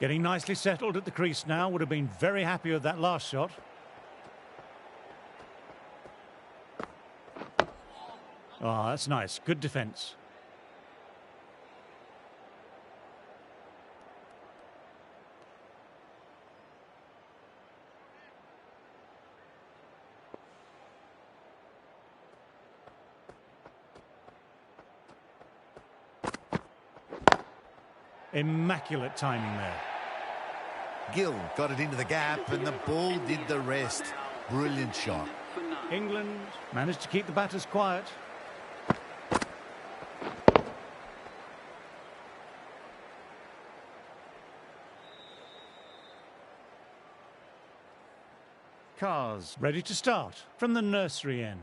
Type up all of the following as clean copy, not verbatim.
Getting nicely settled at the crease now. Would have been very happy with that last shot. Oh, that's nice. Good defence. Immaculate timing there. Gill got it into the gap and the ball did the rest. Brilliant shot. England managed to keep the batters quiet. Cars ready to start from the nursery end.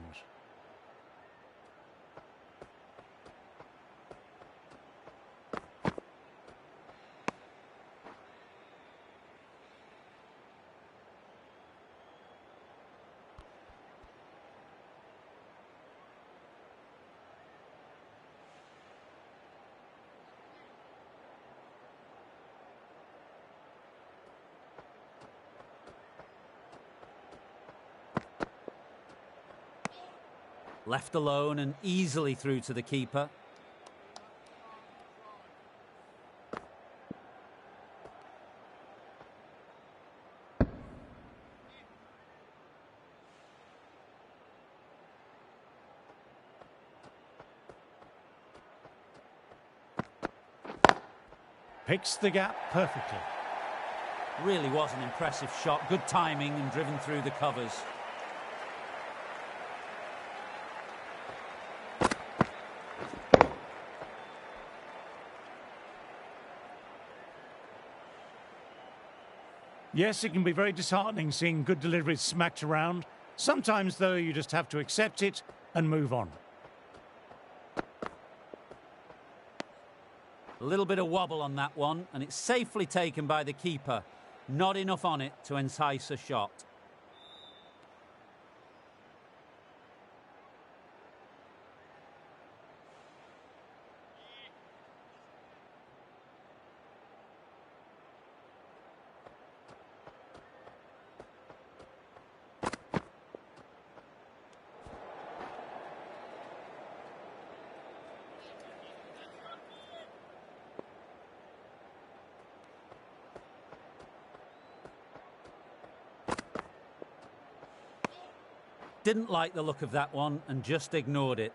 Left alone and easily through to the keeper. Picks the gap perfectly. Really was an impressive shot. Good timing and driven through the covers. Yes, it can be very disheartening seeing good deliveries smacked around. Sometimes, though, you just have to accept it and move on. A little bit of wobble on that one, and it's safely taken by the keeper. Not enough on it to entice a shot. Didn't like the look of that one and just ignored it.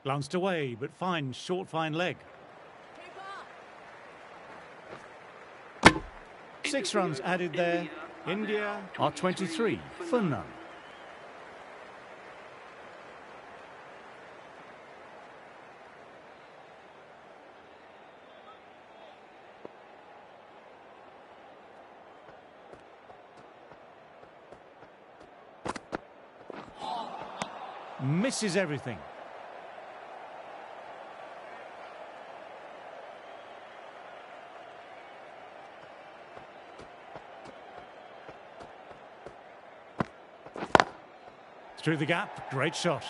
Glanced away, but fine, short, fine leg. 6 runs added there. India are 23 for none. Misses everything. Through the gap, great shot.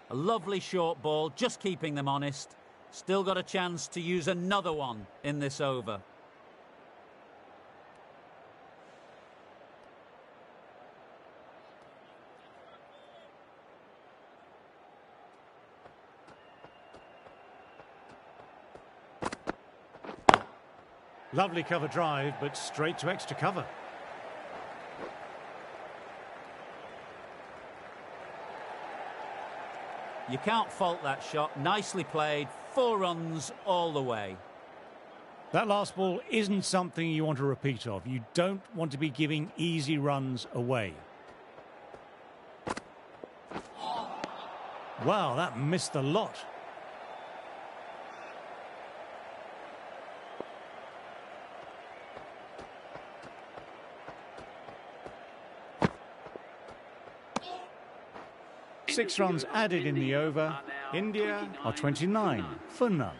A lovely short ball, just keeping them honest. Still got a chance to use another one in this over. Lovely cover drive, but straight to extra cover. You can't fault that shot. Nicely played. 4 runs all the way. That last ball isn't something you want to repeat of. You don't want to be giving easy runs away. Wow, that missed the lot. Six runs added in the over. India are 29 for none.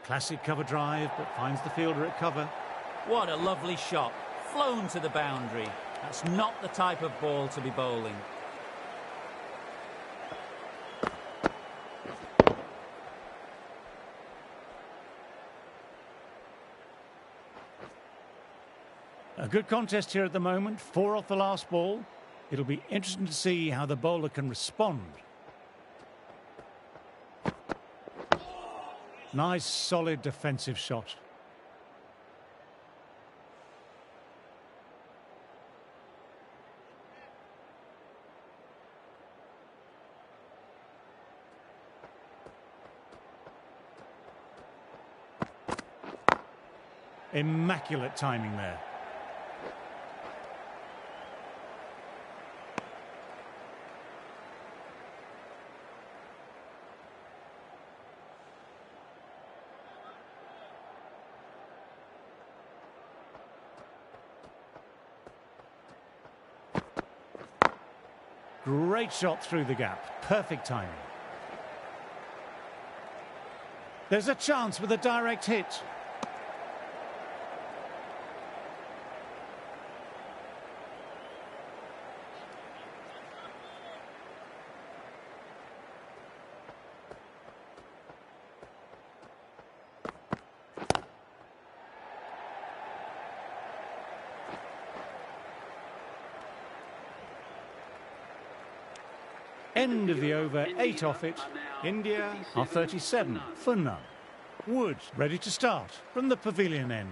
Classic cover drive, but finds the fielder at cover. What a lovely shot. Flown to the boundary. That's not the type of ball to be bowling. A good contest here at the moment. 4 off the last ball. It'll be interesting to see how the bowler can respond. Nice, solid defensive shot. Immaculate timing there. Great shot through the gap. Perfect timing. There's a chance with a direct hit. End of the over, 8 off it. India are 37 for none. Wood ready to start from the pavilion end.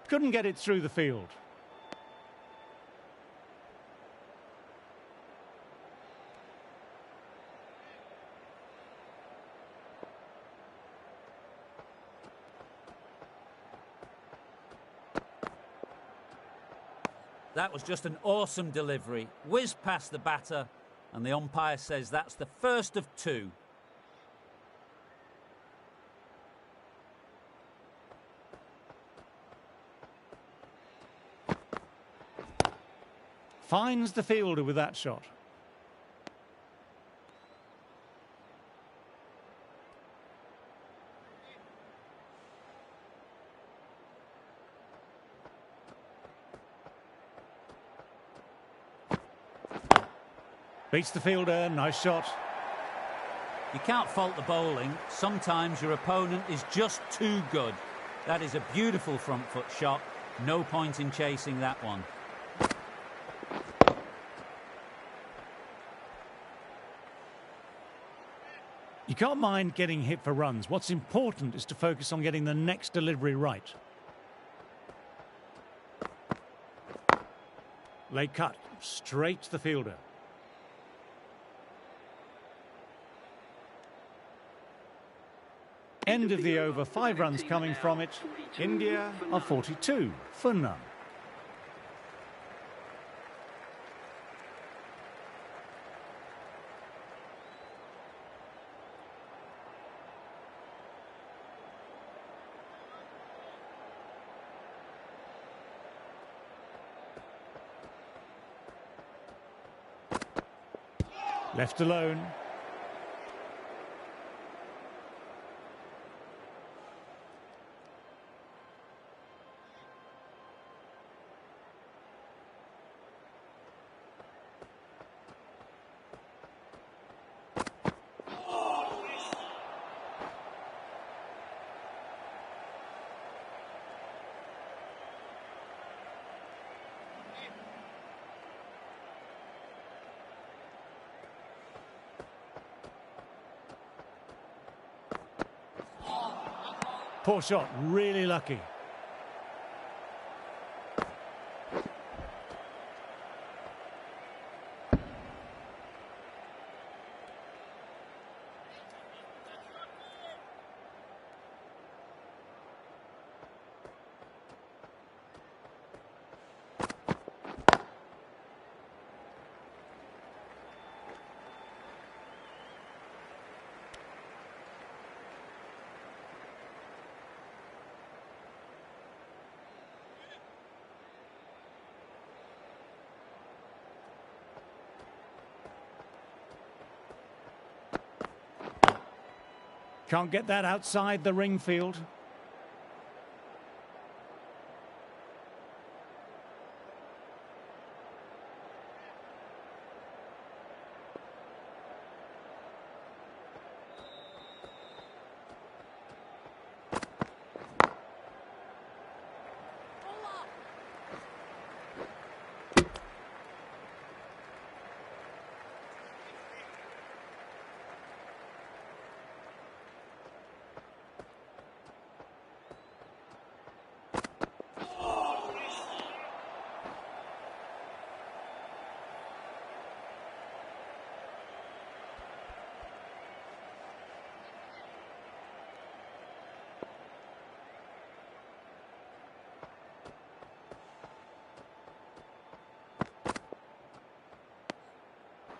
Couldn't get it through the field. That was just an awesome delivery. Whiz past the batter, and the umpire says that's the first of 2. Finds the fielder with that shot. Beats the fielder, nice shot. You can't fault the bowling. Sometimes your opponent is just too good. That is a beautiful front foot shot. No point in chasing that one. You can't mind getting hit for runs. What's important is to focus on getting the next delivery right. Late cut, straight to the fielder. End of the over, 5 runs coming from it. India are 42 for none. Left alone. Poor shot, really lucky. Can't get that outside the ring field.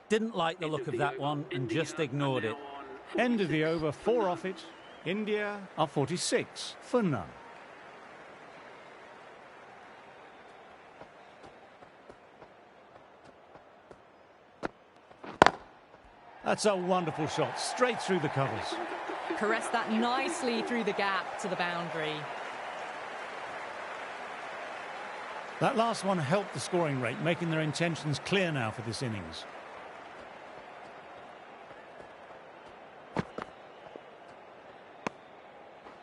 Didn't like the look of that one and just ignored it. End of the over, 4 off it. India are 46 for none. That's a wonderful shot, straight through the covers. Caressed that nicely through the gap to the boundary. That last one helped the scoring rate, making their intentions clear now for this innings.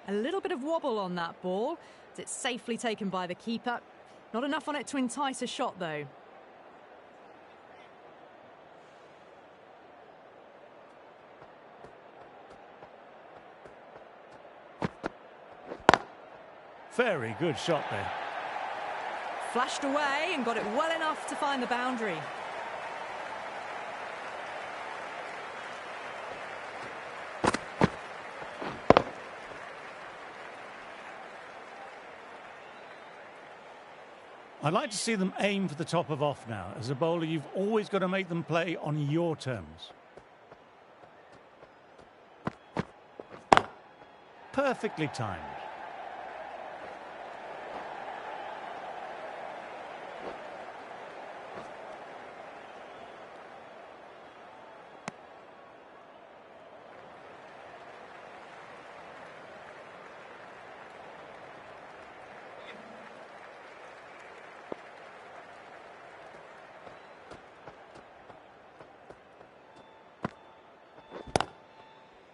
A little bit of wobble on that ball. It's safely taken by the keeper. Not enough on it to entice a shot, though. Very good shot there. Flashed away and got it well enough to find the boundary. I'd like to see them aim for the top of off now. As a bowler, you've always got to make them play on your terms. Perfectly timed.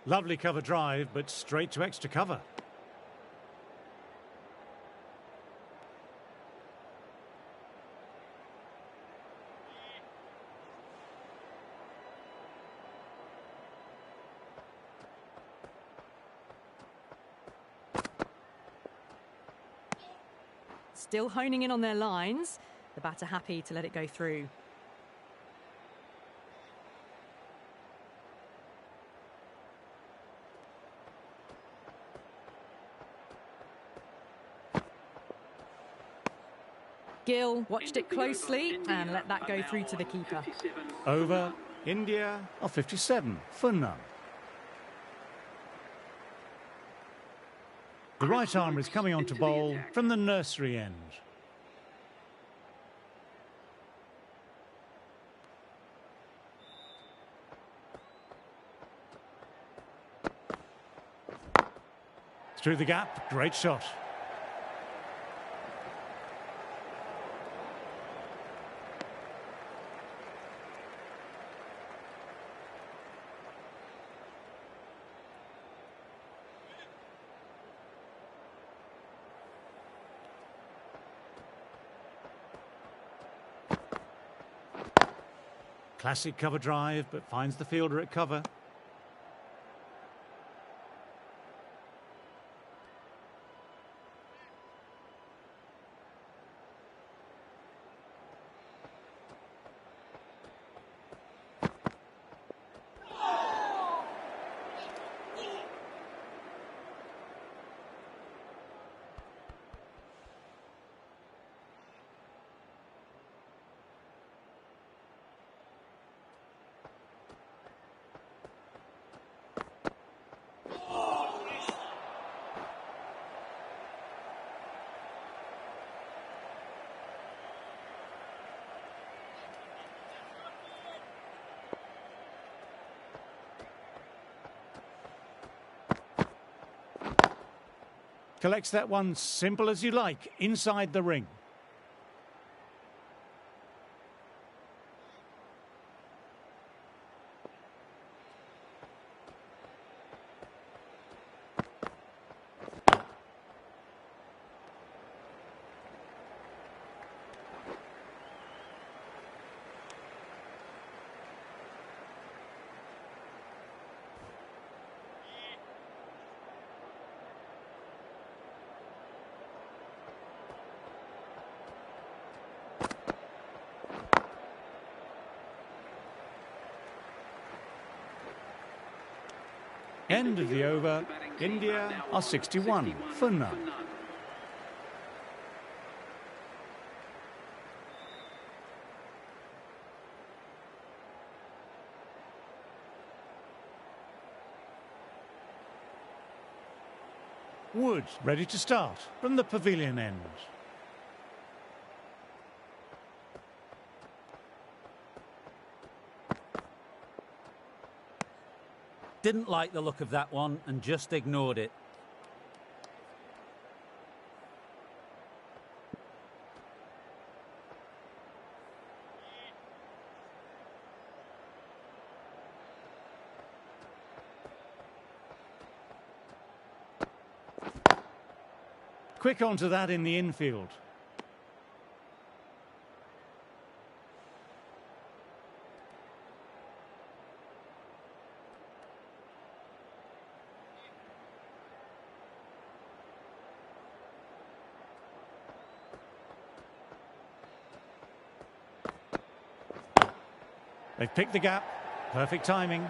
Lovely cover drive, but straight to extra cover. Still honing in on their lines. The batter happy to let it go through. Gill watched it closely and let that go through to the keeper. Over, India are 57 for none. The right arm is coming on to bowl from the nursery end. Through the gap, great shot. Classic cover drive, but finds the fielder at cover. Collects that one simple as you like, inside the ring. End of the over. India are 61 for none. Woods ready to start from the pavilion end. Didn't like the look of that one and just ignored it. Quick onto that in the infield. They've picked the gap. Perfect timing.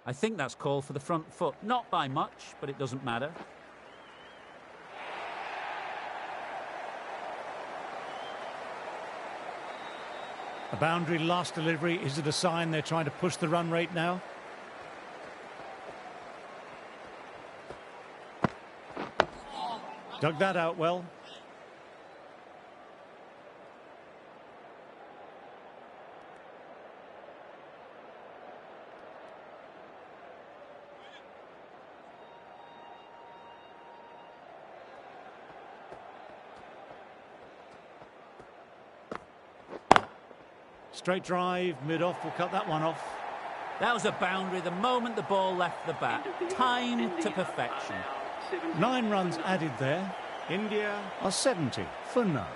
I think that's called for the front foot. Not by much, but it doesn't matter. A boundary last delivery. Is it a sign they're trying to push the run rate now? Dug that out well. Straight drive, mid-off, will cut that one off. That was a boundary the moment the ball left the bat. Timed to perfection. 9 runs added there. India are 70 for none.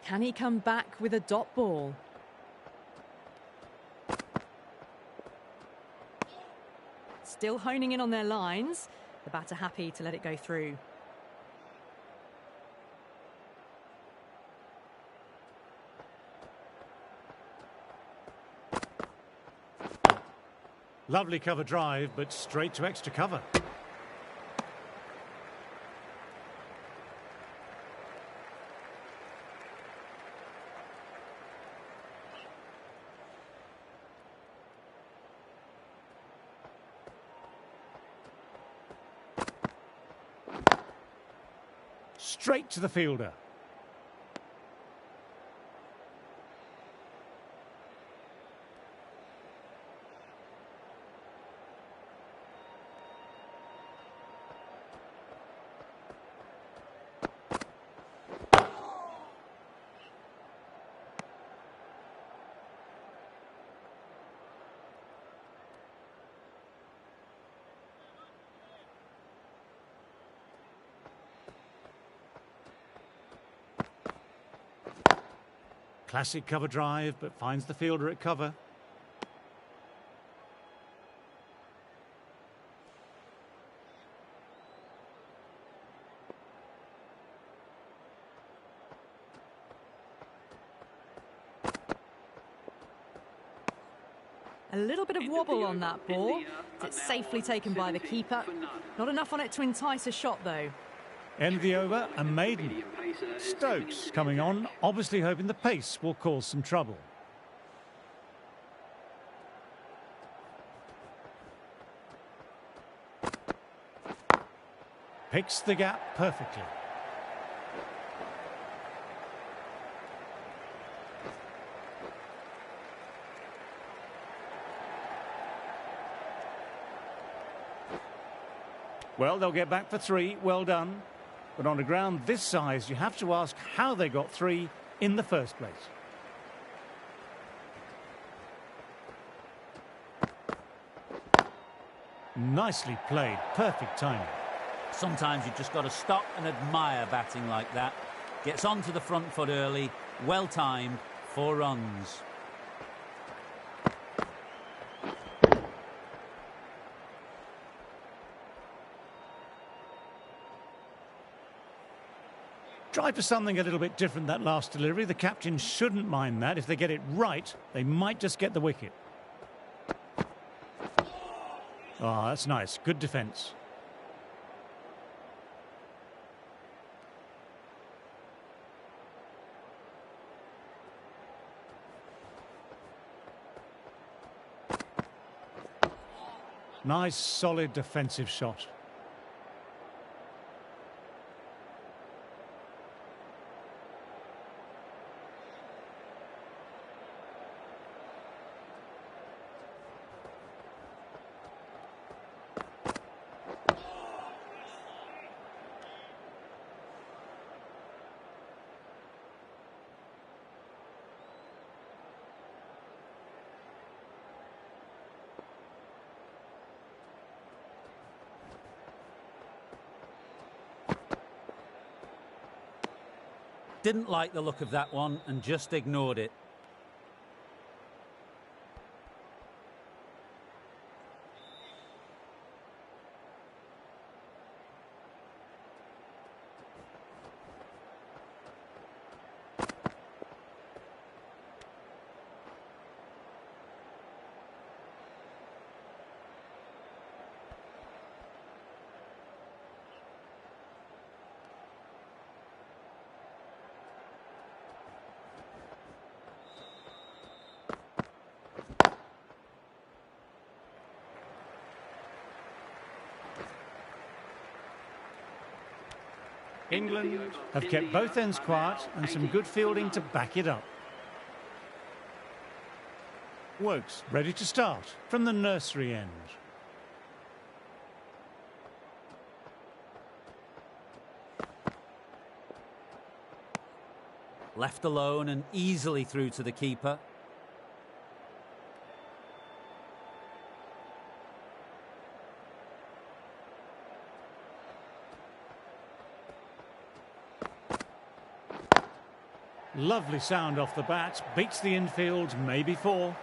Can he come back with a dot ball? Still honing in on their lines. The batter happy to let it go through. Lovely cover drive, but straight to extra cover. Straight to the fielder. Classic cover drive, but finds the fielder at cover. A little bit of wobble on that ball. It's safely taken by the keeper. Not enough on it to entice a shot, though. End of the over, a maiden. Stokes coming on, obviously hoping the pace will cause some trouble. Picks the gap perfectly. Well, they'll get back for three. Well done. But on a ground this size, you have to ask how they got three in the first place. Nicely played. Perfect timing. Sometimes you've just got to stop and admire batting like that. Gets onto the front foot early. Well timed. 4 runs. Try for something a little bit different that last delivery. The captain shouldn't mind that. If they get it right, they might just get the wicket. Oh, that's nice. Good defence. Nice, solid defensive shot. Didn't like the look of that one and just ignored it. England have kept both ends quiet and some good fielding to back it up. Woakes ready to start from the nursery end. Left alone and easily through to the keeper. Lovely sound off the bat, beats the infield, maybe 4.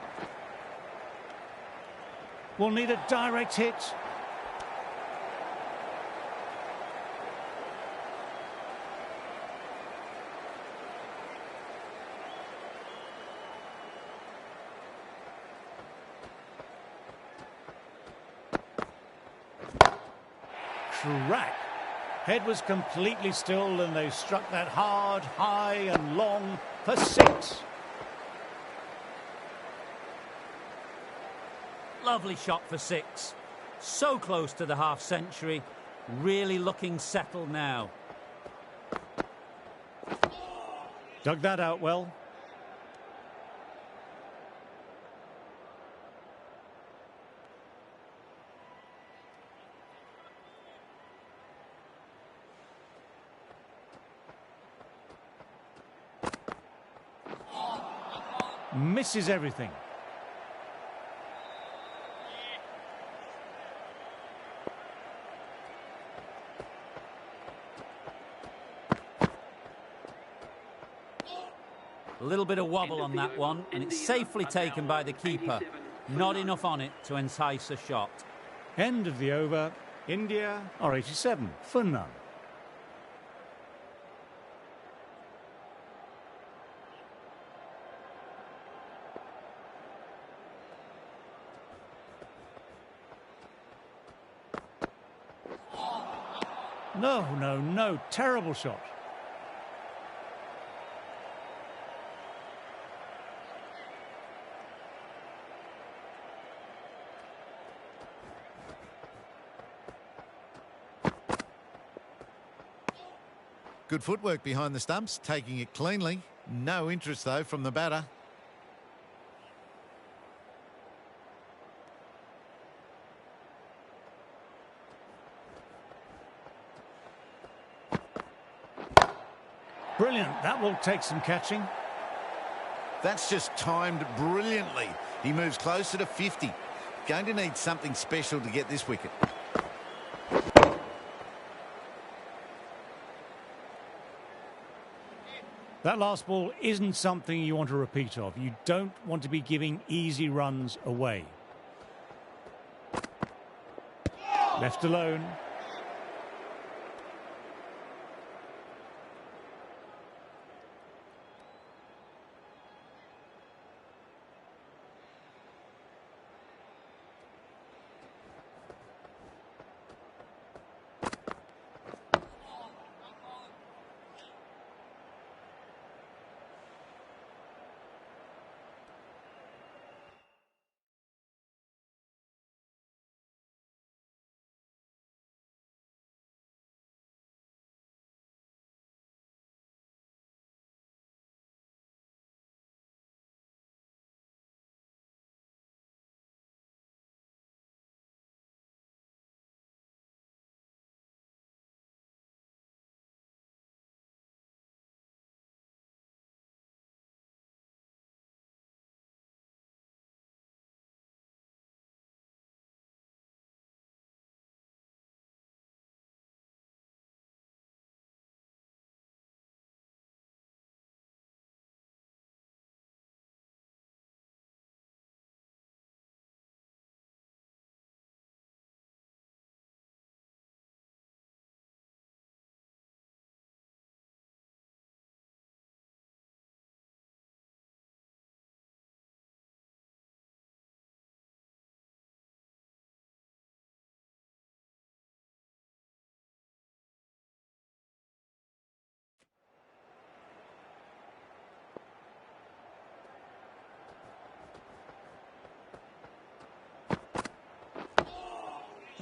Will need a direct hit. track. Head was completely still and they struck that hard, high and long for 6. Lovely shot for 6. So close to the half century. Really looking settled now. Dug that out well. Misses everything. A little bit of wobble on that one, and it's safely taken by the keeper. Not enough on it to entice a shot. End of the over. India are 87 for none. No, terrible shot. Good footwork behind the stumps, taking it cleanly. No interest, though, from the batter. Brilliant. That will take some catching. That's just timed brilliantly. He moves closer to 50. Going to need something special to get this wicket. That last ball isn't something you want to repeat of. You don't want to be giving easy runs away. Left alone.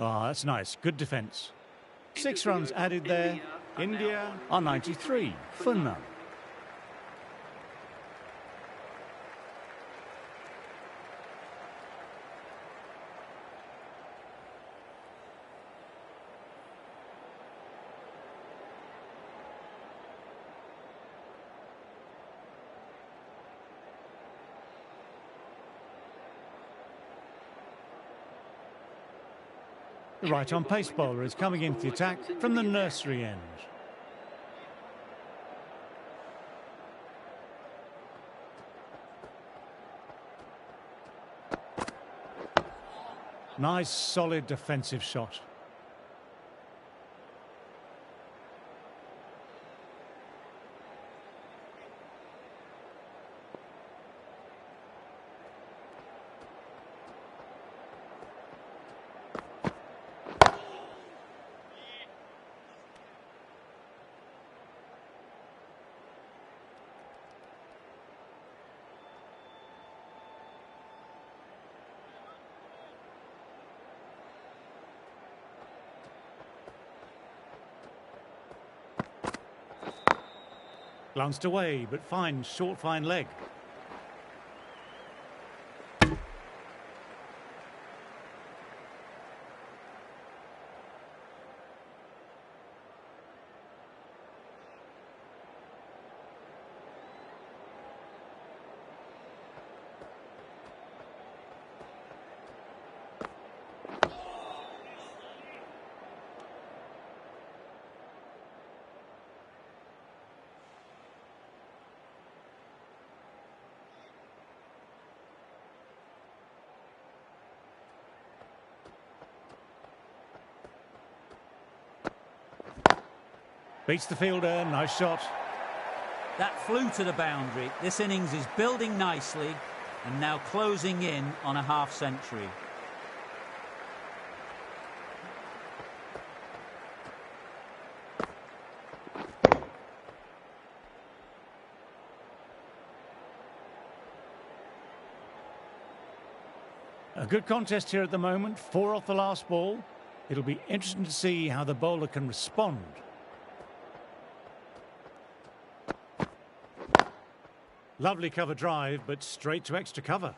Ah, that's nice. Good defence. 6 runs added there. India are 93 for none. The right-arm pace bowler is coming into the attack from the nursery end. Nice, solid defensive shot. Glanced away, but fine, short, fine leg. Beats the fielder, nice shot. That flew to the boundary. This innings is building nicely and now closing in on a half-century. A good contest here at the moment, 4 off the last ball. It'll be interesting to see how the bowler can respond. Lovely cover drive, but straight to extra cover.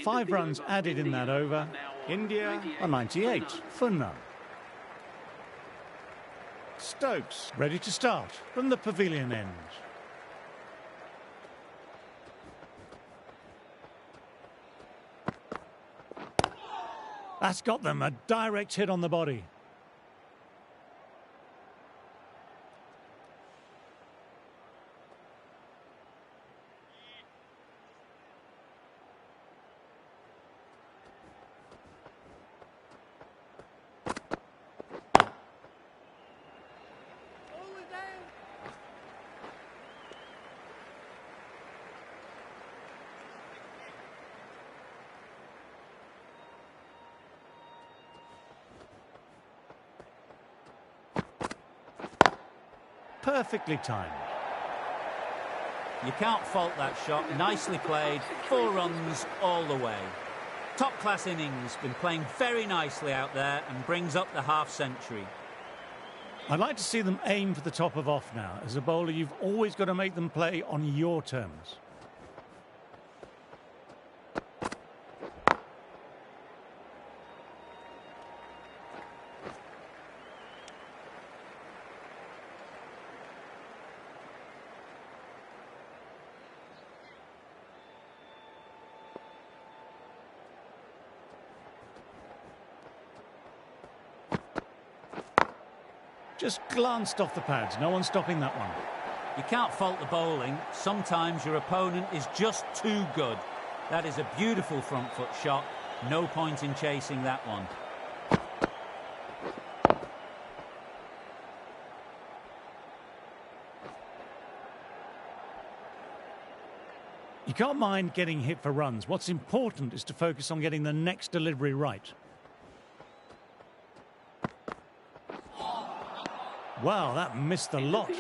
5 runs added in that over. India are 98 for none. Stokes ready to start from the pavilion end. That's got them, a direct hit on the body. Perfectly timed. You can't fault that shot. Nicely played. 4 runs all the way. Top-class innings. Been playing very nicely out there and brings up the half-century. I'd like to see them aim for the top of off now. As a bowler, you've always got to make them play on your terms. Just glanced off the pads. No one stopping that one. You can't fault the bowling. Sometimes your opponent is just too good. That is a beautiful front foot shot. No point in chasing that one. You can't mind getting hit for runs. What's important is to focus on getting the next delivery right. Wow, that missed the lot.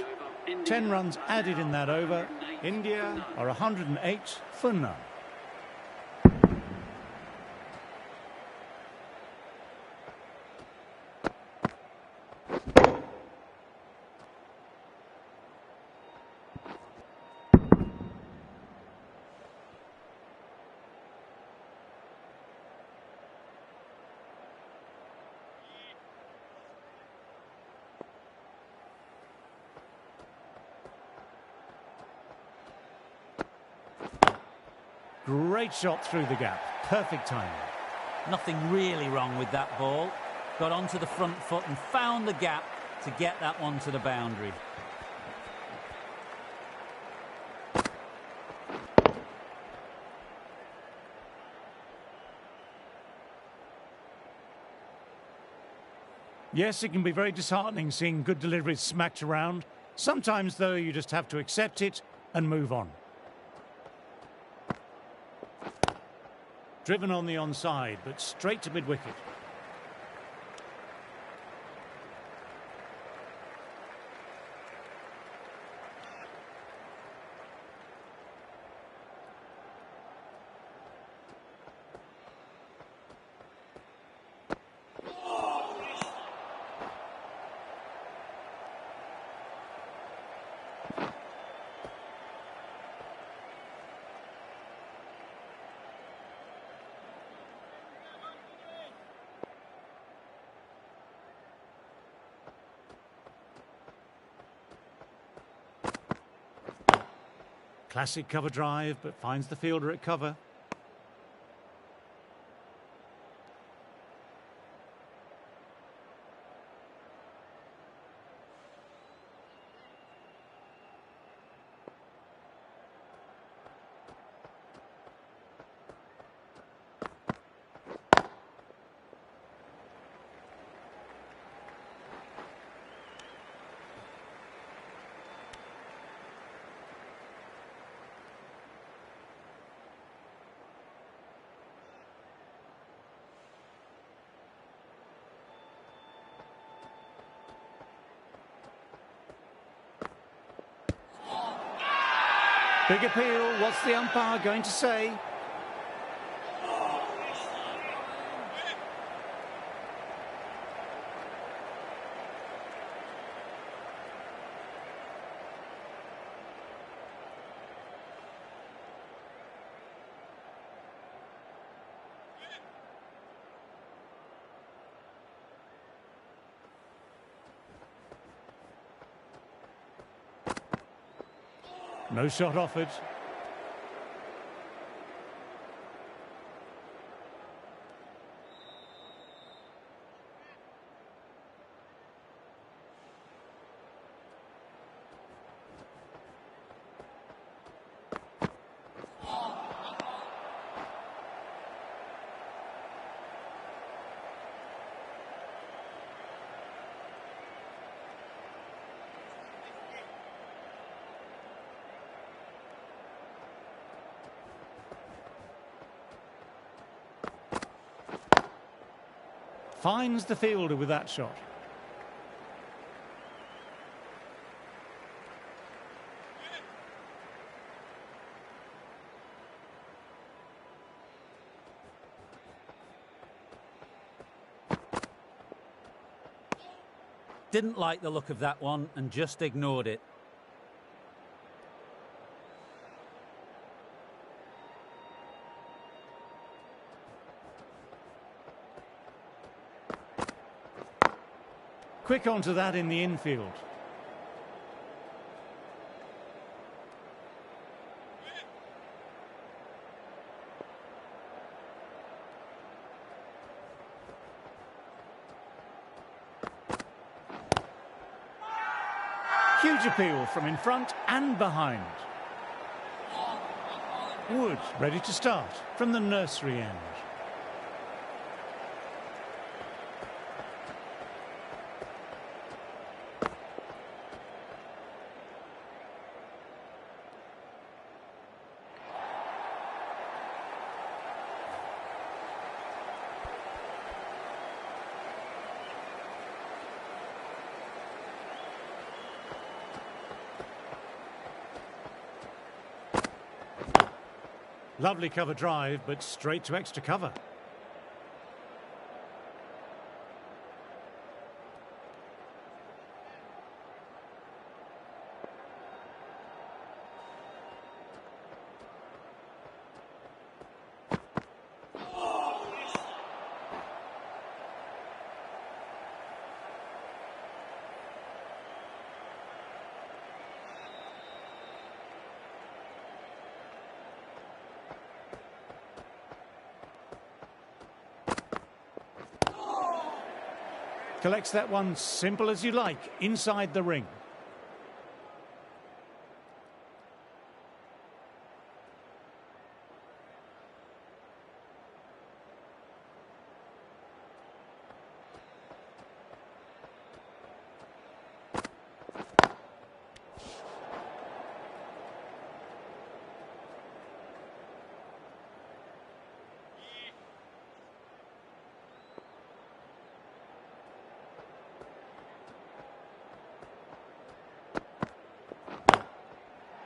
10 runs added in that over. India are 108 for none. Great shot through the gap. Perfect timing. Nothing really wrong with that ball. Got onto the front foot and found the gap to get that one to the boundary. Yes, it can be very disheartening seeing good deliveries smacked around. Sometimes, though, you just have to accept it and move on. Driven on the onside, but straight to mid-wicket. Classic cover drive, but finds the fielder at cover. Big appeal. What's the umpire going to say? No shot offered. Finds the fielder with that shot. Didn't like the look of that one and just ignored it. Quick onto that in the infield. Huge appeal from in front and behind. Wood ready to start from the nursery end. Lovely cover drive, but straight to extra cover. Collects that one simple as you like, inside the ring.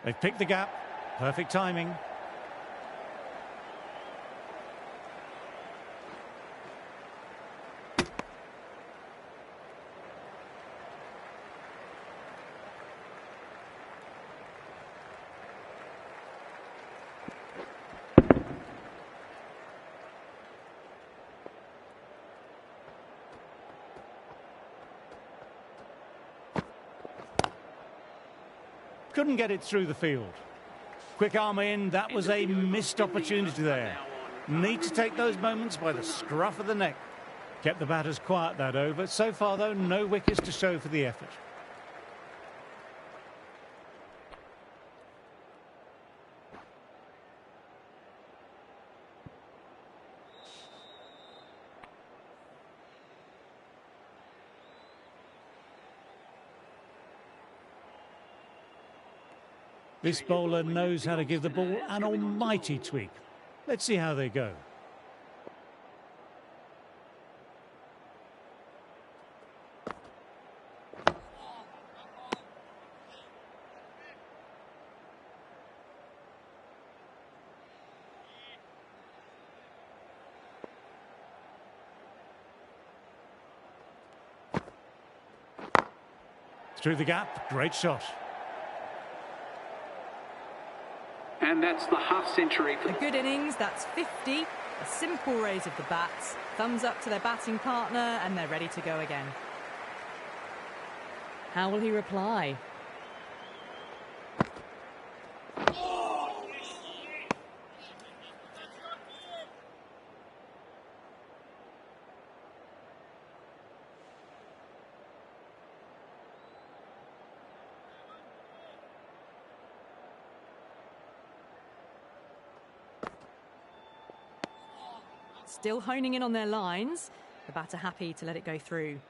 They've picked the gap. Perfect timing. Couldn't get it through the field. Quick arm in, that was a missed opportunity there. Need to take those moments by the scruff of the neck. Kept the batters quiet that over. So far, though, no wickets to show for the effort. This bowler knows how to give the ball an almighty tweak. Let's see how they go. Through the gap, great shot. And that's the half century. A good innings, that's 50. A simple raise of the bats. Thumbs up to their batting partner and they're ready to go again. How will he reply? Still honing in on their lines. The batter happy to let it go through.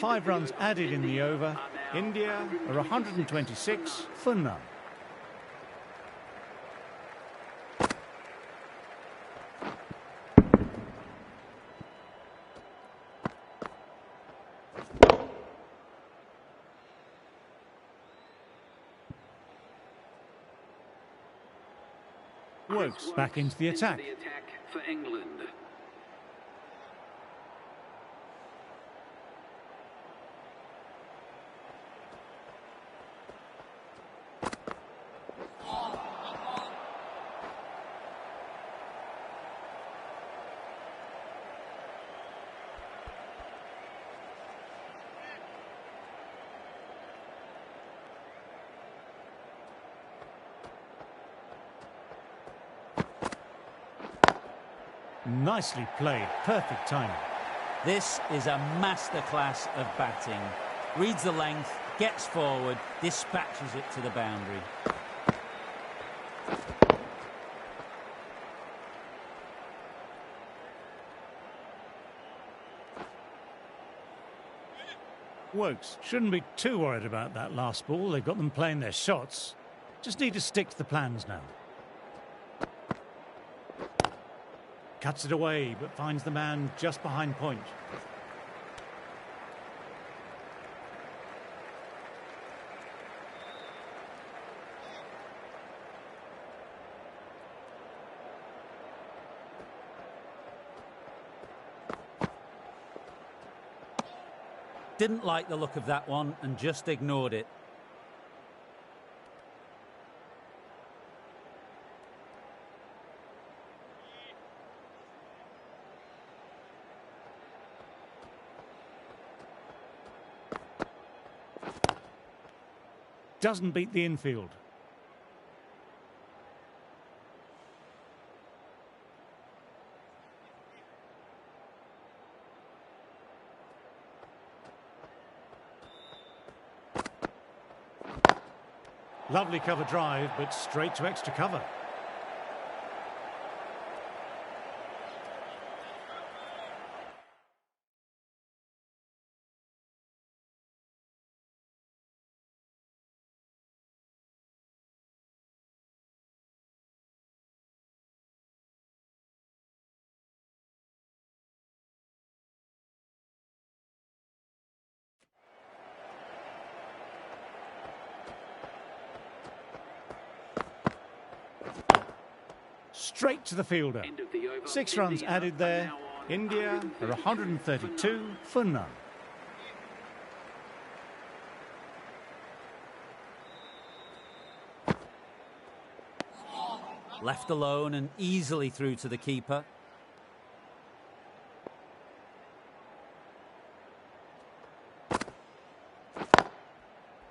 Five runs added in the over. India are 126 for none. Wokes back into the attack. For England. Nicely played, perfect timing. This is a masterclass of batting. Reads the length, gets forward, dispatches it to the boundary. Wokes shouldn't be too worried about that last ball. They've got them playing their shots. Just need to stick to the plans now. Cuts it away, but finds the man just behind point. Didn't like the look of that one and just ignored it. Doesn't beat the infield. Lovely cover drive, but straight to extra cover. straight to the fielder. End of the over. 6 runs India added are there. now on India are 132 for none. Left alone and easily through to the keeper.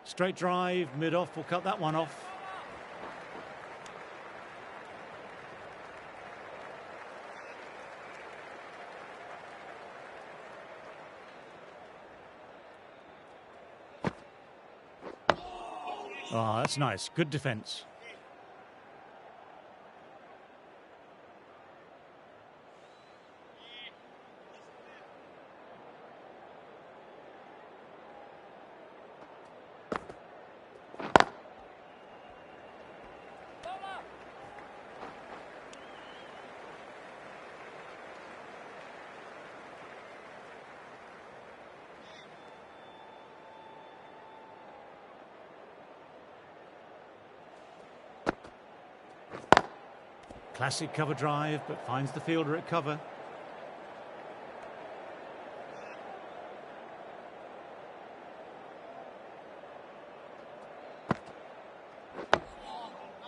Straight drive, mid-off, will cut that one off. Oh, that's nice. Good defence. Classic cover drive, but finds the fielder at cover.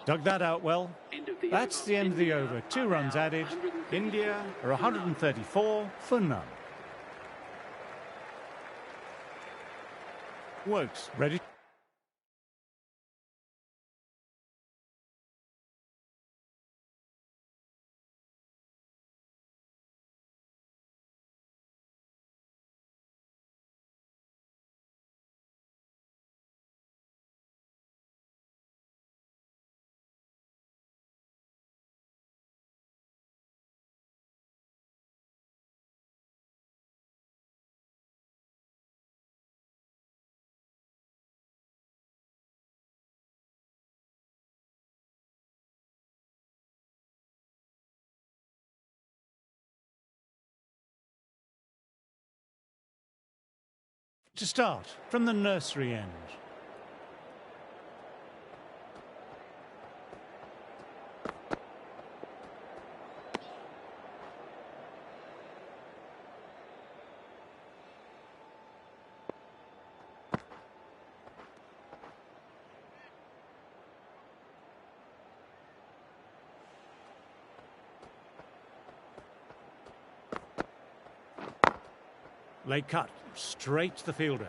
Dug that out well. That's the end of the over. 2 runs added. India are 134 for none. Wokes ready. To start from the nursery end. Late cut, straight to the fielder.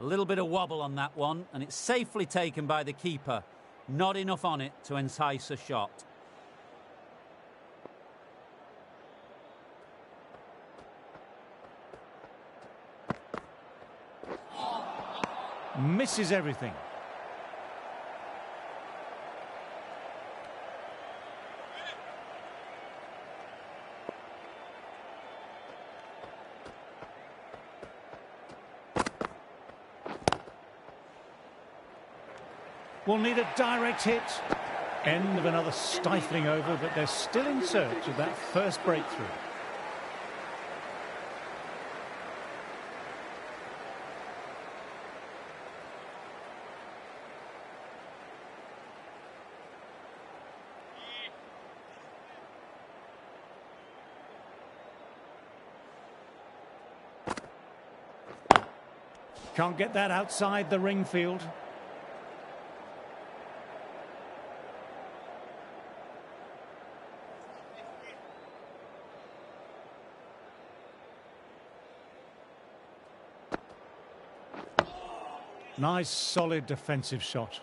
A little bit of wobble on that one, and it's safely taken by the keeper. Not enough on it to entice a shot. Misses everything. Will need a direct hit. End of another stifling over, but they're still in search of that first breakthrough. Can't get that outside the ring field. Nice, solid defensive shot.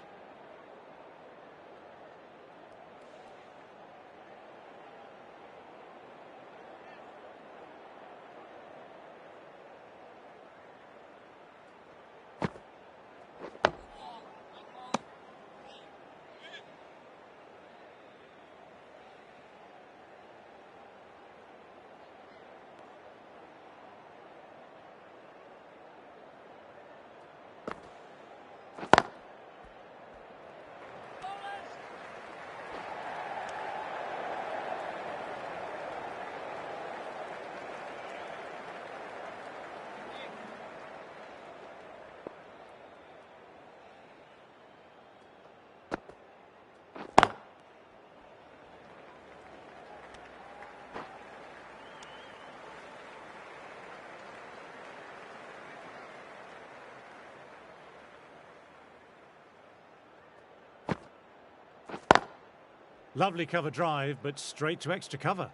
Lovely cover drive, but straight to extra cover.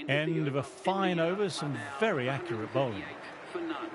End of a fine over, some very accurate bowling. For none.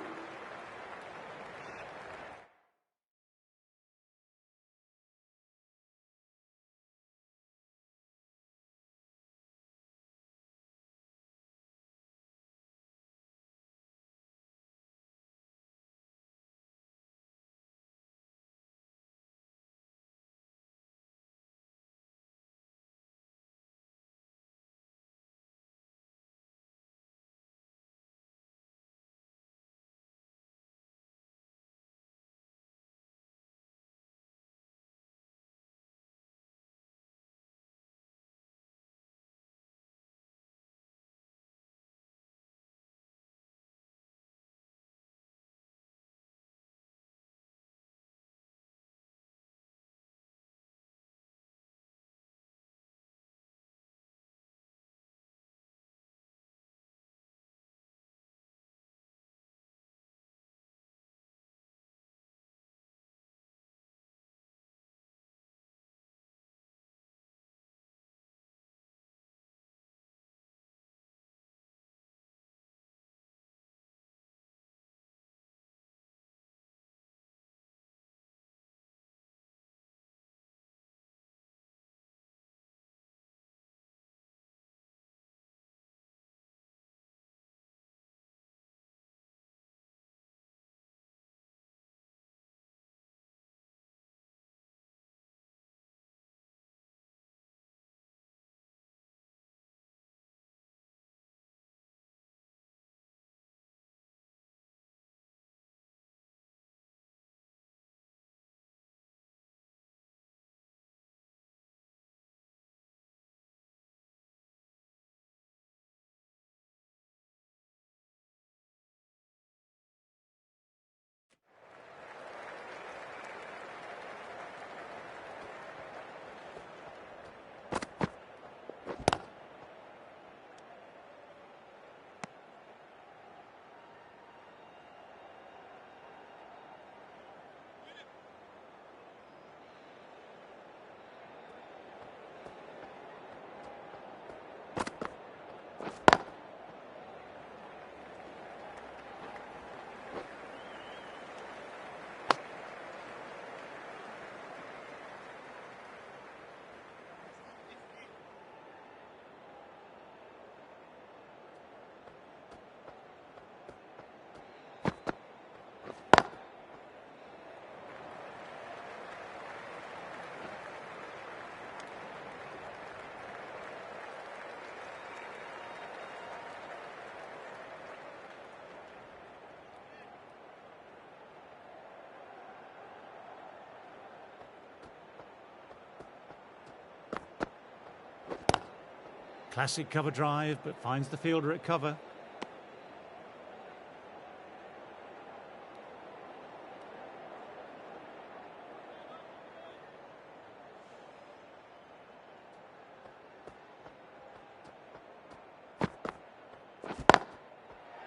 Classic cover drive, but finds the fielder at cover.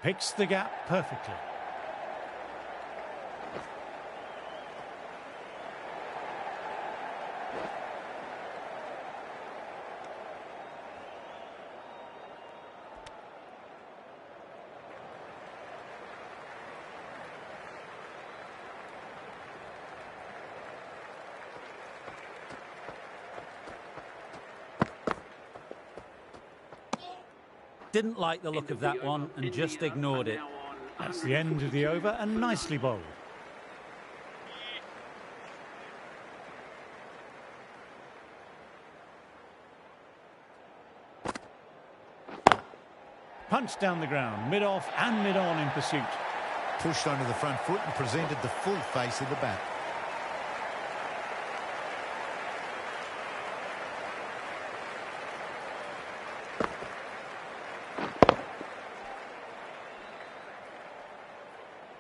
Picks the gap perfectly. Didn't like the look of that one and just ignored it. That's the end of the over and nicely bowled. Punched down the ground, mid-off and mid-on in pursuit. Pushed onto the front foot and presented the full face of the bat.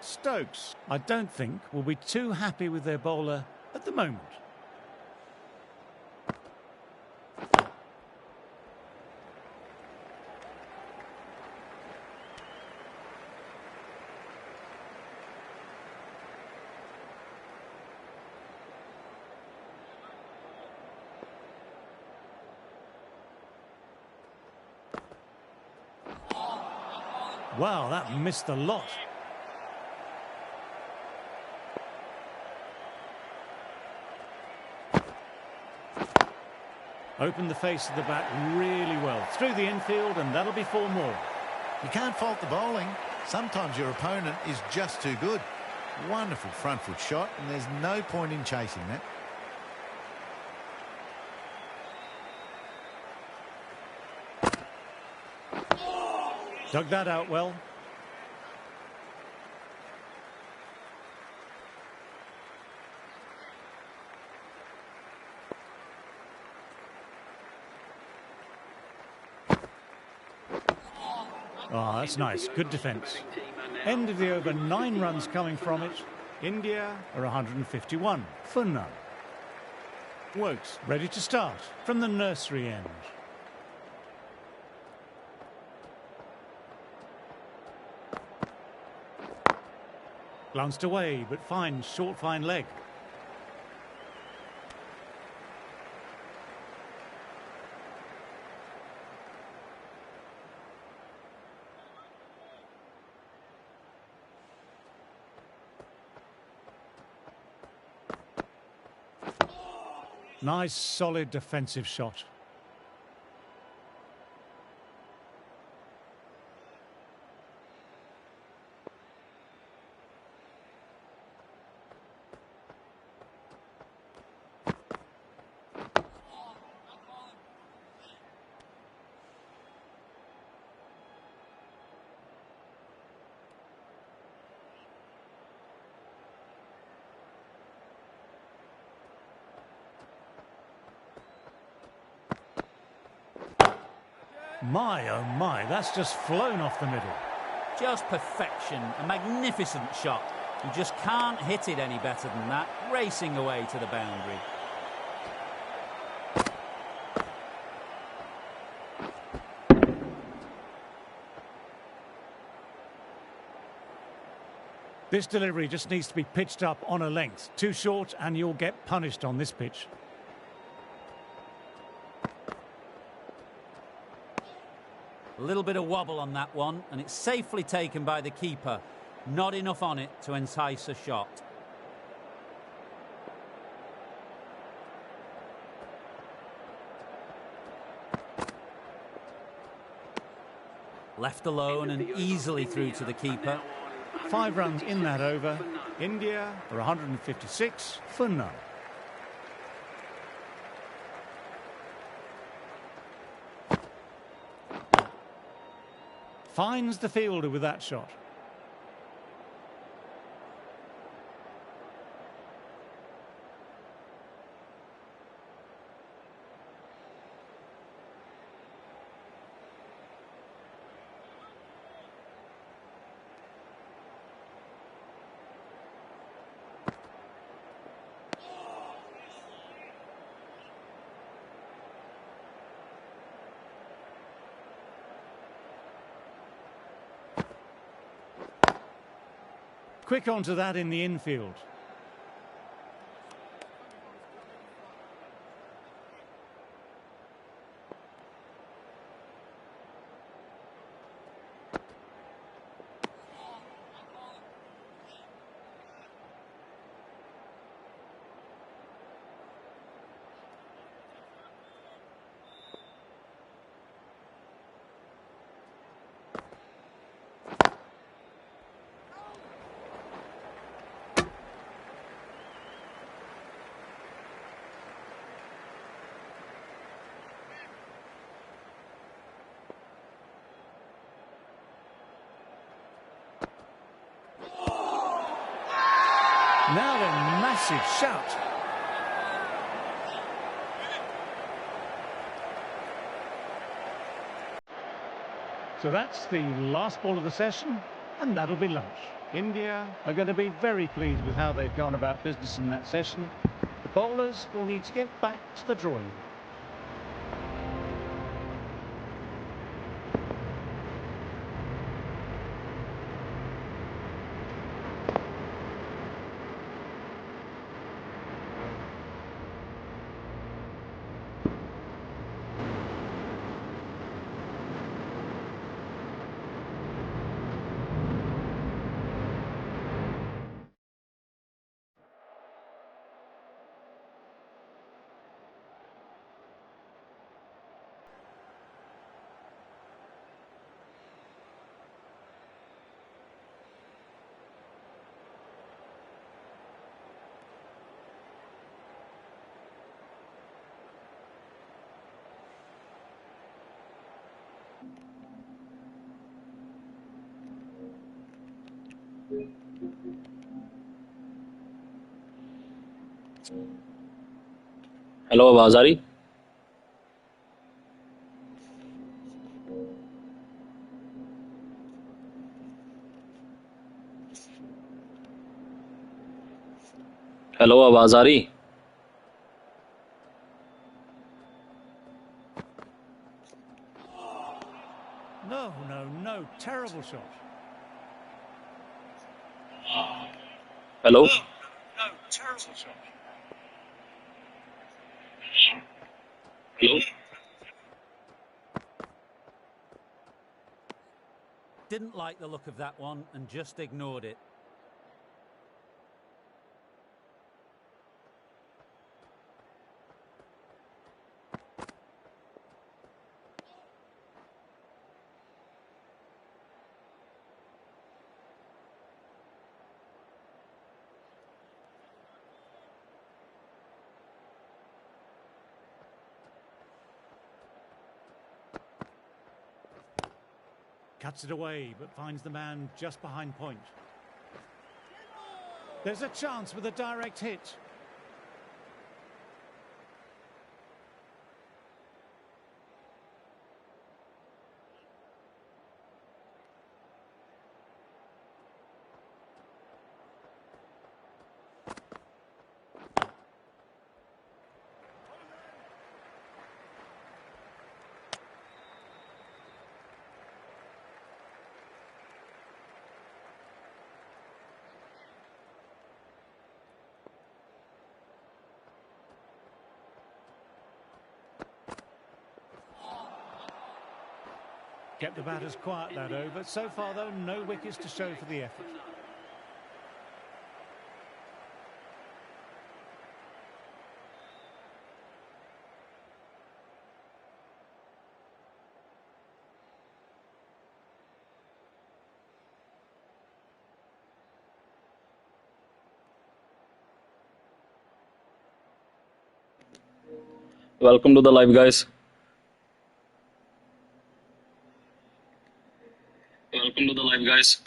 Stokes, I don't think, will be too happy with their bowler at the moment. Wow, that missed a lot. Opened the face of the bat really well. Through the infield, and that'll be 4 more. You can't fault the bowling. Sometimes your opponent is just too good. Wonderful front foot shot, and there's no point in chasing that. Dug that out well. Oh, that's nice. Good defence. End of the over, 9 runs coming from it. India are 151 for none. Wokes ready to start from the nursery end. Glanced away, but fine, short, fine leg. Nice, solid defensive shot. My, oh my, that's just flown off the middle. Just perfection, a magnificent shot. You just can't hit it any better than that, racing away to the boundary. This delivery just needs to be pitched up on a length. Too short and you'll get punished on this pitch. A little bit of wobble on that one, and it's safely taken by the keeper. Not enough on it to entice a shot. Left alone and easily through to the keeper. 5 runs in that over. India are 156 for none. Finds the fielder with that shot. Quick onto that in the infield. Now a massive shout. So that's the last ball of the session, and that'll be lunch. India are going to be very pleased with how they've gone about business in that session. The bowlers will need to get back to the drawing board. Hello, आवाज आ रही? Hello, आवाज आ रही? No, terrible shot. Hello, No, terrible shot. Hello, Didn't like the look of that one and just ignored it. Cuts it away, but finds the man just behind point. There's a chance with a direct hit. Kept the batters quiet that over. So far, though, no wickets to show for the effort. welcome to the live, guys. Welcome to the live, guys.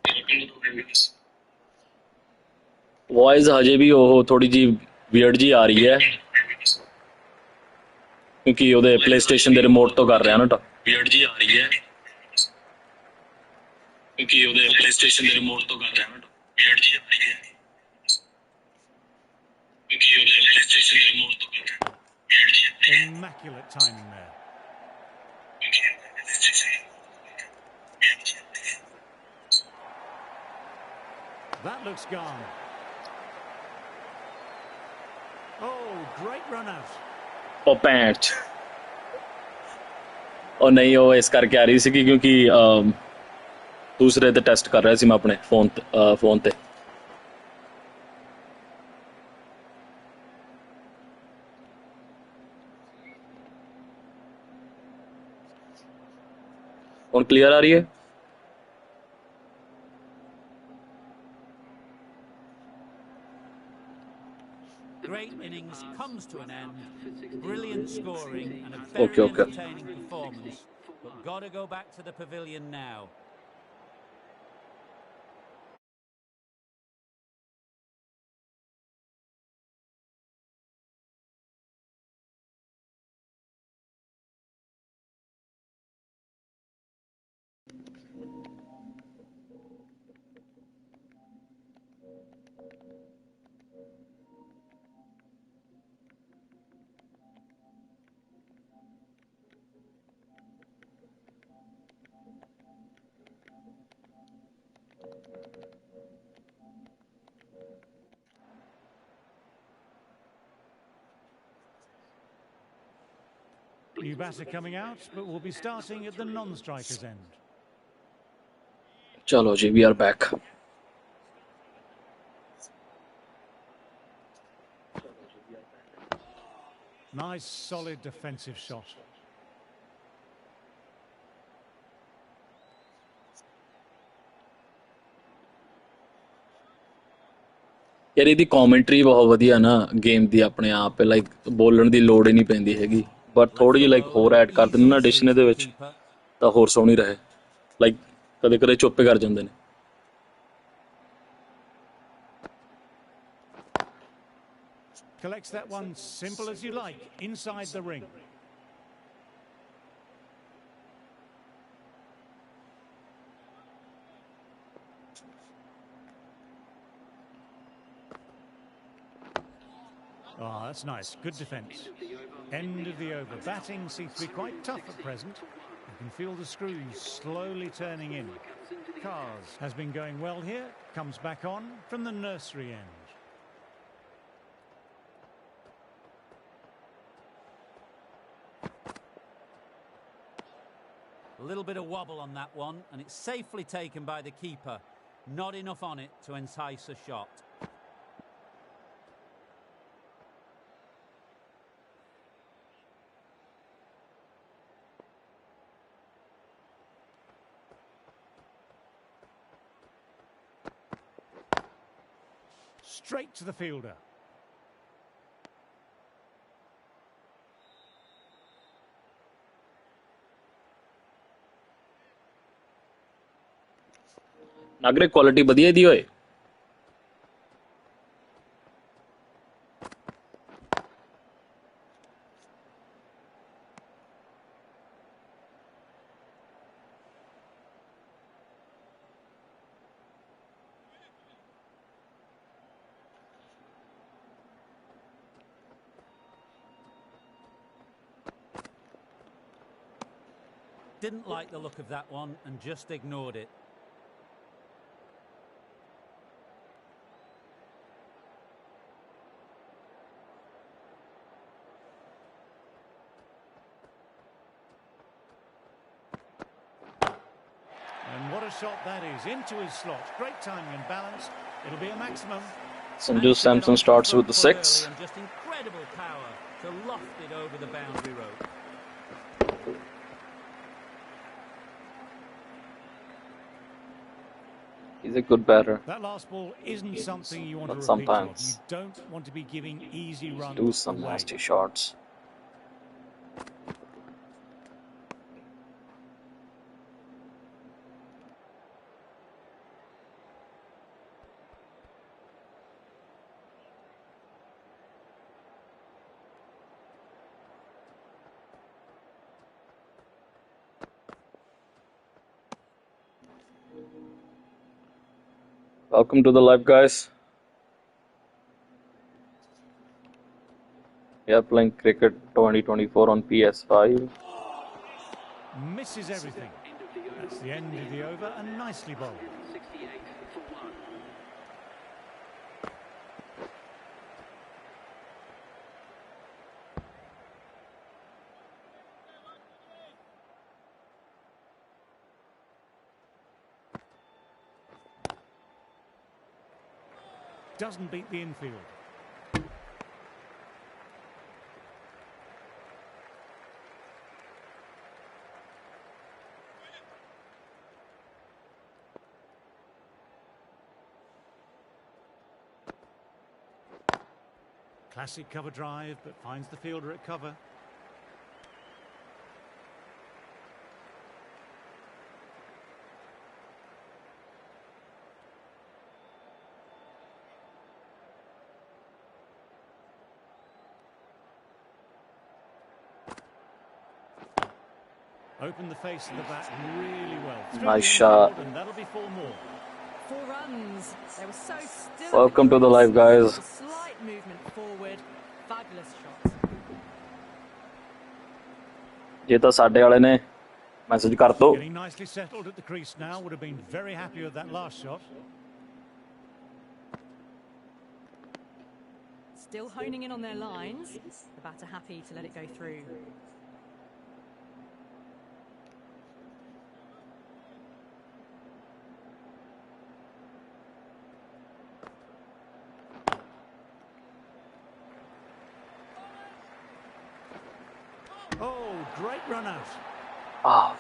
Welcome to the live, guys. Voice हजे भी ਉਹ ਥੋੜੀ ਜੀ weird ਜੀ ਆ ਰਹੀ ਹੈ ਕਿਉਂਕਿ ਉਹਦੇ ਪਲੇਸਟੇਸ਼ਨ ਦੇ ਰਿਮੋਟ ਤੋਂ ਕਰ ਰਿਹਾ ਨਾ ਤਾਂ ਵੀਅਰਡ ਜੀ ਆ ਰਹੀ ਹੈ ਕਿਉਂਕਿ ਉਹਦੇ ਪਲੇਸਟੇਸ਼ਨ ਦੇ ਰਿਮੋਟ ਤੋਂ ਕਰ ਰਿਹਾ ਨਾ ਤਾਂ ਵੀਅਰਡ ਜੀ ਆ ਰਹੀ ਹੈ ਕਿਉਂਕਿ ਉਹਦੇ ਪਲੇਸਟੇਸ਼ਨ ਦੇ ਰਿਮੋਟ ਤੋਂ ਕਰ ਰਿਹਾ ਵੀਅਰਡ ਜੀ ਆ ਰਹੀ ਹੈ Immaculate timing there. ਕਿਉਂਕਿ ਉਹਦੇ ਪਲੇਸਟੇਸ਼ਨ ਵੀਅਰਡ ਜੀ ਆ ਰਹੀ ਹੈ That looks gone. Oh, great run out. ਉਹ ਪੈਂਚ ਉਹ ਨਹੀਂ ਉਹ ਇਸ ਕਰਕੇ ਆ ਰਹੀ ਸੀ ਕਿਉਂਕਿ ਦੂਸਰੇ ਤੇ ਟੈਸਟ ਕਰ ਰਿਹਾ ਸੀ ਮੈਂ ਆਪਣੇ ਫੋਨ ਤੇ ਹੁਣ ਕਲੀਅਰ ਆ ਰਹੀ ਹੈ Great innings comes to an end. Brilliant scoring and a very entertaining performance. But got to go back to the pavilion now. New batter coming out, but we'll be starting at the non-striker's end. चलो जी, we are back. Nice, solid defensive shot. यार ਇਹਦੀ commentary ਬਹੁਤ ਵਧੀਆ ਨਾ game ਦੀ ਆਪਣੇ ਆਪ like ਬੋਲਣ ਦੀ ਲੋੜ ਹੀ ਨਹੀਂ ਪੈਂਦੀ ਹੈਗੀ ਬਟ ਥੋੜੀ ਜਿਹੀ ਲਾਈਕ ਹੋਰ ਐਡ ਕਰ ਦਿੰਦੇ ਨਾ ਐਡੀਸ਼ਨ ਇਹਦੇ ਵਿੱਚ ਤਾਂ ਹੋਰ ਸੋਹਣੀ ਰਹੇ ਲਾਈਕ ਕਦੇ ਕਦੇ ਚੁੱਪ ਕਰ ਜਾਂਦੇ ਨੇ Collects that one simple as you like, inside the ring. Oh, that's nice. Good defence. End of the over. Batting seems to be quite tough at present. You can feel the screws slowly turning in. Cars has been going well here. Comes back on from the nursery end. A little bit of wobble on that one, and it's safely taken by the keeper. Not enough on it to entice a shot. Straight to the fielder. ਨਾਗਰਿਕ quality ਵਧੀਆ ਦੀ ਹੋਏ Didn't like the look of that one and just ignored it. And what a shot that is, into his slot. Great timing and balance. It'll be a maximum. Sanju Samson starts with the 6 And just incredible power to loft it over the boundary rope. he's a good batter That last ball isn't something you want but to repeat of. sometimes You don't want to be giving easy runs do some away. nasty shots welcome to the live guys we are playing cricket 2024 on PS5 Misses everything. That's the end of the over and nicely bowled. 68 for 1. Doesn't beat the infield. Classic cover drive, but finds the fielder at cover. Open the face of the bat really well. Through Nice the shot. infield, and that'll be 4 more. 4 runs. They were so still. Welcome to the live, guys. Slight movement forward. Fabulous shot. ਜੇ ਤਾਂ ਸਾਡੇ ਵਾਲੇ ਨੇ message ਕਰ ਦੋ Getting nicely settled at the crease now. Would have been very happy with that last shot. Still honing in on their lines. The batter happy to let it go through. Oh, great run out. ah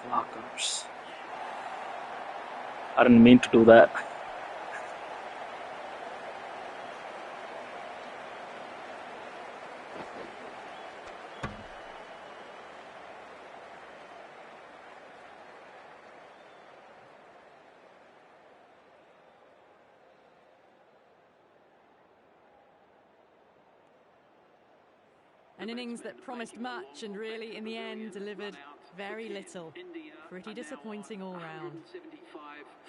fuckers I didn't mean to do that An innings that promised much and really, in the end, delivered very little. Pretty disappointing all round.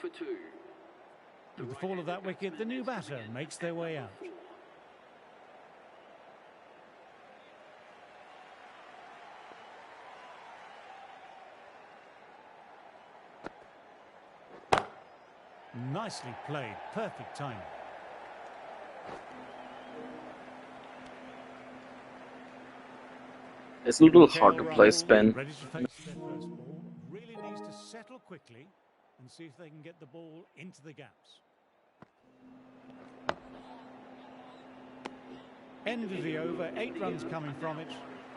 With the fall of that wicket, the new batter makes their way out. Nicely played, perfect timing. It's a little hard to play spin. Ready to face their first ball. Really needs to settle quickly and see if they can get the ball into the gaps. End of the over, 8 runs coming from it.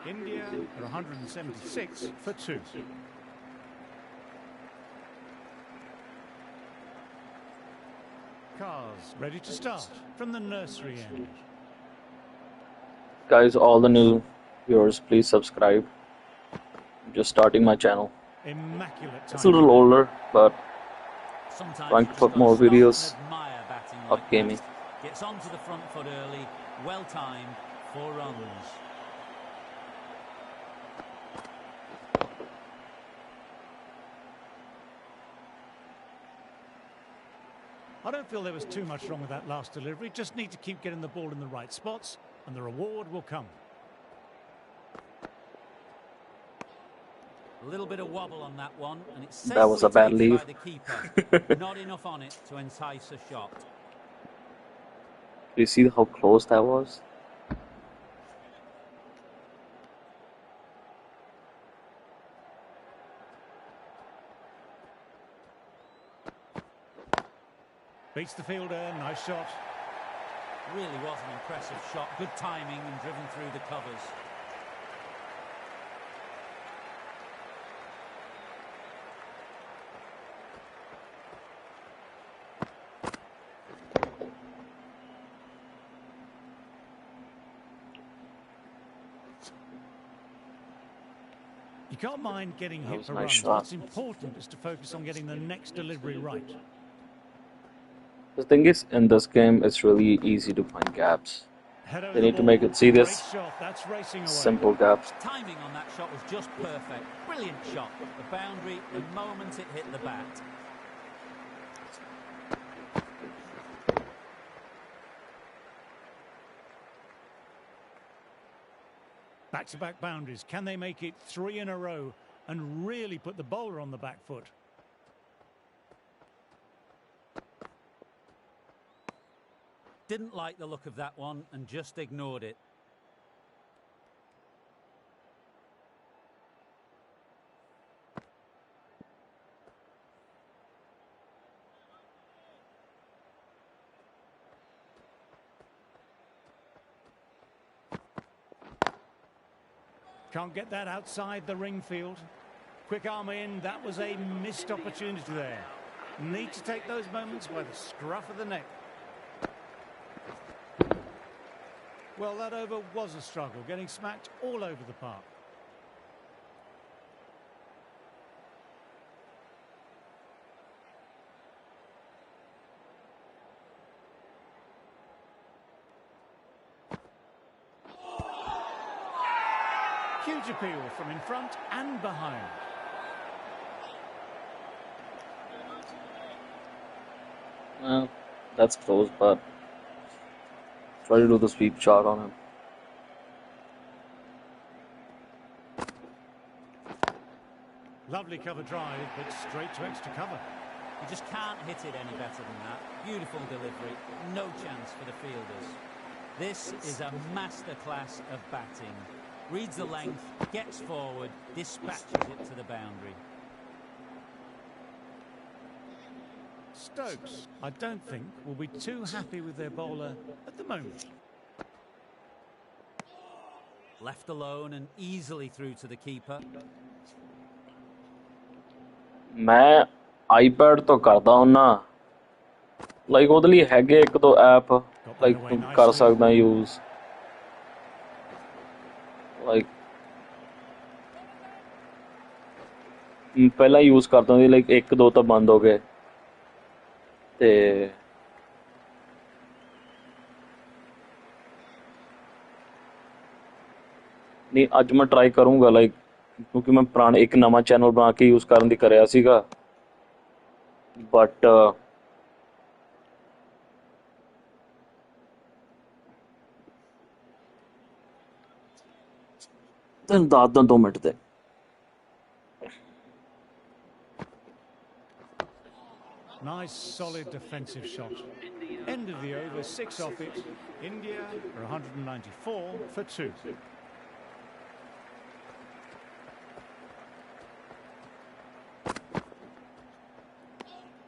India are 176 for 2. Cars ready to start from the nursery end. Guys, all the new viewers, please subscribe. I'm just starting my channel. Immaculate It's a little older, but Sometimes trying you to just put gotta more stop and videos admire batting of like gaming. that. Gets onto the front foot early, well timed, 4 runs. I don't feel there was too much wrong with that last delivery. Just need to keep getting the ball in the right spots and the reward will come. A little bit of wobble on that one, and it's That was a bad safely leave. taken by the keeper. Not enough on it to entice a shot. Do you see how close that was? Beats the fielder, nice shot. Really was an impressive shot. Good timing and driven through the covers. You can't mind getting That hit was for a nice runs. shot. What's important is to focus on getting the next delivery right. The thing is, in this game, it's really easy to find gaps. Head over They the need to ball. make it, see Great this, shot. That's racing away. simple gaps. Timing on that shot was just perfect. Brilliant shot. The boundary the moment it hit the bat. Back-to-back boundaries. Can they make it 3 in a row and really put the bowler on the back foot? Didn't like the look of that one and just ignored it. Can't get that outside the ring field. Quick arm in. That was a missed opportunity there. Need to take those moments by the scruff of the neck. Well, that over was a struggle, getting smacked all over the park. Huge appeal from in front and behind. Well, that's close, but try to do the sweep shot on him. Lovely cover drive, but straight to extra cover. You just can't hit it any better than that. Beautiful delivery. No chance for the fielders. This is a masterclass of batting. Reads the length, gets forward, dispatches it to the boundary. Stokes, I don't think, will be too happy with their bowler at the moment. Left alone and easily through to the keeper. ਮੈਂ iPad ਤੋਂ ਕਰਦਾ ਹੁੰਨਾ like ਉਹਦੇ ਲਈ ਹੈਗੇ ਇੱਕ ਦੋ app like ਕਰ ਸਕਦਾ ਯੂਜ਼ ਲਾਈਕ ਪਹਿਲਾਂ ਯੂਜ਼ ਕਰਦਾ ਸੀ ਲਾਈਕ ਇੱਕ ਦੋ ਤਾਂ ਬੰਦ ਹੋ ਗਏ ਤੇ ਨਹੀਂ ਅੱਜ ਮੈਂ ਟਰਾਈ ਕਰੂੰਗਾ ਲਾਈਕ ਕਿਉਂਕਿ ਮੈਂ ਪੁਰਾਣਾ ਇੱਕ ਨਵਾਂ ਚੈਨਲ ਬਣਾ ਕੇ ਯੂਜ਼ ਕਰਨ ਦੀ ਕਰਿਆ ਸੀਗਾ ਬਟ ਤੈਨੂੰ ਦੱਸ ਦਾਂ 2 ਮਿੰਟ ਤੇ Nice, solid defensive shot. End of the over, 6 off it. India are 194 for 2.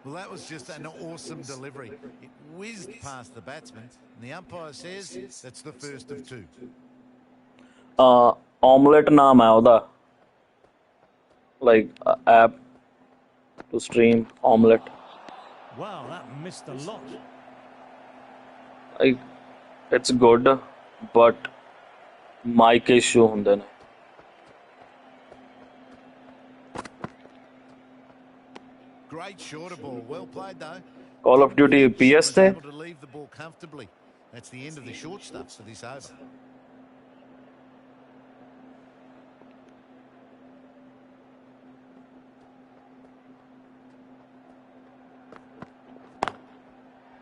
Well, that was just an awesome delivery. It whizzed past the batsman, and the umpire says that's the first of 2. Omelette ਨਾਮ ਹੈ ਉਹਦਾ like app to stream Omelette. Wow, that missed a lot. Like it's good but mic issue ਹੁੰਦੇ ਨੇ Great shorter ball, well played though. Call of Duty PS ਤੇ Able to leave the ball comfortably. That's the end of the short stuff for this over.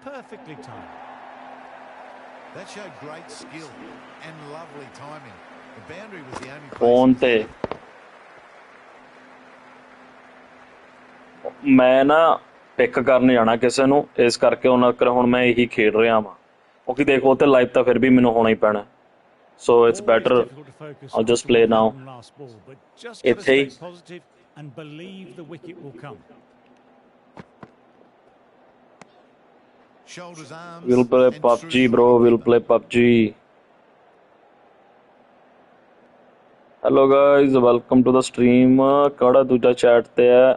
Perfectly timed. That showed great skill and lovely timing. The boundary was the only phone place. ਤੇ ਮੈਂ ਨਾ pick ਕਰਨ ਜਾਣਾ ਕਿਸੇ ਨੂੰ ਇਸ ਕਰਕੇ ਉਹਨਾਂ ਕਰ ਹੁਣ ਮੈਂ ਇਹੀ ਖੇਡ ਰਿਹਾ ਵਾਂ ਕਿਉਂਕਿ ਦੇਖੋ ਤੇ ਲਾਈਵ ਤਾਂ ਫਿਰ ਵੀ ਮੈਨੂੰ ਹੋਣਾ ਹੀ ਪੈਣਾ so it's better I'll just play now. ਇੱਥੇ ਹੀ and believe the wicket will come. Shoulders, arms. we'll play and PUBG through bro the we'll play PUBG hello guys welcome to the stream ਕਿਹੜਾ ਦੂਜਾ chat ਤੇ ਹੈ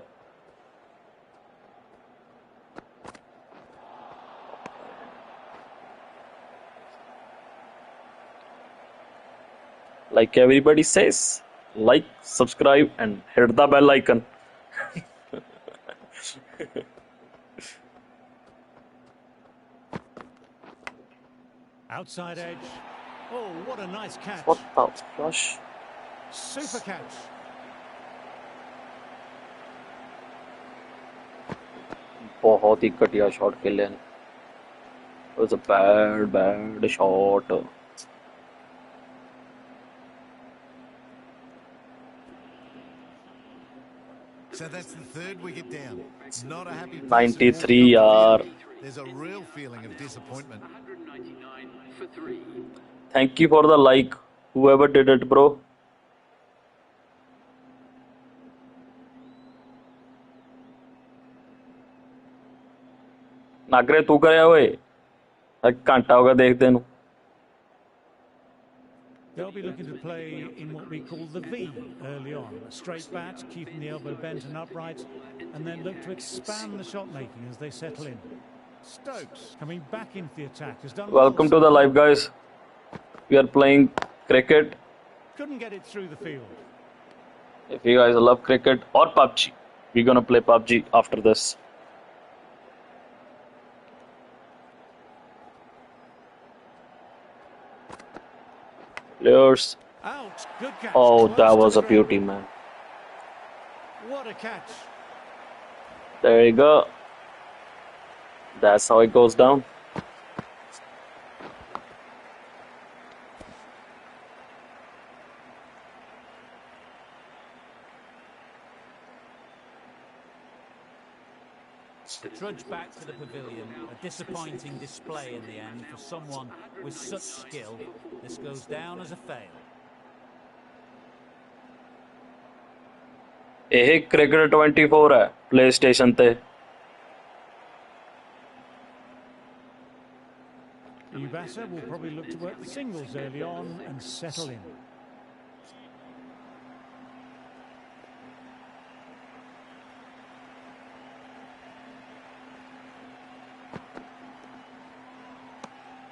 like everybody says like subscribe and hit the bell icon Outside edge. Oh, what a nice catch. what the flush Super catch. बहुत ही घटिया shot खेले ने it was a bad shot So that's the third wicket down. Not a happy place 93 to walk yaar up the field. There's a real feeling of disappointment. 199 for 3. thank you for the like whoever did it bro ਨਾਗਰੇ ਤੂੰ ਕਰਿਆ ਓਏ ਇੱਕ ਘੰਟਾ ਹੋ ਗਿਆ ਦੇਖਦੇ ਨੂੰ They'll be looking to play in what we call the V early on. A straight bat, keeping the elbow bent and upright, and then look to expand the shot making as they settle in. Stokes coming back into the attack has done welcome to the live guys we are playing cricket Couldn't get it through the field. if you guys love cricket or PUBG we're gonna play PUBG after this players Out. Good catch. oh Close that to was the a beauty ground. man What a catch. there you go that's how it goes down Trudge back to the pavilion. A disappointing display in the end for someone with such skill. This goes down as a fail. ਇਹ cricket 24 ਹੈ PlayStation ਤੇ Ubasa will probably look to work the singles early on and settle in.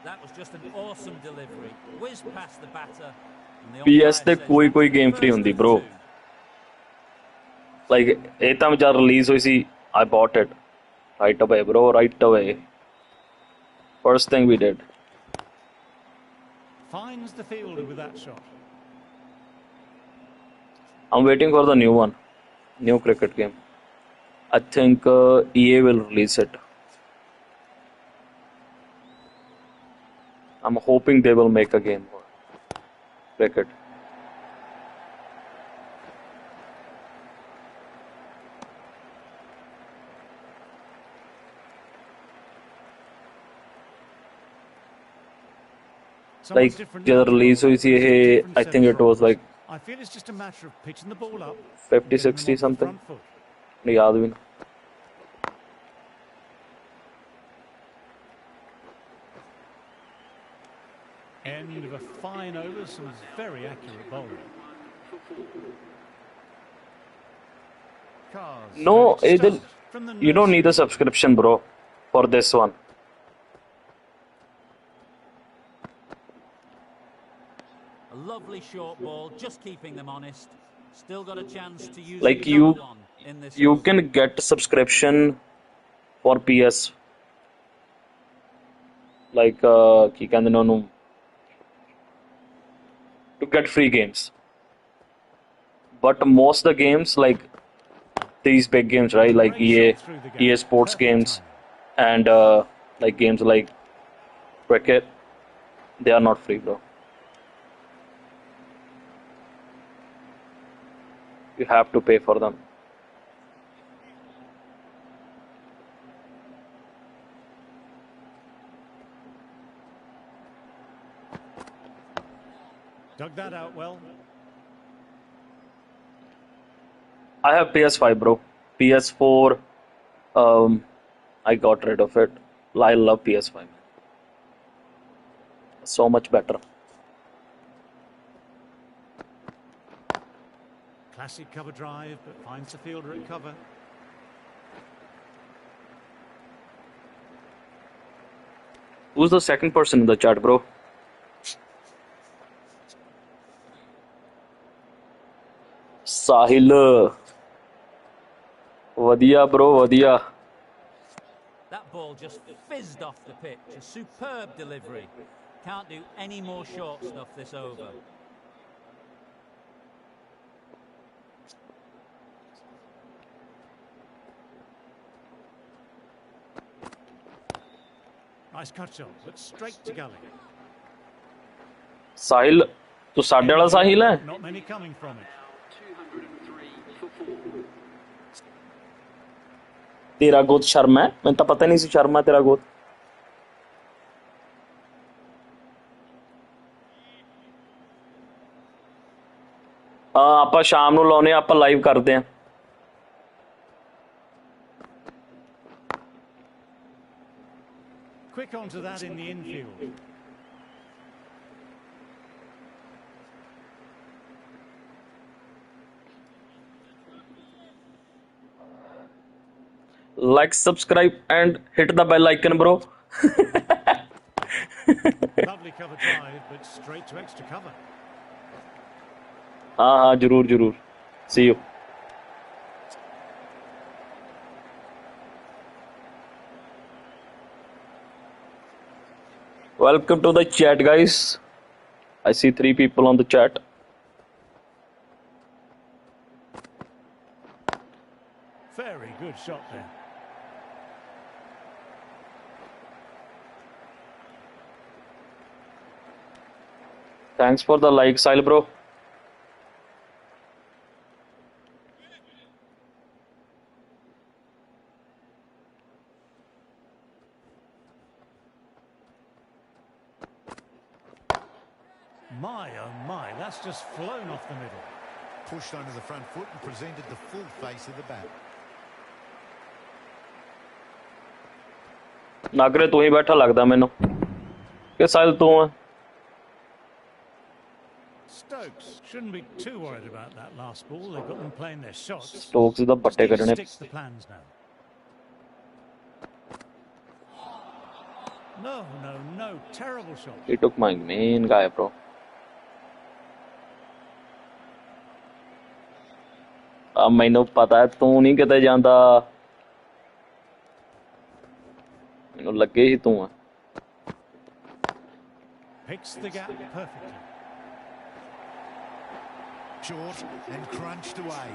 That was just an awesome delivery. Whizzed past the batter. And the PS ਤੇ umpire ਕੋਈ says ਕੋਈ game free first ਹੁੰਦੀ of bro two. like ਇਹ ਤਾਂ ਜਦ release ਹੋਈ ਸੀ I bought it right away bro right away first thing we did Finds the fielder with that shot. I'm waiting for the new one, new cricket game. I think EA will release it. I'm hoping they will make a game for cricket. Like the release हुई थी ये, I think it was like I feel it's just a matter of pitching the ball up, 50, getting them 60 off the something. front foot. नहीं याद भी नहीं. End of a fine over, some very accurate bowling. Cars No, ready to Adil, start from the you don't need a nursery. subscription, bro, for this one. A lovely short ball, just keeping them honest. Still got a chance to use Like it you, double on in this you over. can get subscription for PS. Like ਕੀ ਕਹਿੰਦੇ ਨੇ ਉਹਨੂੰ, to get free games. But most of the games, like these big games, right? Like Great EA, shot through the gap. EA Sports Perfect games, timing. and like games like cricket, they are not free, bro. You have to pay for them. Dug that out well. I have PS5, bro. PS4, I got rid of it. I love PS5. So much better. Classic cover drive, but finds the fielder at cover. Who's the second person in the chat, bro? Sahil. Vadia, bro, vadia. That ball just fizzed off the pitch. A superb delivery. Can't do any more short stuff this over. Nice cut shot, but straight to gully. Sahil, तू साढ़े वाला साहिल है? Not many coming from it. 203 for 4. तेरा गोद शर्मा है? मैं तो पता नहीं सी शर्मा तेरा गोद. ਆਪਾਂ ਸ਼ਾਮ ਨੂੰ ਲਾਉਨੇ ਆਪਾਂ ਲਾਈਵ ਕਰਦੇ ਆਂ. Quick onto that in the infield. Like, subscribe and hit the bell icon, bro. Lovely cover drive, but straight to extra cover. हाँ जरूर जरूर. See you. Welcome to the chat, guys. I see 3 people on the chat. Very good shot there. Thanks for the like, Sahil, bro. My, oh my, that's just flown off the middle. Pushed onto the front foot and presented the full face of the bat. Nagare तू ही बैठा लगदा मैनू कि साहिल तू है. Stokes shouldn't be too worried about that last ball. They've got them playing their shots. Stokes the Just ਪੱਟੇ need to ਕੱਢਣੇ. stick to the plans now. No, no, no. Terrible shot. He took my main guy, bro. ਮੈਨੂੰ ਪਤਾ ਤੂੰ ਨਹੀਂ ਕਿਤੇ ਜਾਂਦਾ. ਮੈਨੂੰ ਲੱਗੇ ਹੀ ਤੂੰ ਆ. Picks the gap perfectly. short and crunched away.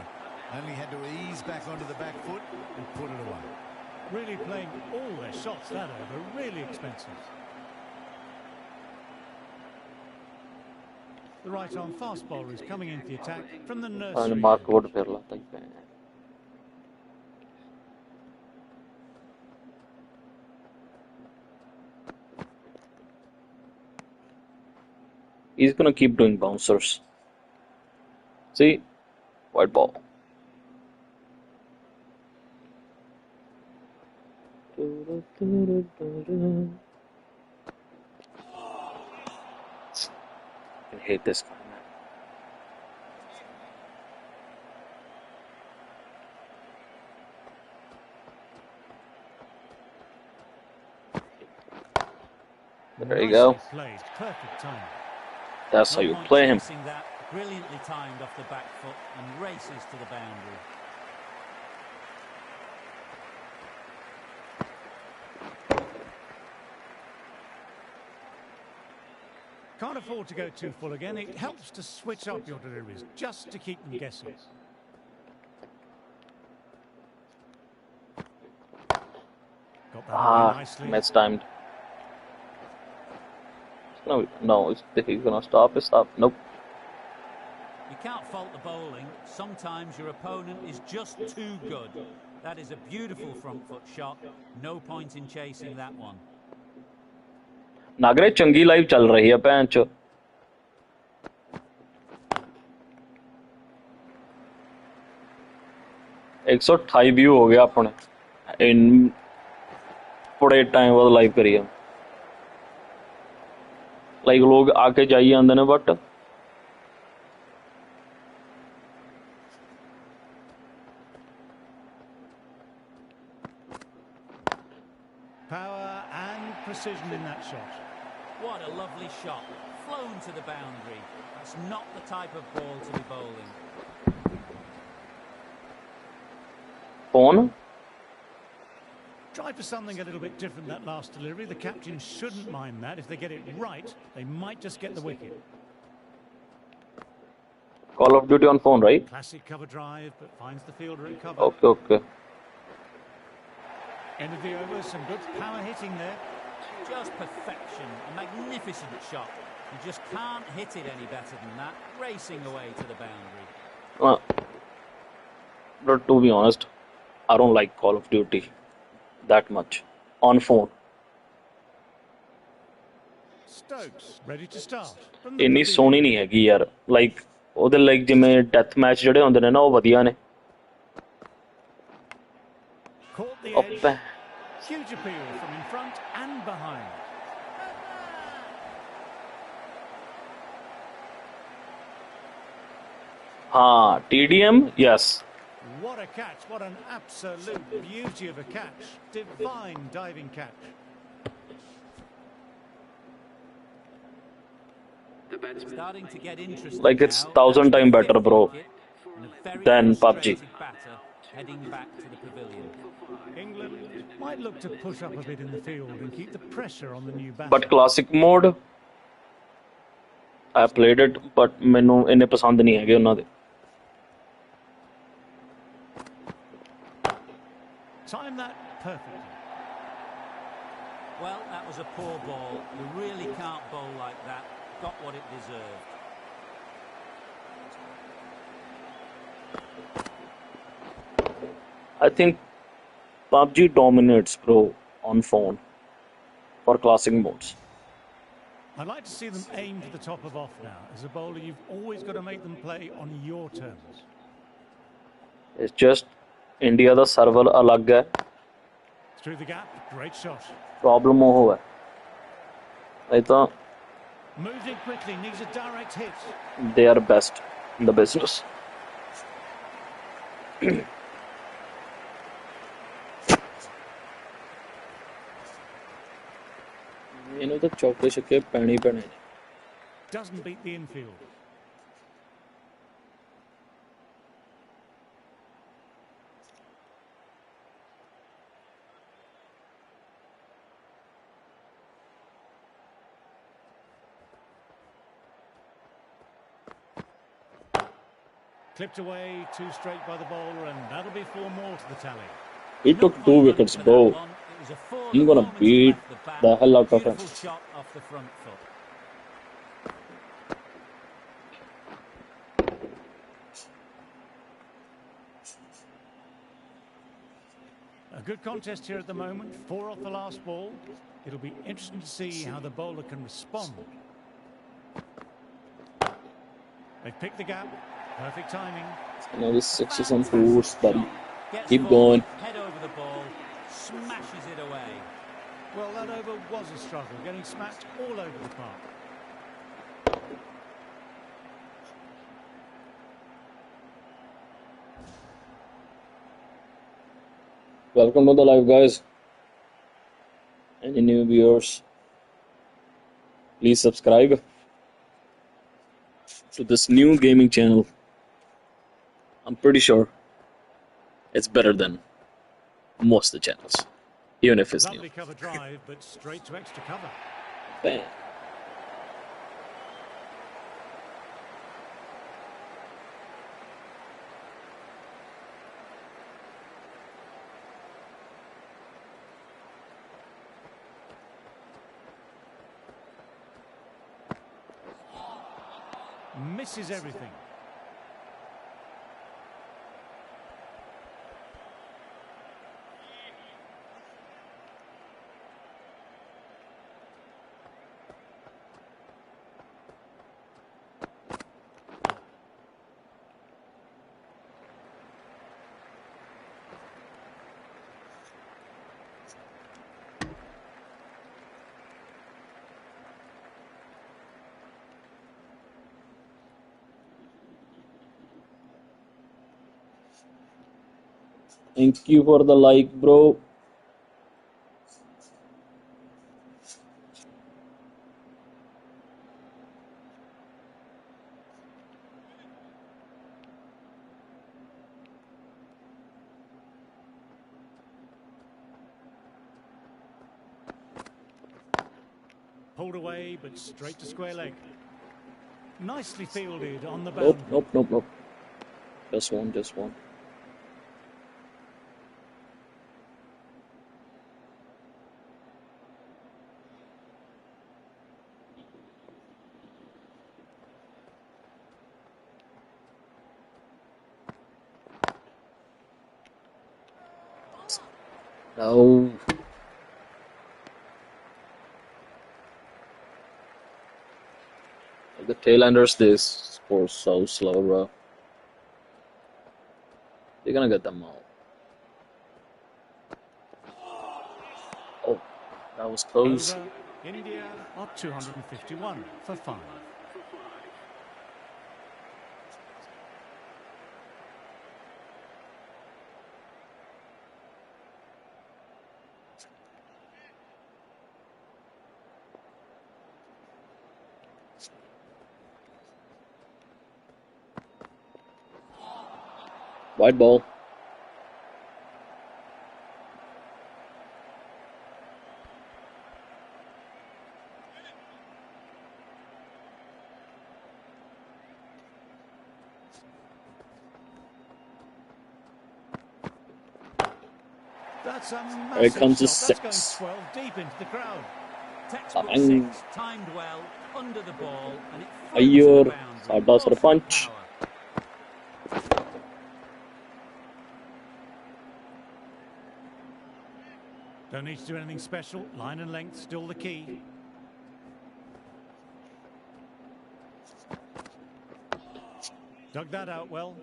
Only had to ease back onto the back foot and put it away. Really playing all their shots that over, really expensive. The right-arm fast bowler is coming into the attack from the nursery. Mark Wood फिर लाता ही है. He's gonna keep doing bouncers. See, white ball. I hate this guy, man. There you go. Nicely played, perfect timing. That's how you play him. That brilliantly timed off the back foot and races to the boundary. Can't afford to go too full again. It helps to switch up your deliveries, just to keep them guessing. Got that away nicely. Mistimed. No, he's gonna stop. Stop. Nope. You can't fault the bowling. Sometimes your opponent is just too good. That is a beautiful front foot shot. No point in chasing that one. Nagare चंगी live चल रही है पैंच. एक 128 view हो गया अपने इन बड़े टाइम बाद लाइव करिए. लाइक लोग आके जाइए आंदे ने but Power and precision in that shot. What a lovely shot. Flown to the boundary. That's not the type of ball to be bowling. phone. Try for something a little bit different that last delivery. The captain shouldn't mind that. If they get it right, they might just get the wicket. Call of Duty on phone, right? Classic cover drive, but finds the fielder at cover. Okay. End of the over, some good power hitting there. Just perfection. A magnificent shot. You just can't hit it any better than that. Racing away to the boundary. But to be honest, I don't like Call of Duty that much on phone. Stokes ready to start. ਇੰਨੀ ਸੋਹਣੀ ਨਹੀਂ ਹੈਗੀ ਯਾਰ. Like ਉਹਦੇ like ਜਿਵੇਂ death match ਜਿਹੜੇ ਹੁੰਦੇ ਨੇ ਨਾ ਉਹ ਵਧੀਆ ਨੇ. Caught the edge. Oppe. Huge appeal from in front and behind. हाँ, TDM, yes. What a catch, what an absolute beauty of a catch. Divine diving catch. Starting to get interesting. Like it's now. 1,000 times better, bro, And a very than PUBG. frustrated batter heading back to the pavilion. England might look to push up a bit in the field and keep the pressure on the new batter. But classic mode, I played it, but ਮੈਨੂੰ ਇੰਨੇ ਪਸੰਦ ਨਹੀਂ ਹੈਗੇ ਉਹਨਾਂ ਦੇ. Time that perfectly. Well, that was a poor ball. You really can't bowl like that. Got what it deserved. I think PUBG dominates, bro, on phone for classic modes. I'd like to see them aim for the top of off now. As a bowler, you've always got to make them play on your terms. It's just India the server ਅਲੱਗ ਹੈ. Through the gap, great shot. Problem ਉਹ ਹੈ. ਨਹੀਂ ਤਾਂ Moves in quickly, needs a direct hit. they are best in the business. ਇਹਨੂੰ ਤਾਂ ਚੌਕੇ ਛੱਕੇ ਪੈਣੇ ਪੈਣੇ ਨੇ. Doesn't beat the infield. Clipped away too straight by the bowler, and that'll be 4 more to the tally. He took 2 wickets, bro. I'm gonna beat the hell out of him. Beautiful shot off the front foot. A good contest here at the moment. 4 off the last ball. It'll be interesting to see how the bowler can respond. They've picked the gap. Perfect timing. Another 6 on 4s, buddy. Gets Keep forward, going. head over the ball, smashes it away. Well, that over was a struggle, getting smacked all over the park. Welcome to the live, guys. Any new viewers, please subscribe to this new gaming channel. I'm pretty sure it's better than most of the channels, even if it's new. Lovely cover drive, but straight to extra cover. Bam. Misses everything. Thank you for the like, bro. Pulled away, but straight to square leg. Nicely fielded on the Nope, boundary. nope, nope, nope. Just one, just one. No. The tailenders, they score so slow, bro. They're gonna get them all. Oh, that was close. Over. India are 251 for 5. White ball. That's a Here massive comes the shot. That's going 6. 12 deep into the crowd. Textbook Bang. 6, timed well, under the ball, and it Ayyur, floats the Sada boundary. Sarpanch. Power. Don't need to do anything special. Line and length still the key. Dug that out well.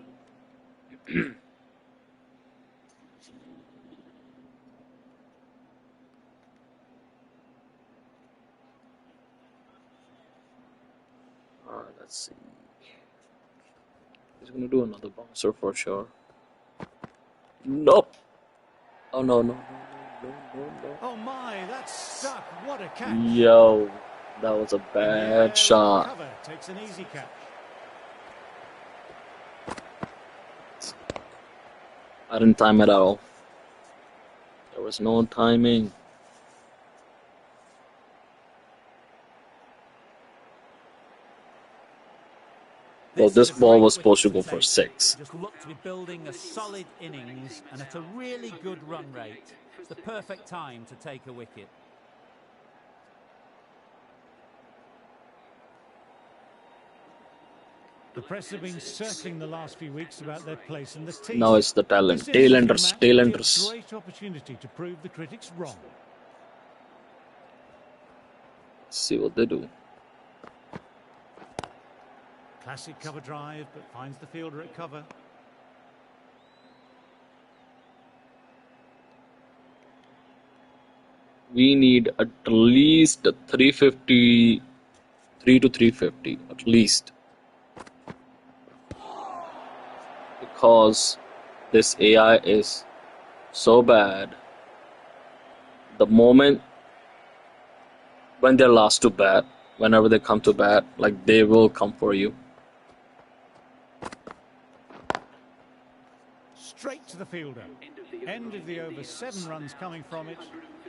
Let's see. He's gonna do another bouncer for sure. Nope. Oh no, no, no, no, no, no. Oh my, that's stuck. What a catch. Yo, that was a In the air, bad shot. cover takes an easy catch. I didn't time it at all. There was no timing. Well, This this is a ball great was wicket supposed to to go for take. 6. Just look to be building a solid innings and at a really good run rate. It's the perfect time to take a wicket. The press have been circling the last few weeks about their place in the team. Now it's the talent. This international Tailenders, match will be a tailenders. great opportunity to prove the critics wrong. See what they do. Classic cover drive, but finds the fielder at cover. We need at least 350, 3 to 350, at least. Because this AI is so bad. The moment when they're last to bat, whenever they come to bat, like they will come for you. Straight to the fielder. End of the over, 7 runs coming from it.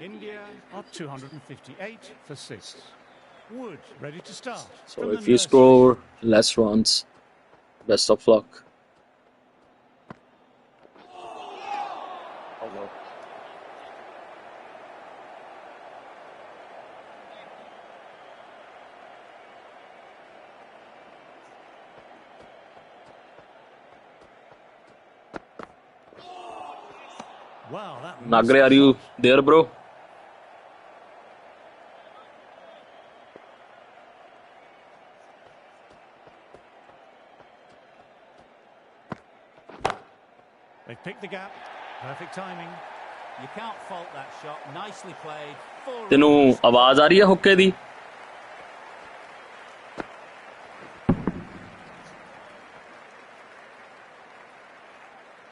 India are 258 for 6. Wood ready to start. So from the if you nursery. score less runs, best of luck. Wow, that Nagre, are you there, bro? They've picked the gap. Perfect timing. You can't fault that shot. Nicely played. 4 ਤੈਨੂੰ runs. ਆਵਾਜ਼ ਆ ਰਹੀ ਹੈ ਹੁੱਕੇ ਦੀ?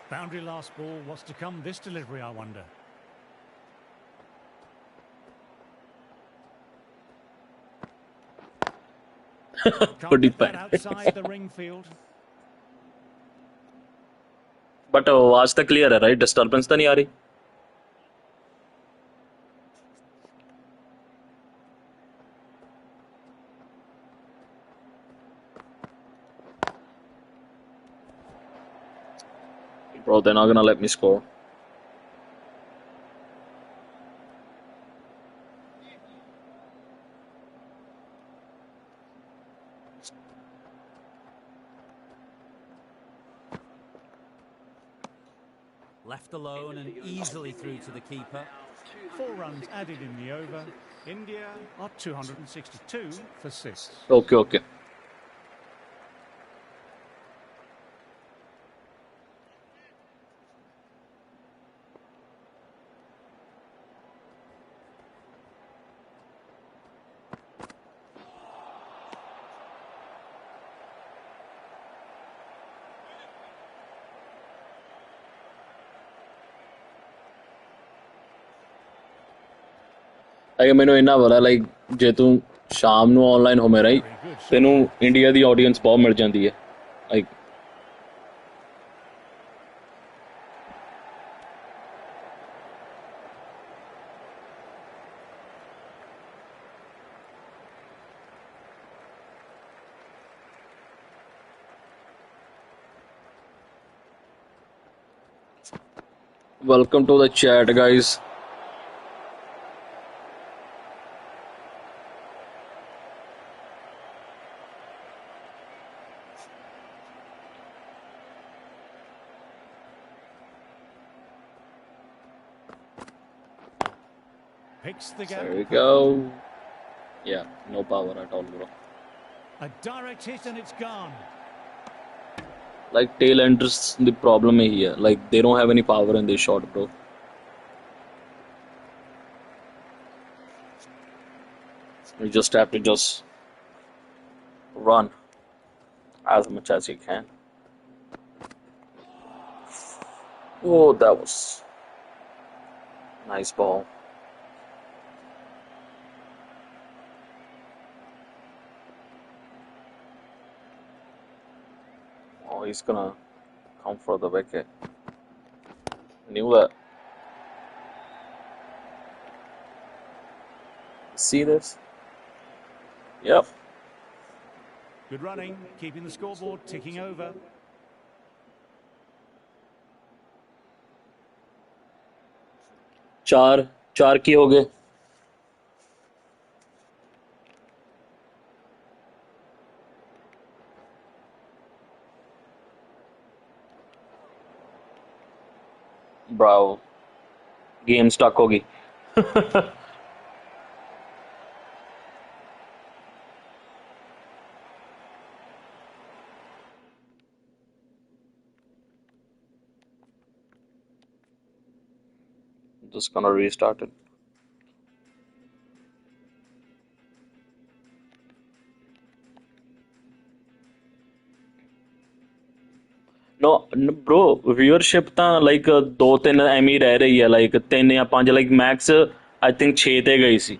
Boundary last ball. What's to come this delivery, I wonder. Can't Pretty get that bad. outside the ring field. But आवाज तो clear है, right? Disturbance तो नहीं आ रही? Bro, they're not gonna let me score. Left alone and easily through to the keeper. 4 runs added in the over. India are 262 for 6. Okay, okay. like ਮੈਨੂੰ ਇੰਨਾ ਪਤਾ like ਜੇ ਤੂੰ ਸ਼ਾਮ ਨੂੰ ਆਨਲਾਈਨ ਹੋਵੇਂ ਰਾਈਟ ਤੈਨੂੰ ਇੰਡੀਆ ਦੀ ਆਡੀਅנס ਬਹੁਤ ਮਿਲ ਜਾਂਦੀ ਹੈ like welcome to the chat guys. Picks the gap. There we go. Yeah, no power at all, bro. A direct hit and it's gone. Like tail enders, the problem here. Like they don't have any power in this shot, bro. You just have to run as much as you can. Oh, that was nice ball. Oh, he's gonna come for the wicket. Knew that. See this? Yep. Good running, keeping the scoreboard ticking over. चार की हो गए. Bravo. Game stuck होगी. Just gonna restart it. No, bro, viewership ਤਾਂ like 2-3 ਐਵੇਂ ਹੀ ਰਹਿ ਰਹੀ ਹੈ, like 3 ਜਾਂ 5, like max I think 6 ਤੇ ਗਈ ਸੀ.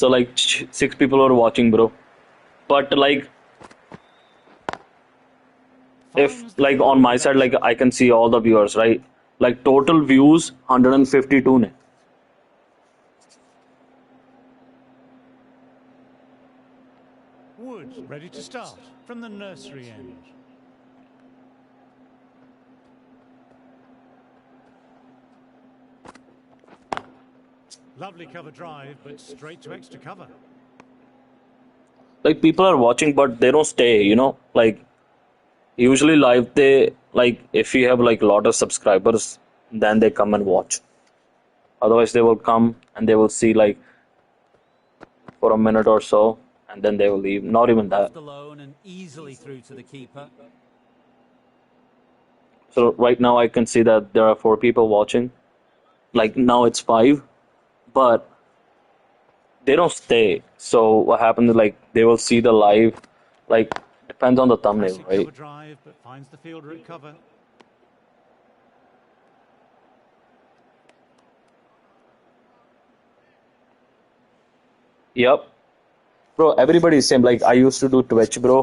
So like 6 people were watching, bro. But like if like on my side, like I can see all the viewers, right? Like total views 152 ne. Wood ready to start from the nursery end. Lovely cover drive, but straight to extra cover. Like people are watching, but they don't stay, you know? Like usually live they, like if you have like a lot of subscribers, then they come and watch. Otherwise they will come and they will see like for a minute or so and then they will leave. Not even that. Left alone and easily through to the keeper. So right now I can see that there are 4 people watching. Like now it's 5, but they don't stay. So what happens is like they will see the live, like depends on the thumbnail, Classic right? cover drive, but finds the fielder at cover. Yep. Bro, everybody's same. Like I used to do Twitch, bro.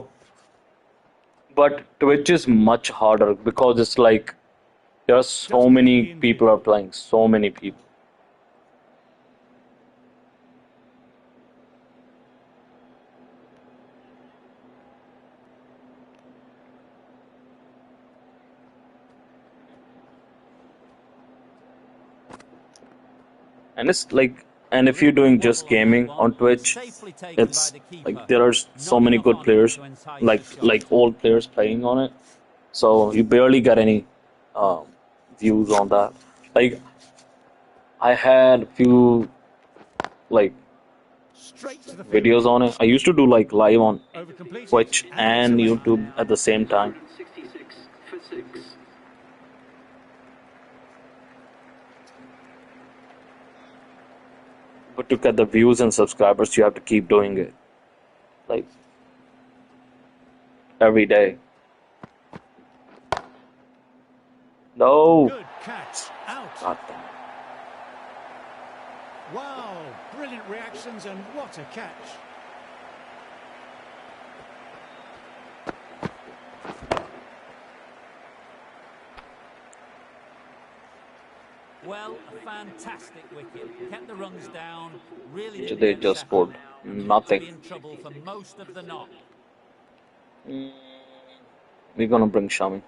But Twitch is much harder because it's like there are so many people are playing, so many people. And it's like, and if you're doing just gaming on Twitch, it's like there are so many good players, like old players playing on it. So you barely get any um, views on that. Like I had few like Straight to the videos on it. I used to do like live on over completed. Twitch and it's a YouTube at the same time. 166 for 6. But to get the views and subscribers, you have to keep doing it, like every day. No. Good catch. Out. God damn. Wow, brilliant reactions and what a catch. Well, a fantastic wicket. Kept the runs down. Really So did they the just effort scored now, and nothing. be in trouble for most of the knock. We're gonna bring Shami.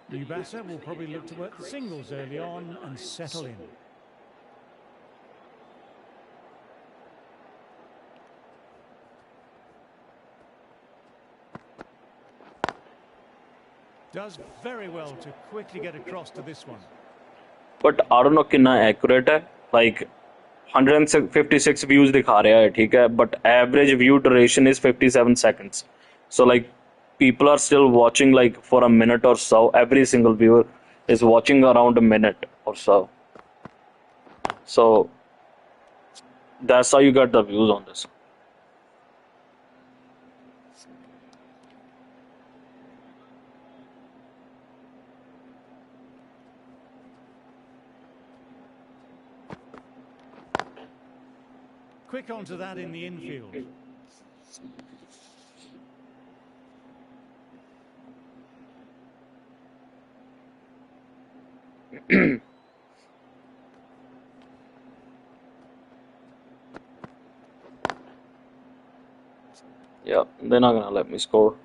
New batter will probably look to work the singles early on and settle in. Does very well to quickly get across to this one. But I don't know कितना accurate है. Like 156 views दिखा रहा है, ठीक है? But average view duration is 57 seconds. So like people are still watching like for a minute or so. Every single viewer is watching around a minute or so. So that's how you get the views on this. Quick onto that in the infield. Yeah, they're not gonna let me score.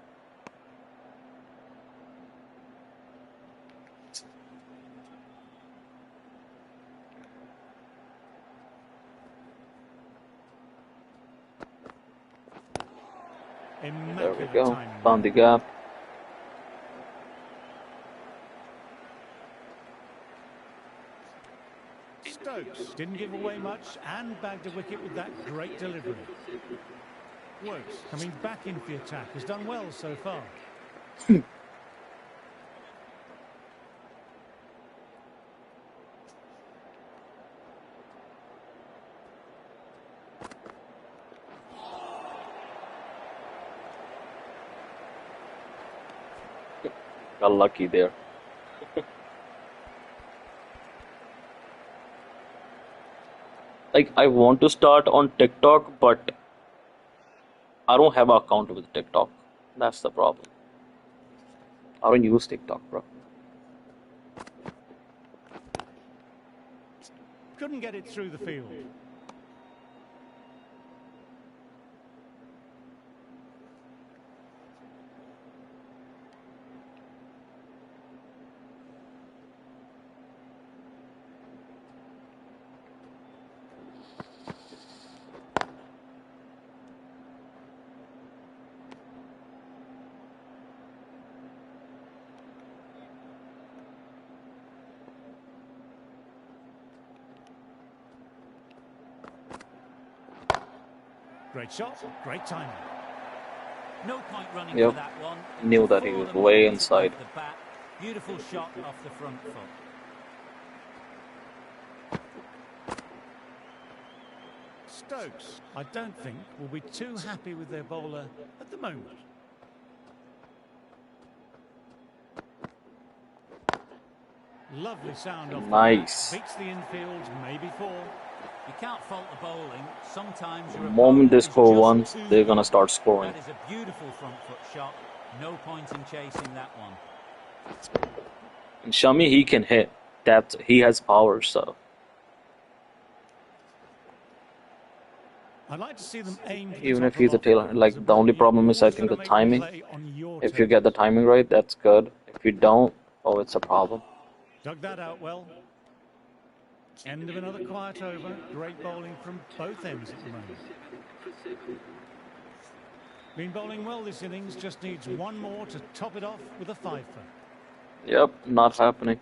There we Immaculate go. timing. Found the gap. Stokes didn't give away much and bagged a wicket with that great delivery. Wokes coming back into the attack has done well so far. Got lucky there. Like, I want to start on TikTok, but I don't have an account with TikTok. That's the problem. I don't use TikTok, bro. Couldn't get it through the field. Great shot, great timing. No point running Yep. for that one. Knew that he Before was the way ball inside. hit the bat. Beautiful shot off the front foot. Stokes, I don't think, will be too happy with their bowler at the moment. Lovely sound off Nice. the bat. Beats the infield, maybe 4. You can't fault the bowling. Sometimes The your moment they opponent is score just once, too they're gonna good. start scoring. That is a beautiful front foot shot. No point in chasing that one. And Shami, he can hit. He has power, so. I'd like to see them aim for the Even top if he's a of tailor, off. like, As a the only bowler, problem you've is, I always think, got the to make the timing. play on your If you get the terms. timing right, that's good. If you don't, oh, it's a problem. Dug that out well. End of another quiet over. Great bowling from both ends at the moment. Been bowling well this innings, just needs one more to top it off with a 5-for. Yep, not happening.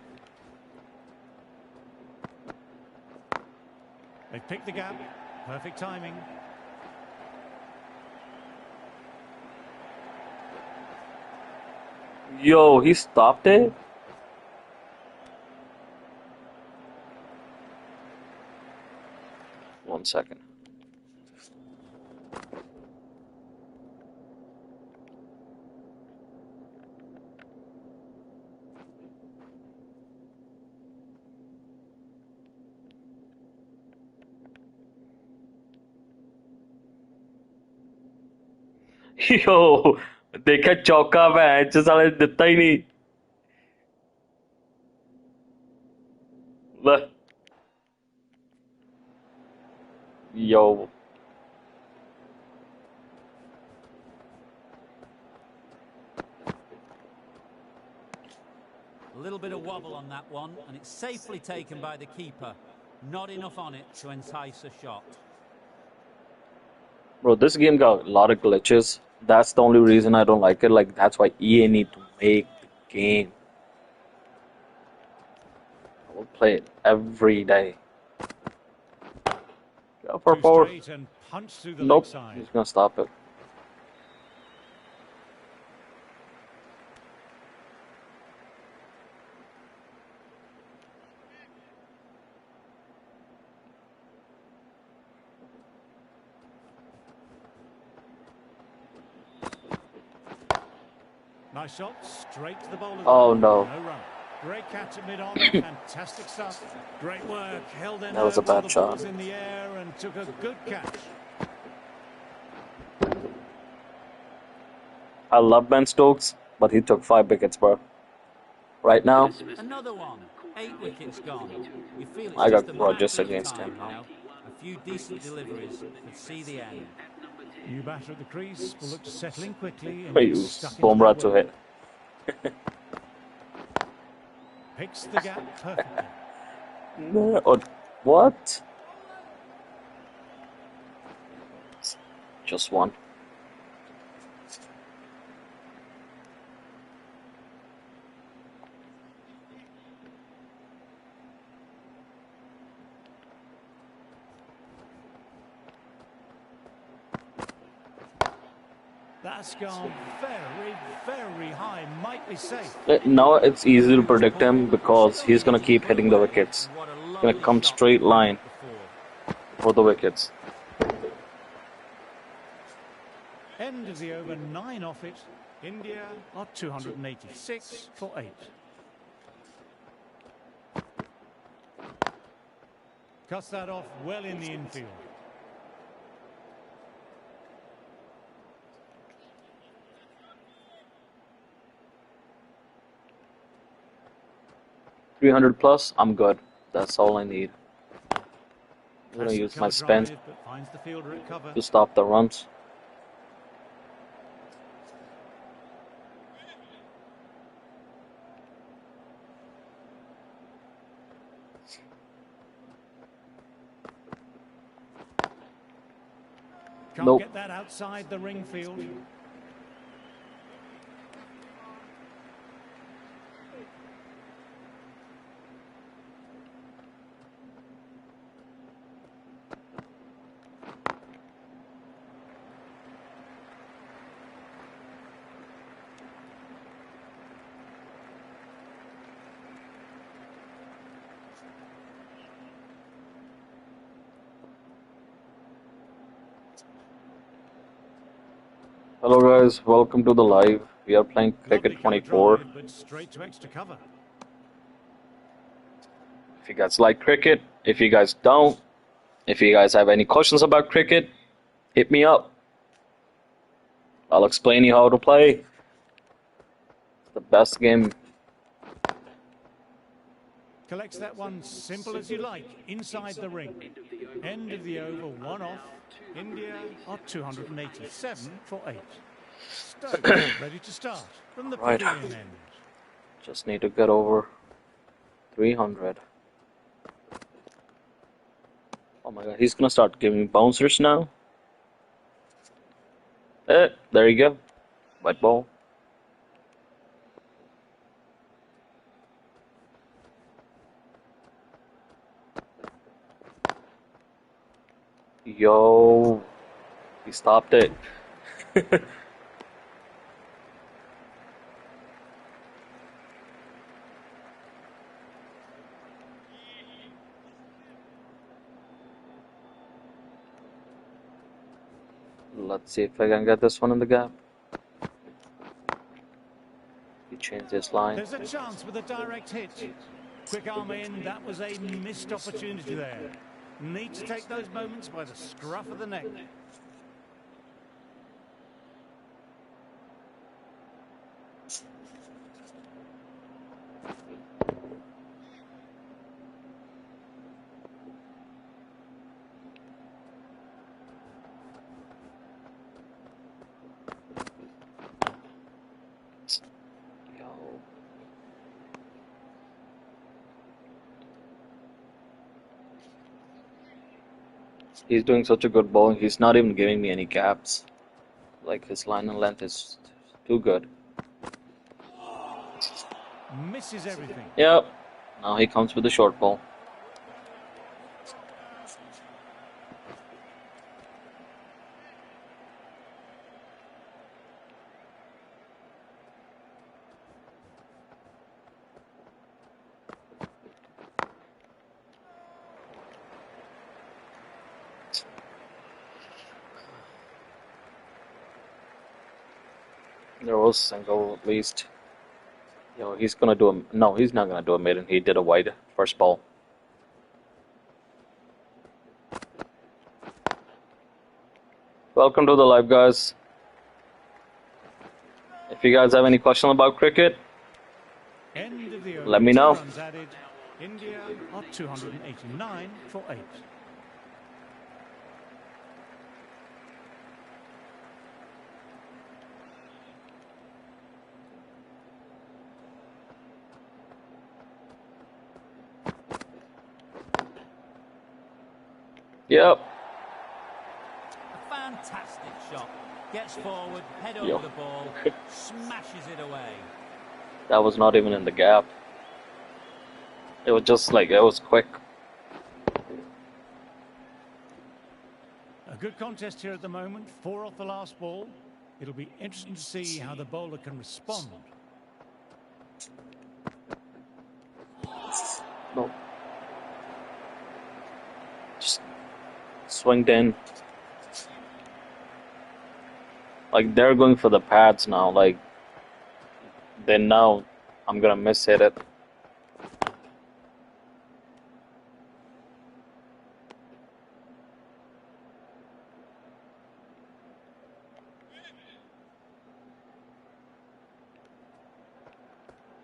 They've picked the gap. Perfect timing. Yo, he stopped it? One second. Yo, देखा चौका match साले ਦਿੱਤਾ ही नहीं ले yo A little bit of wobble on that one, and it's safely taken by the keeper. Not enough on it to entice a shot. bro, this game got a lot of glitches. That's the only reason I don't like it. Like, that's why EA need to make the game. I will play it every day. Go for Too 4. straight and punch through the Nope, leg side. he's gonna stop it. Nice shot, straight to the bowler. Oh, no. No run. Great catch at mid-on. Fantastic stuff. Great work. Held their That was a nerve while bad the shot. ball was in the air and took a good catch. I love Ben Stokes, but he took 5 wickets, bro. Right now, Another one. 8 wickets gone. You feel it's I got just a grudges matter of against time him. now. A few decent deliveries could see the end. New batter at the crease will look to settle in quickly and Wait, get stuck into Bumrah the to work. hit. Picks the gap perfectly. No, what? Just one. That's gone very, very high. Might be safe. Now it's easy to predict him because he's gonna keep hitting the wickets. What a Gonna lovely come shot straight from line before. for the wickets. End of the over, 9 off it. India are 286 for 8. Cuts that off well in the infield. +300, I'm good. That's all I need. I'm gonna use my spin Drive, but finds the fielder at cover. to stop the runs. Can't Nope. get that outside the ring field. Hello guys, welcome to the live. We are playing Cricket Lovely cover 24. drive, but straight to extra cover. If you guys like cricket, if you guys don't, if you guys have any questions about cricket, hit me up. I'll explain you how to play. It's the best game. Collects that one simple as you like, inside the ring. End of the over, 1 off. India are 287 for 8. Stokes ready to start from the Right. pavilion end. Just need to get over 300. Oh my god, he's gonna start giving bouncers now. There you go. White ball. Yo, he stopped it. Let's see if I can get this one in the gap. He changed his line. There's a chance with a direct hit. Quick arm in, that was a missed opportunity there. Need to take those moments by the scruff of the neck. Yo. He's doing such a good bowling. He's not even giving me any gaps. Like his line and length is too good. Misses everything. Yep. Now he comes with the short ball. There was a single at least. Yo, he's gonna do a no. He's not gonna do a maiden. He did a wide first ball. Welcome to the live, guys. If you guys have any question about cricket, End of the over, let me 2 know. runs added. India are 289 for 8. Yep. A fantastic shot. Gets forward, head Yo. over the ball, smashes it away. That was not even in the gap. It was just like, it was quick. A good contest here at the moment. 4 off the last ball. It'll be interesting to see how the bowler can respond. No. Just swinged in. Like, they're going for the pads now. Like, they know I'm gonna miss hit it.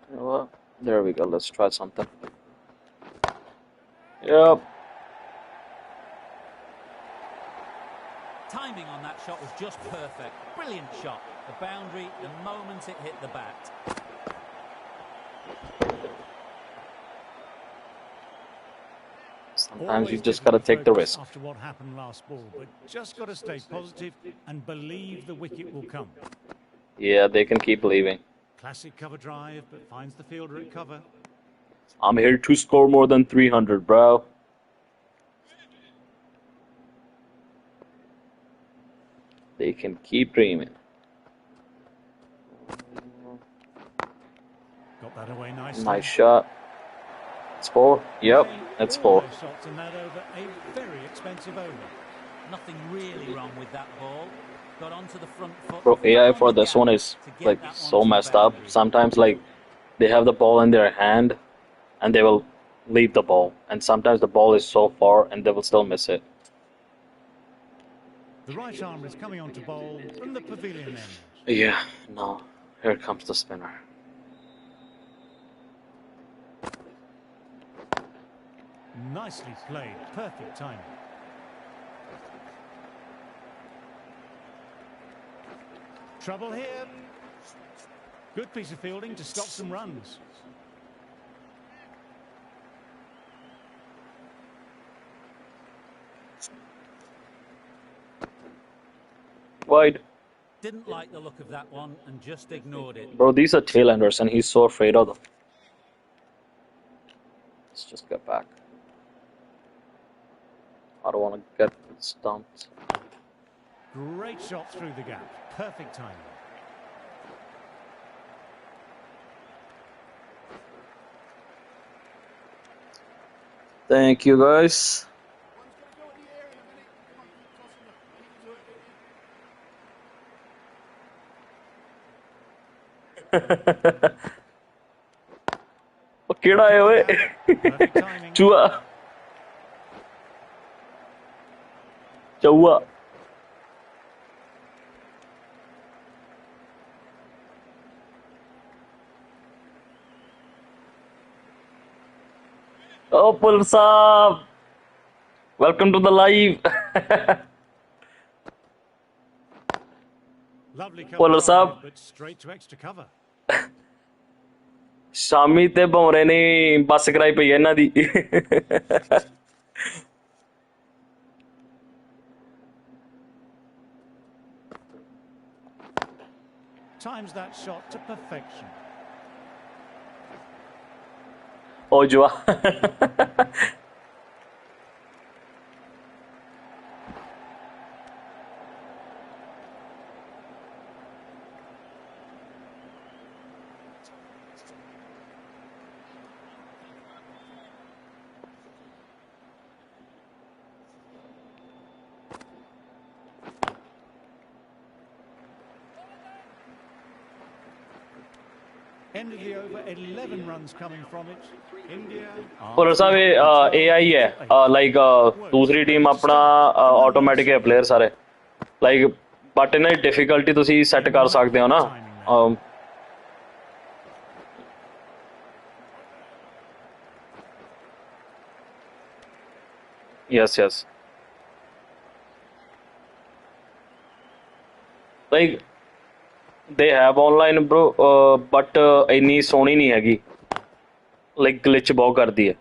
You know what? There we go. Let's try something. Yep. Timing on that shot was just perfect. Brilliant shot. The boundary the moment it hit the bat. Sometimes you Always just gotta difficult take the focus risk. after what happened last ball, but just got to stay positive and believe the wicket will come. Yeah, they can keep believing. Classic cover drive, but finds the fielder at cover. I'm here to score more than 300, bro. They can keep dreaming. Got that away nicely. Nice shot. It's 4. Yep, it's 4. All those shots and that over a very expensive over. Nothing really wrong with that ball. Got onto the front foot. Bro, AI on for the this gap one is to get like that so one to the messed up. boundary. Sometimes like they have the ball in their hand and they will leave the ball. And sometimes the ball is so far and they will still miss it. The right arm is coming on to bowl from the pavilion end. Yeah, no. Here comes the spinner. Nicely played, perfect timing. Trouble here. Good piece of fielding to stop some runs. Wide. Didn't like the look of that one and just ignored it. Bro, these are tailenders and he's so afraid of them. Let's just get back. I don't want to get stumped. Great shot through the gap. Perfect timing. Thank you, guys. ਉਹ ਕਿਹੜਾ ਹੈ ਓਏ Perfect timing. ਚੂਹਾ ਚੌਆ Oh, Pul Saab, welcome to the live. Lovely Puller cover sahab. drive, but straight to extra cover. ਸ਼ਾਮੀ ਤੇ ਭੌਰੇ ਨੇ ਬੱਸ ਕਰਾਈ ਪਈ ਇਹਨਾਂ ਦੀ Times that shot to perfection. ਉਹ ਜੁਆ End of the over, 11 runs coming from it. India. Puller ਸਾਹਿਬ ਇਹ AI ਹੈ like ਦੂਸਰੀ ਟੀਮ ਆਪਣਾ ਆਟੋਮੈਟਿਕ ਹੈ ਪਲੇਅਰ ਸਾਰੇ ਲਾਈਕ ਬਟ ਇਹਨਾਂ ਦੀ ਡਿਫਿਕਲਟੀ ਤੁਸੀਂ ਸੈੱਟ ਕਰ ਸਕਦੇ ਹੋ ਨਾ yes yes like they have online bro but ਇੰਨੀ ਸੋਹਣੀ ਨਹੀਂ ਹੈਗੀ ਲਾਈਕ ਗਲਿਚ ਬਹੁਤ ਕਰਦੀ ਹੈ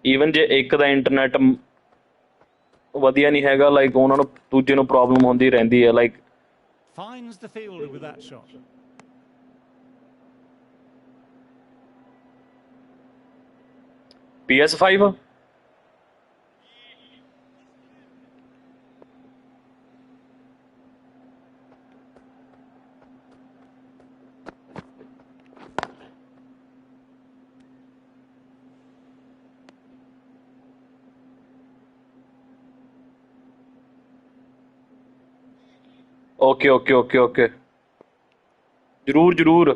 ਈਵਨ ਜੇ ਇੱਕ ਦਾ ਇੰਟਰਨੈਟ ਵਧੀਆ ਨਹੀਂ ਹੈਗਾ ਲਾਈਕ ਉਹਨਾਂ ਨੂੰ ਦੂਜੇ ਨੂੰ ਪ੍ਰੋਬਲਮ ਹੁੰਦੀ ਰਹਿੰਦੀ ਹੈ like Finds the fielder with that shot. PS5 okay ਜ਼ਰੂਰ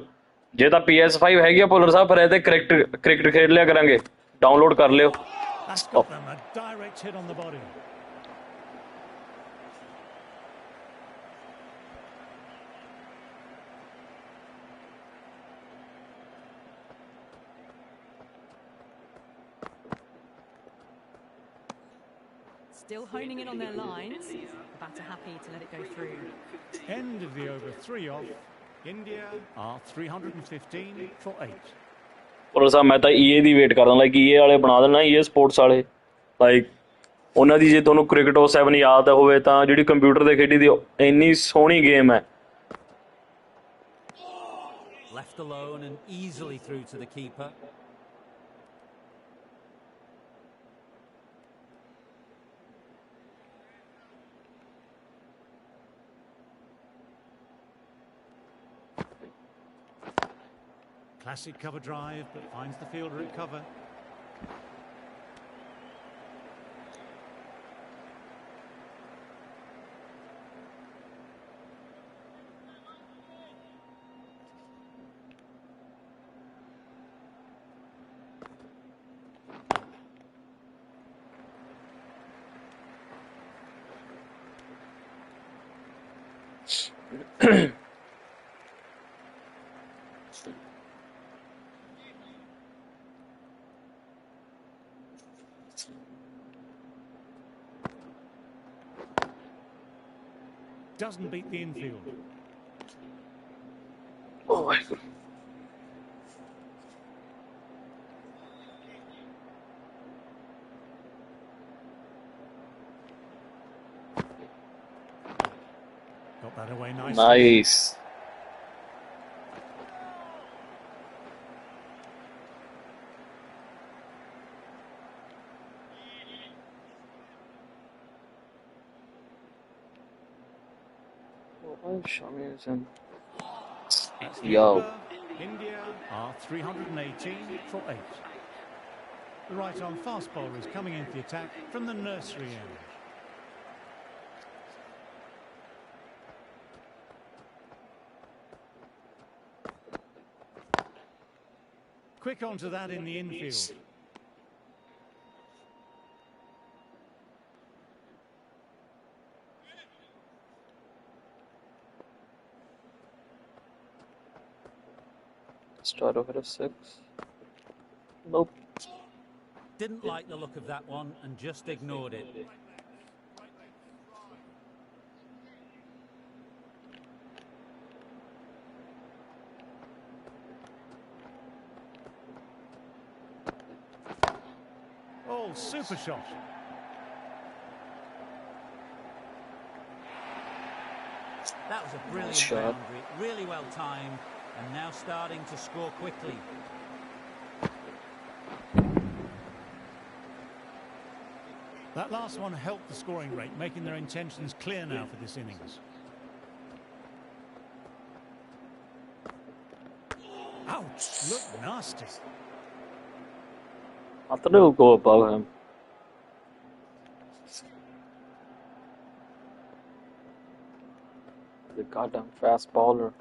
ਜੇ ਤਾਂ PS5 ਹੈਗੀ ਆ ਭੁੱਲਰ ਸਾਹਿਬ ਫਿਰ ਇਹਦੇ ਕ੍ਰਿਕਟ ਖੇਡ ਲਿਆ ਕਰਾਂਗੇ ਡਾਊਨਲੋਡ ਕਰ ਲਿਓ That's got them a direct hit on the body. Still honing in on their lines. The batter happy to let it go through. End of the over, 3 off. India are 315 for 8. Bhullar ਸਾਹਿਬ ਮੈਂ ਤਾਂ EA ਦੀ wait ਕਰਦਾ like EA ਵਾਲੇ ਬਣਾ ਦੇਣਾ EA sports ਵਾਲੇ like ਉਹਨਾਂ ਦੀ ਜੇ ਤੁਹਾਨੂੰ ਕ੍ਰਿਕਟ 7 ਯਾਦ ਹੋਵੇ ਤਾਂ ਜਿਹੜੀ ਕੰਪਿਊਟਰ ਤੇ ਖੇਡੀ ਦੀ ਇੰਨੀ ਸੋਹਣੀ ਗੇਮ ਹੈ Left alone and easily through to the keeper. Classic cover drive, but finds the fielder at cover. Doesn't beat the infield. oh my god Got that away nicely. nice That's the Yo. over. India are 318 for 8. The right-arm fast bowler is coming into the attack from the nursery end. Quick onto that in the infield. start over a 6 nope Didn't like the look of that one and just ignored it. Oh, super shot. That was a brilliant Shot. boundary, really well timed, and now starting to score quickly. That last one helped the scoring rate, making their intentions clear now for this innings. Ouch, look nasty. I thought it would go above him. The goddamn fast bowler.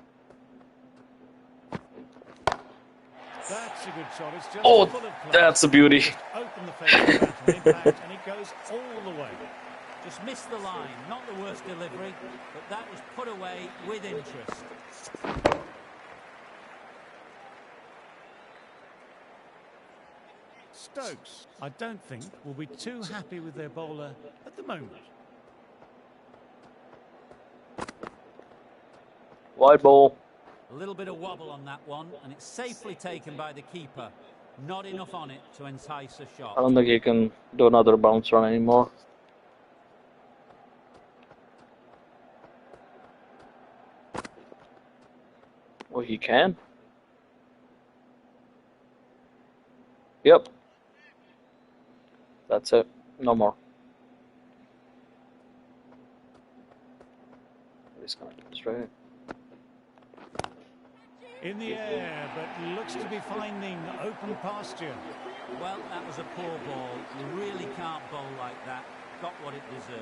That's a good shot. It's just Oh, full of class. that's a beauty. Just open the face of the batsman, impact, and it goes all the way. Just missed the line. Not the worst delivery, but that was put away with interest. Stokes, I don't think, will be too happy with their bowler at the moment. Wide ball. A little bit of wobble on that one, and it's safely taken by the keeper. Not enough on it to entice a I shot. don't think he can do another bounce run anymore. Well, he can. Yep. That's it. No more. He's gonna go straight. In the air, but looks to be finding open pasture. Well, that was a poor ball. You really can't bowl like that. Got what it deserved.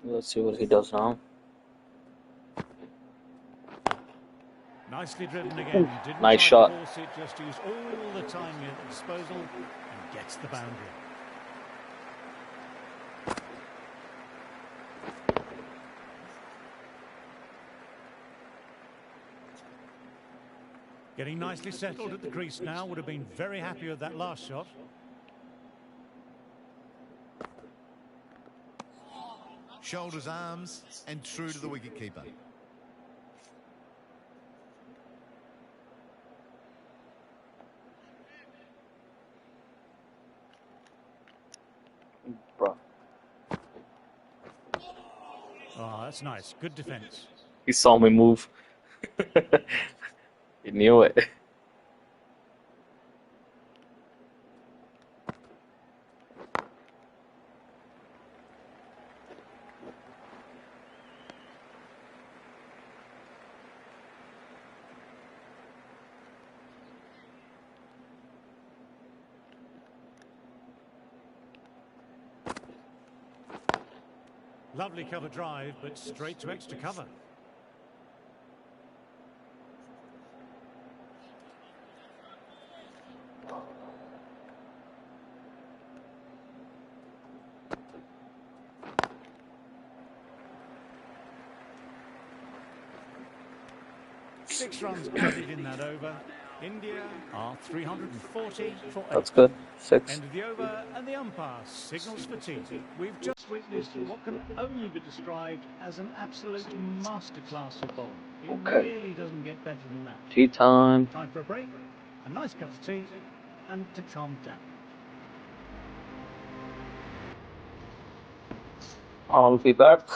Let's see what he does now. Nicely driven again. Didn't Nice try shot. to force it, just used all the time at the disposal and gets the boundary. Getting nicely settled at the crease now. Would have been very happy with that last shot. Shoulders, arms, and true to the wicketkeeper. Bro. Oh, that's nice. Good defence. He saw me move. He knew it. Lovely cover drive, but straight to extra cover. Six runs added in that over. India are 340 for 8. That's good. 6. End of the over, and the umpire signals for tea. We've just witnessed what can only be described as an absolute masterclass of bowling. It Okay. really doesn't get better than that. Tea time. Time for a break, a nice cup of tea, and to calm down. I'll be back.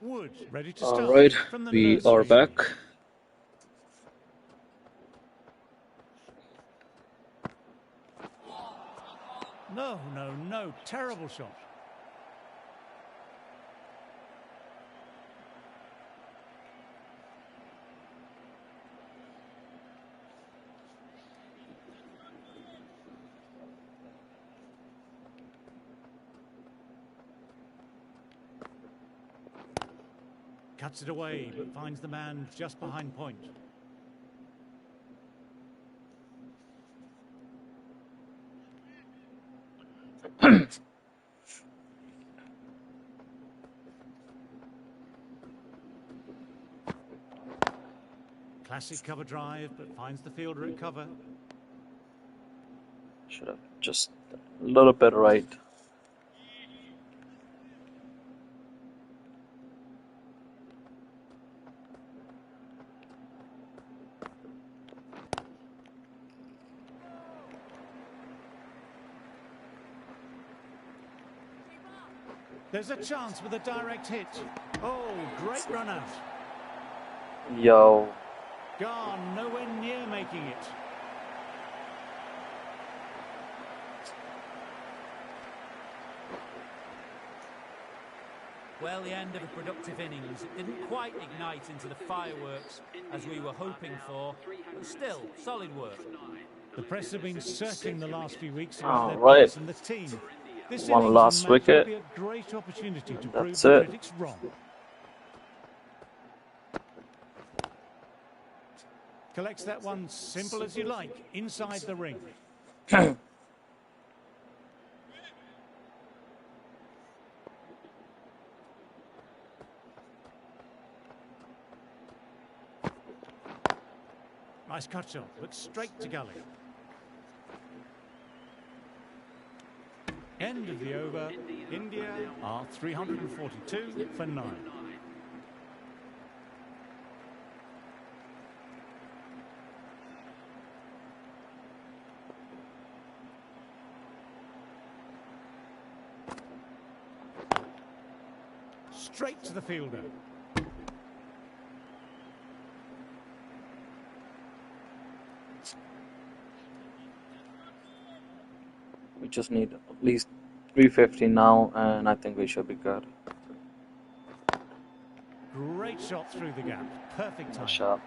Wood ready to All start right, from the we are nursery. back. No, no, no. Terrible shot. Cuts it away, but finds the man just behind point. Classic cover drive, but finds the fielder at cover. Should have just a little bit right. There's a chance with a direct hit. Oh, great run out. Yo, Gone, nowhere near making it. Well, the end of a productive innings. It didn't quite ignite into the fireworks as we were hoping for, but still, solid work. The press have been circling the last few weeks All about their right. place in the team. This One innings last and match wicket. will be a great opportunity to prove That's the it. critics wrong. Collects that one simple as you like, inside the ring. Nice cut shot, but straight to gully. End of the over. India are 342 for 9. Straight to the fielder. we just need at least 350 now, and I think we should be good. Great shot through the gap. Perfect time. Nice shot.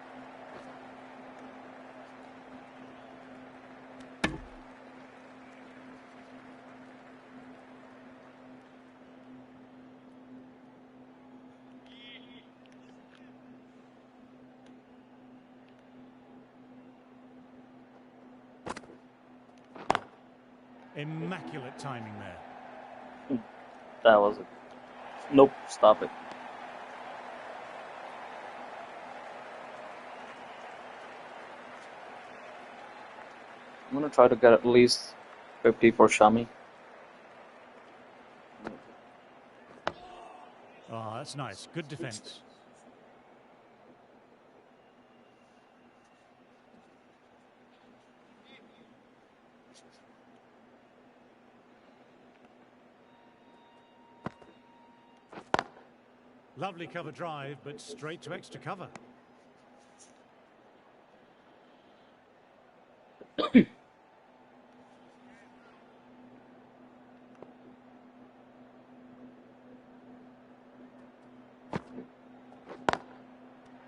Immaculate timing there. That was it. Nope, stop it. I'm gonna try to get at least 50 for Shami. Oh, that's nice. Good defence. Lovely cover drive, but straight to extra cover.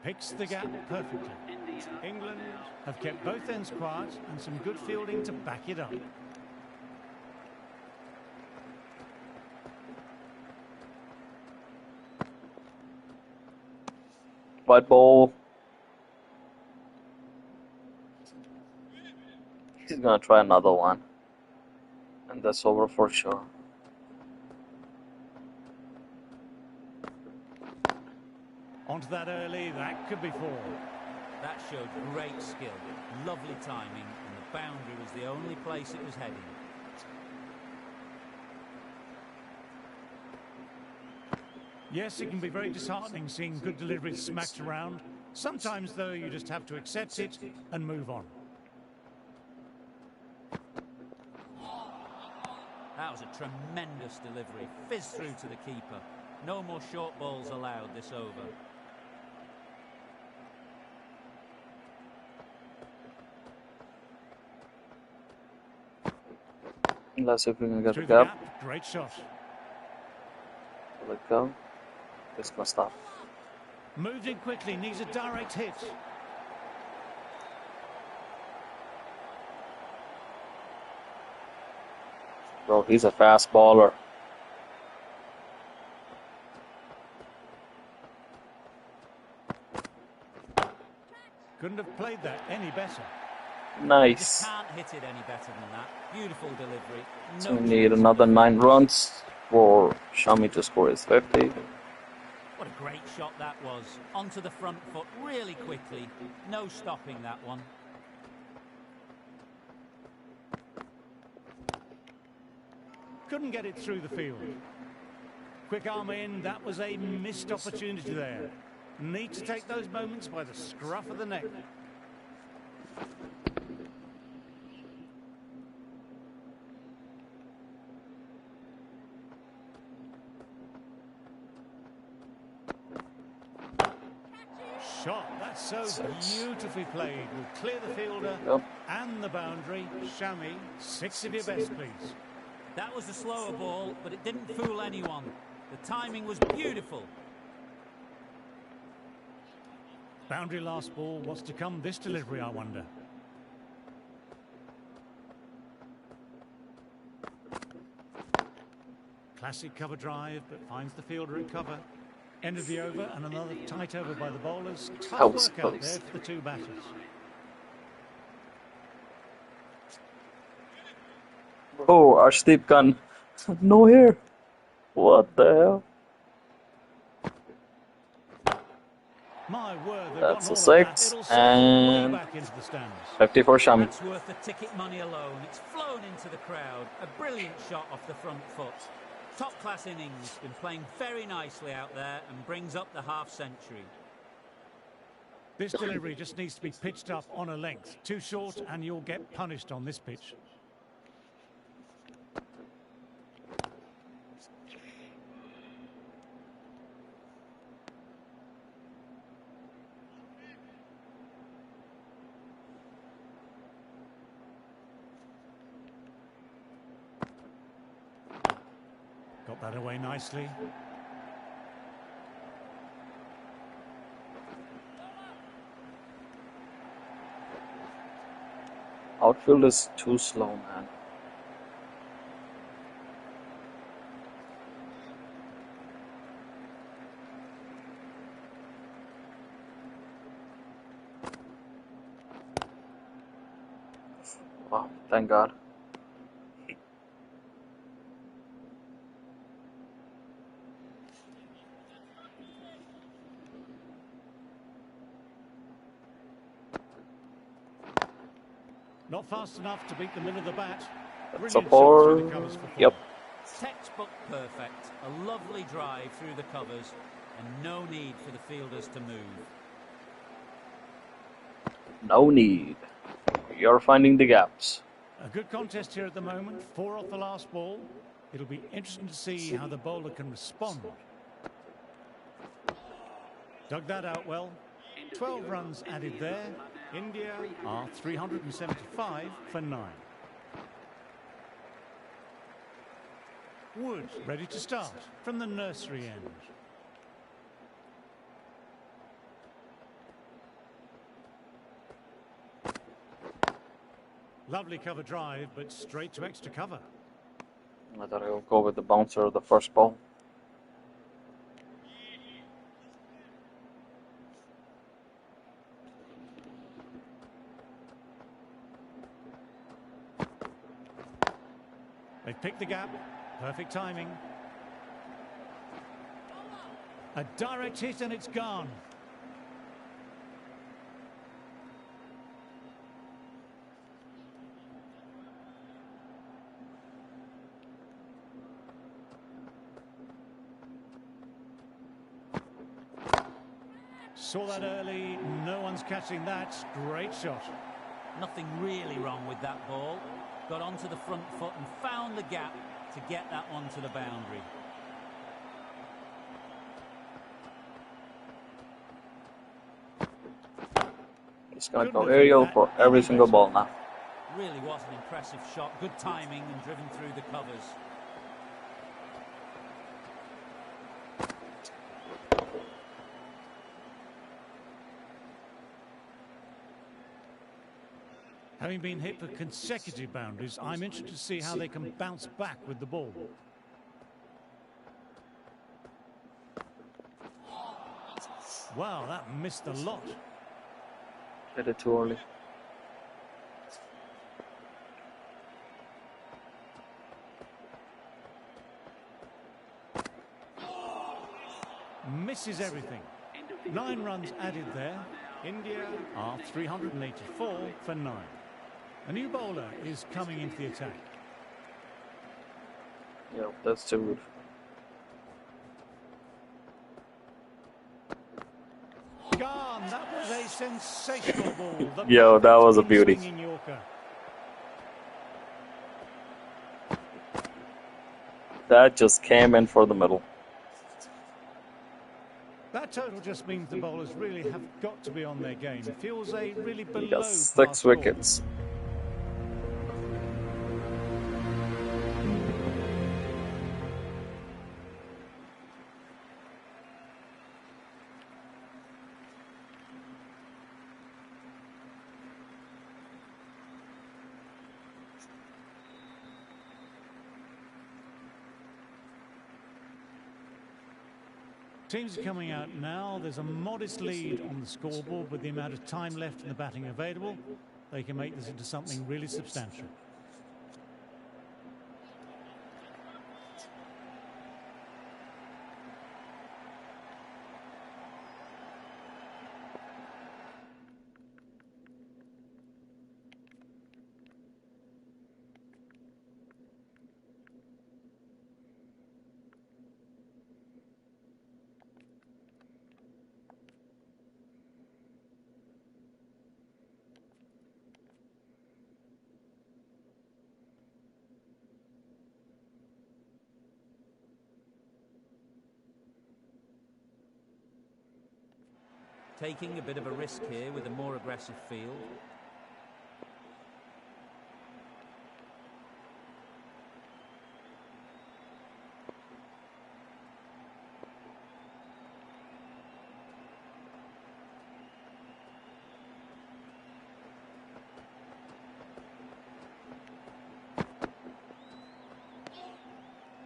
Picks the gap perfectly. England have kept both ends quiet and some good fielding to back it up. White ball. He's gonna try another one. And that's over for sure. Onto that early, that could be 4. That showed great skill, lovely timing, and the boundary was the only place it was heading. Yes, it can be very disheartening seeing good deliveries smacked around. Sometimes, though, you just have to accept it and move on. That was a tremendous delivery, fizzed through to the keeper. No more short balls allowed this over. Let's see if we can get the Through the gap. gap. Great shot. Let go. This must stop. Moved in quickly, needs a direct hit. Bro, he's a fast baller. Couldn't have played that any better. Just Nice. can't hit it any better than that. Beautiful delivery. So No we need chance. another 9 runs for Shami to score his 50. What a great shot that was. Onto the front foot really quickly. No stopping that one. Couldn't get it through the field. Quick arm in, that was a missed opportunity there. Need to take those moments by the scruff of the neck. Shot, that's so beautifully played. Will clear the fielder Yep. and the boundary. Shami, 6 of your best, please. That was a slower ball, but it didn't fool anyone. The timing was beautiful. Boundary last ball. What's to come this delivery, I wonder? Classic cover drive, but finds the fielder at cover. End of the over and another tight over by the bowlers. Tough That was work out close. there for the two batters. Oh, Arshdeep Khan. No hair. What the hell? My word, they've That's gotten a all of that. 6, It'll send them way and back into the stands. 50 for Shami. That's worth the ticket money alone. It's flown into the crowd. A brilliant shot off the front foot. Top-class innings. Been playing very nicely out there and brings up the half-century. This delivery just needs to be pitched up on a length. Too short and you'll get punished on this pitch. Got that away nicely. Outfield is too slow, man. Wow, thank God. Not fast enough to beat the middle of the bat. That's Brilliant a shot through the four. covers for four. Yep. Textbook perfect. A lovely drive through the covers and no need for the fielders to move. No need. You're finding the gaps. A good contest here at the moment. 4 off the last ball. It'll be interesting to see how the bowler can respond. Dug that out well. 12 runs added there. India are 375 for 9. Wood ready to start from the nursery end. Lovely cover drive, but straight to extra cover. I thought I'll go with the bouncer of the first ball. They've picked the gap. Perfect timing. A direct hit and it's gone. Saw that early. No one's catching that. Great shot. Nothing really wrong with that ball. Got onto the front foot and found the gap to get that one to the boundary. It's gonna go aerial for every single ball now. Really was an impressive shot. Good timing and driven through the covers. Having been hit for consecutive boundaries, I'm interested to see how they can bounce back with the ball. Wow, that missed a lot. Hit it too early. Misses everything. 9 runs added there. India are 384 for 9. A new bowler is coming into the attack. Yeah, that's too good. Gone. That was a sensational ball. Yo, that was a beauty. Yorker. That just came in for the middle. That total just means the bowlers really have got to be on their game. It feels a really below He got par 6 score. wickets. Teams are coming out now. There's a modest lead on the scoreboard with the amount of time left in the batting available. They can make this into something really substantial. Taking a bit of a risk here with a more aggressive field.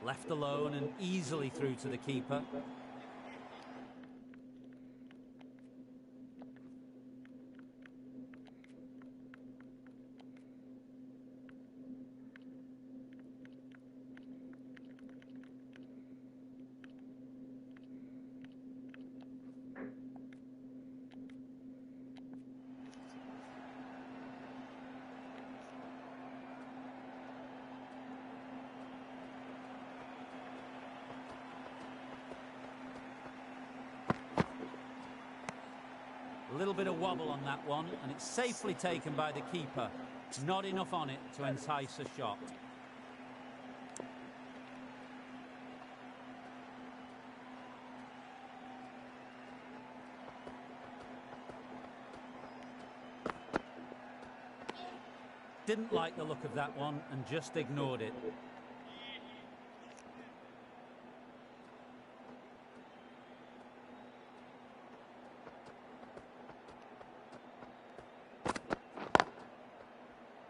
Left alone and easily through to the keeper. A little bit of wobble on that one, and it's safely taken by the keeper. Not enough on it to entice a shot. Didn't like the look of that one and just ignored it.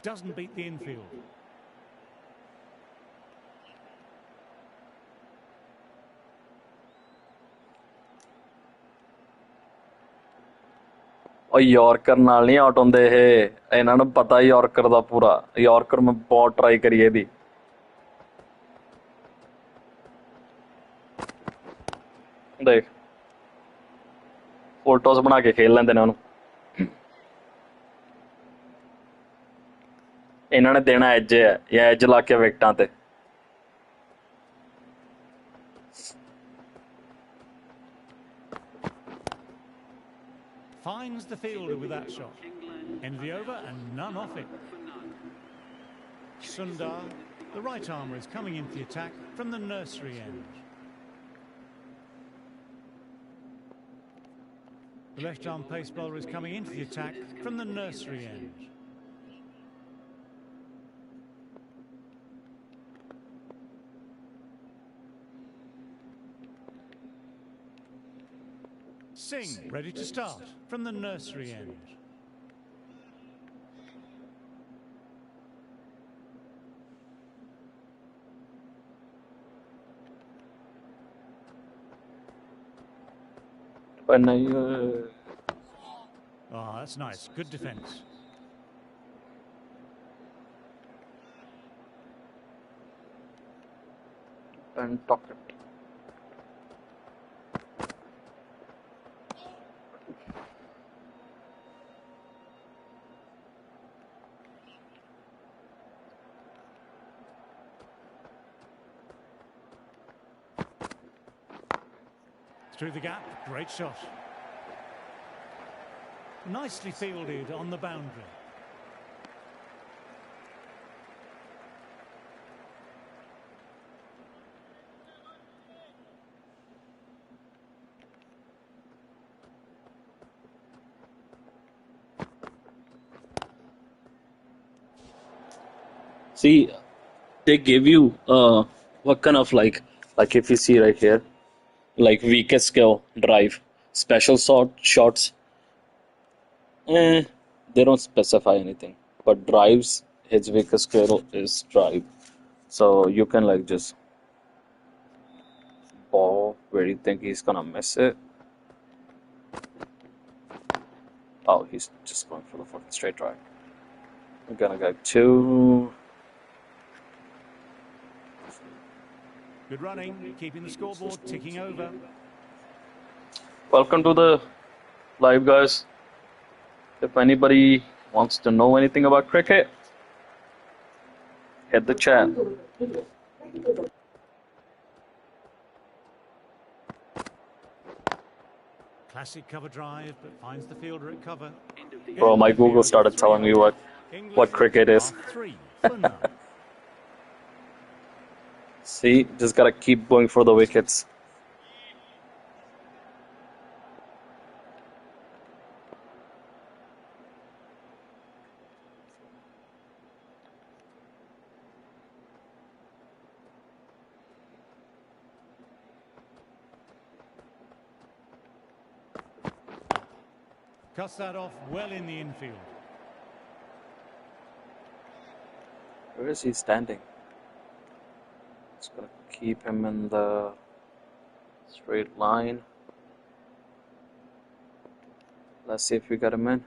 Doesn't beat the infield. और yorker नाल नहीं out होंदे ਇਹ ਇਹਨਾਂ ਨੂੰ ਪਤਾ yorker ਦਾ ਪੂਰਾ yorker ਮੈਂ ਬਹੁਤ ਟਰਾਈ ਕਰੀ ਇਹਦੀ ਦੇਖ ਫੋਟੋਸ ਬਣਾ ਕੇ ਖੇਲ ਲੈਂਦੇ ਨੇ ਉਹਨੂੰ ਇਹਨਾਂ ਨੇ ਦੇਣਾ ਐਜ ਹੈ ਜਾਂ ਐਜ ਲਾ ਕੇ ਵਿਕਟਾਂ ਤੇ Finds the fielder with that shot. End of the over and none off it. Sundar, the right armer, is coming into the attack from the nursery end. The left-arm pace bowler is coming into the attack from the nursery end. Singh ready to start from the nursery end. Oh, that's nice. Good defence. And talk it. Through the gap, great shot. Nicely fielded on the boundary. See, they give you what kind of like if you see right here, like weakest skill drive, special shots. They don't specify anything, but drives his weakest skill is drive, so you can like just ball where you think he's gonna miss it. Oh, he's just going for the fucking straight drive. We're gonna get 2. Good running, keeping the scoreboard ticking over. Welcome to the live, guys. If anybody wants to know anything about cricket, hit the chat. Classic cover drive, but finds the fielder at cover. Bro, my Google started telling me what cricket is. 3 for none. See, just gotta keep going for the wickets. Cuts that off well in the infield. Where is he standing? Just gonna keep him in the straight line. Let's see if we got him in.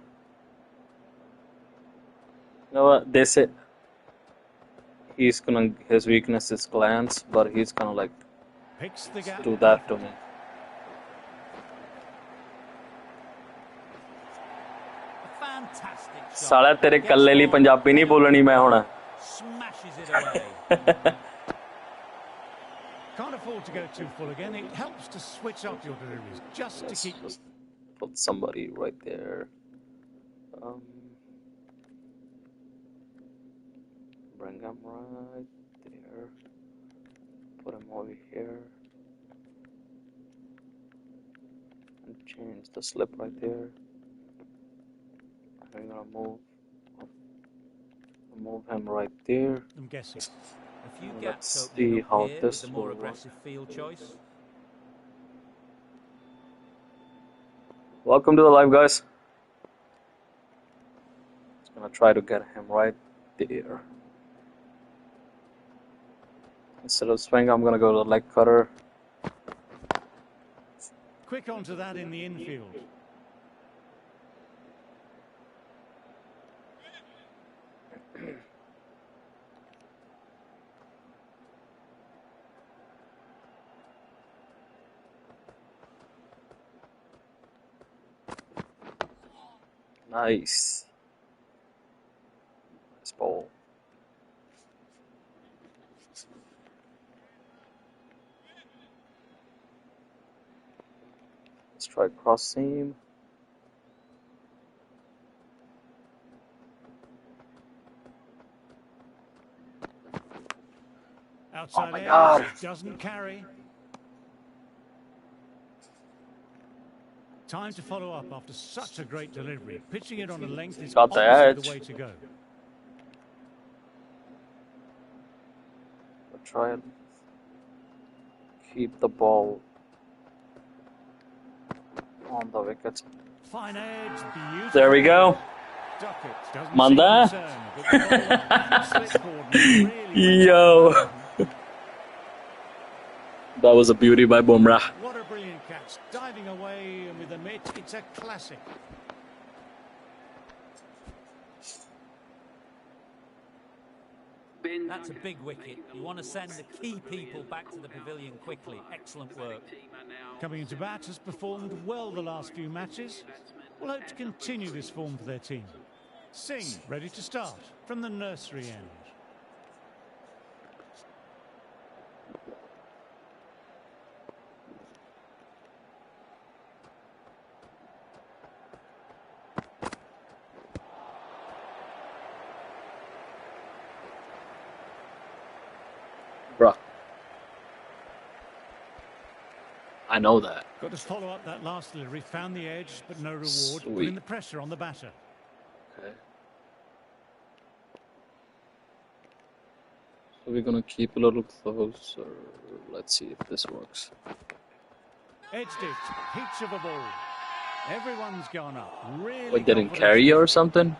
You know what? They say his weakness is glance, but he's gonna like Picks the gap. do that to me. A fantastic shot. साला तेरे कल्ले ली पंजाबी नहीं बोलनी मैं हुण. Smashes it away. Can't afford to go too full again. It helps to switch up your deliveries just to keep. Just put somebody right there. Bring him right there. Put him over here. And change the slip right there. I'm gonna move him right there. I'm guessing. A few Let's gaps see opening how up here this with a more will work. aggressive field choice. Welcome to the live, guys. Just gonna try to get him right there. Instead of swing, I'm gonna go to the leg cutter. Quick onto that in the infield. Nice. Nice ball. Let's try cross seam. Outside my edge, God. doesn't carry. Time to follow up after such a great delivery. Pitching it on a length is Got the obviously the edge. way to go. Try and keep the ball on the wickets. Fine edge, beautiful. There we go. Duckett doesn't Manda. seem concerned, but the ball slipped forward and really Yo. That was a beauty by Bumrah. What a brilliant catch. Diving away and with a mitt, it's a classic. That's a big wicket. You want to send the key people back to the pavilion quickly. Excellent work. Coming into bat, has performed well the last few matches. We'll hope to continue this form for their team. Singh ready to start from the nursery end. Bruh. I know that. Got to follow up that last delivery. Found the edge, but no reward. Sweet. Putting the pressure on the batter. Okay. So we're gonna keep a little closer. Let's see if this works. Edged it. Peach of a ball. Everyone's gone up. Really Like getting confident. carry or something?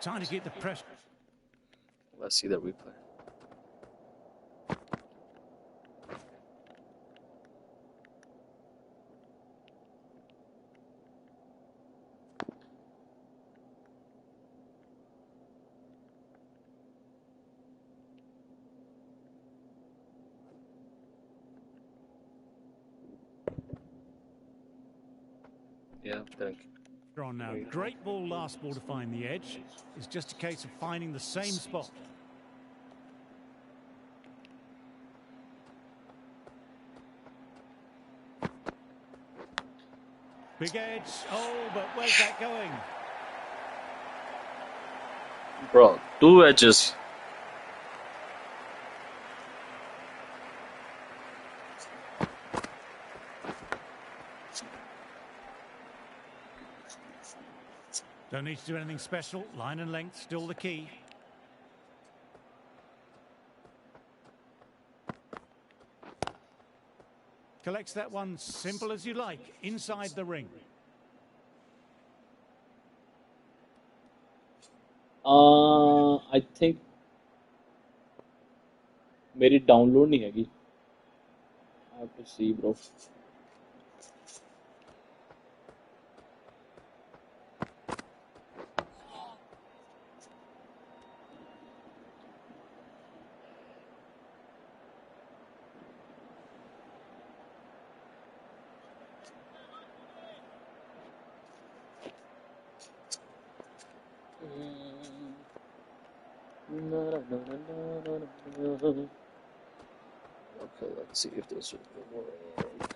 Trying to get the pressure. Let's see the replay. Yeah, thank you. On now. Great ball, last ball to find the edge. It's just a case of finding the same spot. Big edge. Oh, but where's that going? Bro, 2 edges. Don't need to do anything special. Line and length still the key. Collects that one simple as you like, inside the ring. I think मेरी download नहीं हैगी. I have to see, bro. Okay, let's see if this will work.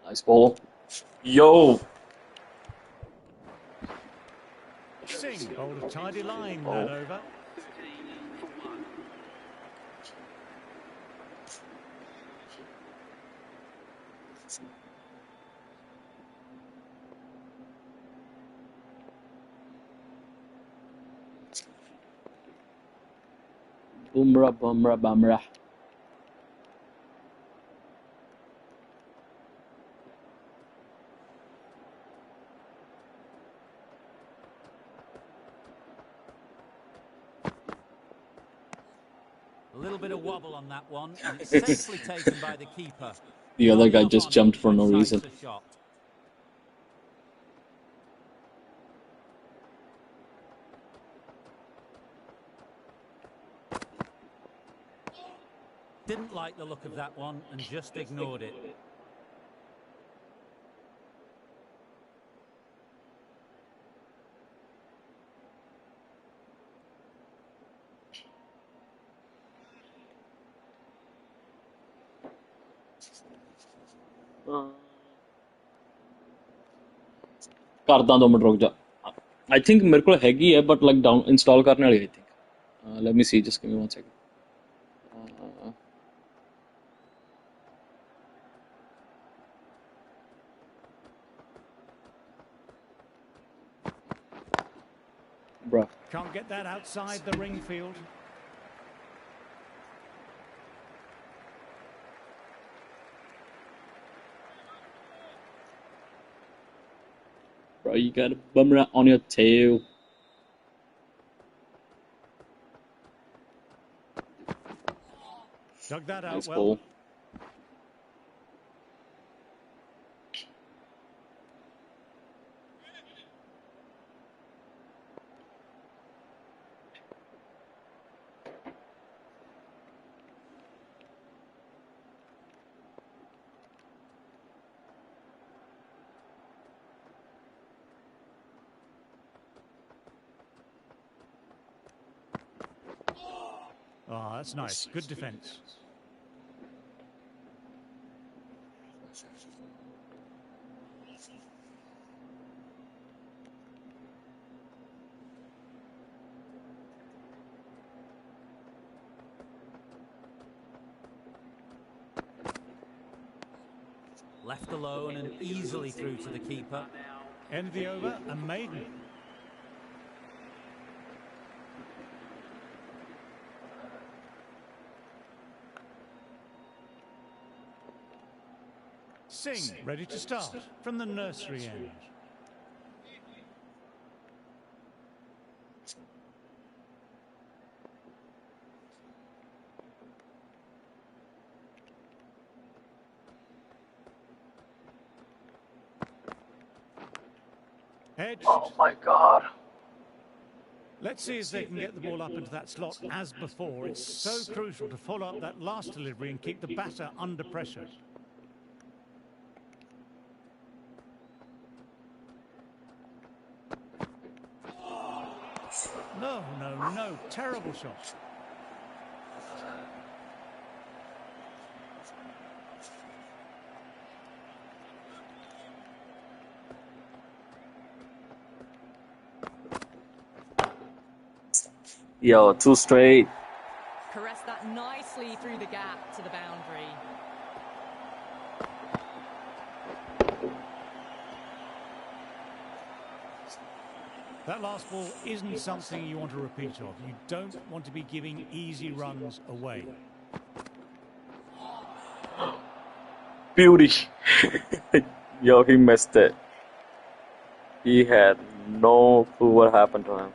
Nice ball. Yo! Singh bowled a tidy line that over. Bumrah. A little bit of wobble on that one, and it's safely taken by the keeper. The other guy Up just on jumped it, for no decides reason. the shot. Didn't like the look of that one and just ignored it. करदा 2 minute रुक जा. I think मेरे को हैगी है but like down install करने वाली I think. Let me see, just give me 1 second. Can't get that outside the ring field. Bro, you got a bummer on your tail. Dug that out Nice well. ball. Ah, that's nice. Good defence. Left alone and easily through to the keeper. End of the over, a maiden. Singh, ready to start from the nursery end. Edged. Oh my god. Let's see if they can get the ball up into that slot as before. It's so crucial to follow up that last delivery and keep the batter under pressure. No, no, no. Terrible shot. Yo, 2 straight. Caressed that nicely through the gap to the boundary. That last ball isn't something you want to repeat of. You don't want to be giving easy runs away. Beauty. Yo, he missed it. He had no clue what happened to him.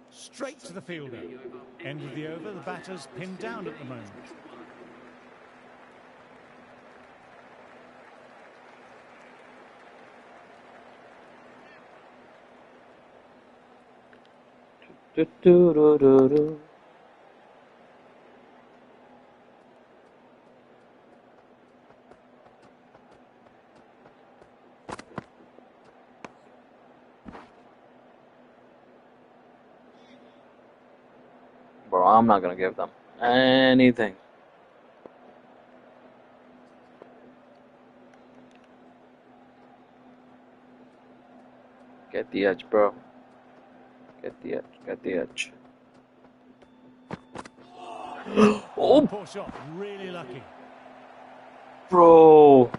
Straight to the fielder. End of the over, the batter's pinned down at the moment. Do, do, do, do, do. Bro, I'm not gonna give them anything. Get the edge, bro. Get the edge, get the edge. Oh, Poor shot, really lucky. bro.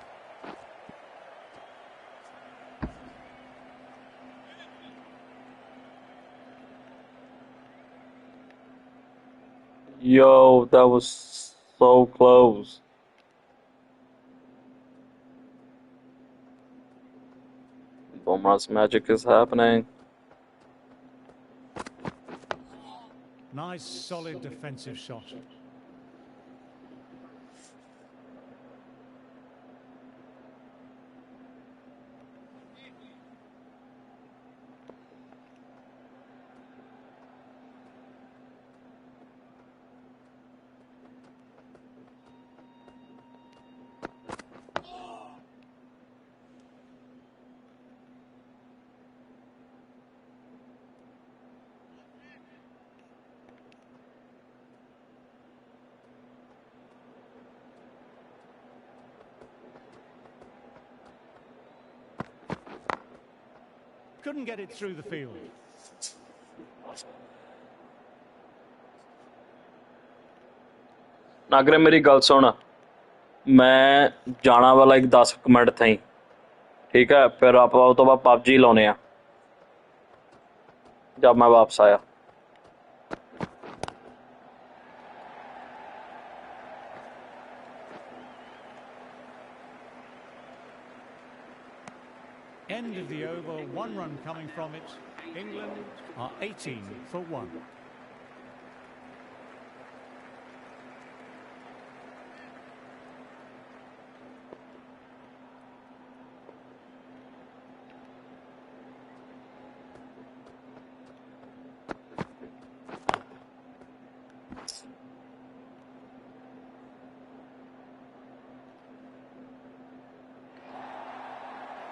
Yo, that was so close. Bumrah's magic is happening. Nice, solid defensive shot. couldn't get it through the field. Nagare मेरी गल सुन मैं जाना वाला एक 10 minute थी ठीक है फिर आप तो बाद पबजी लाने आ जब मैं वापस आया End of the over, 1 run coming from it. England are 18 for 1.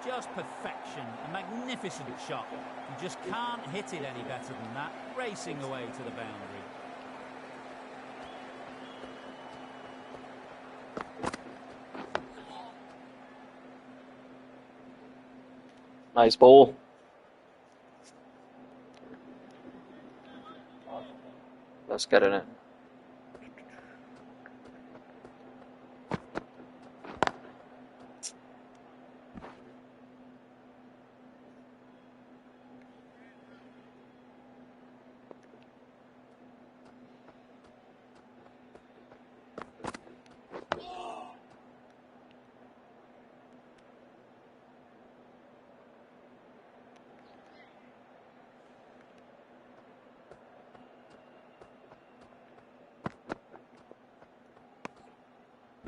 Just perfection, a magnificent shot. You just can't hit it any better than that, racing away to the boundary. Nice ball. Let's get in it.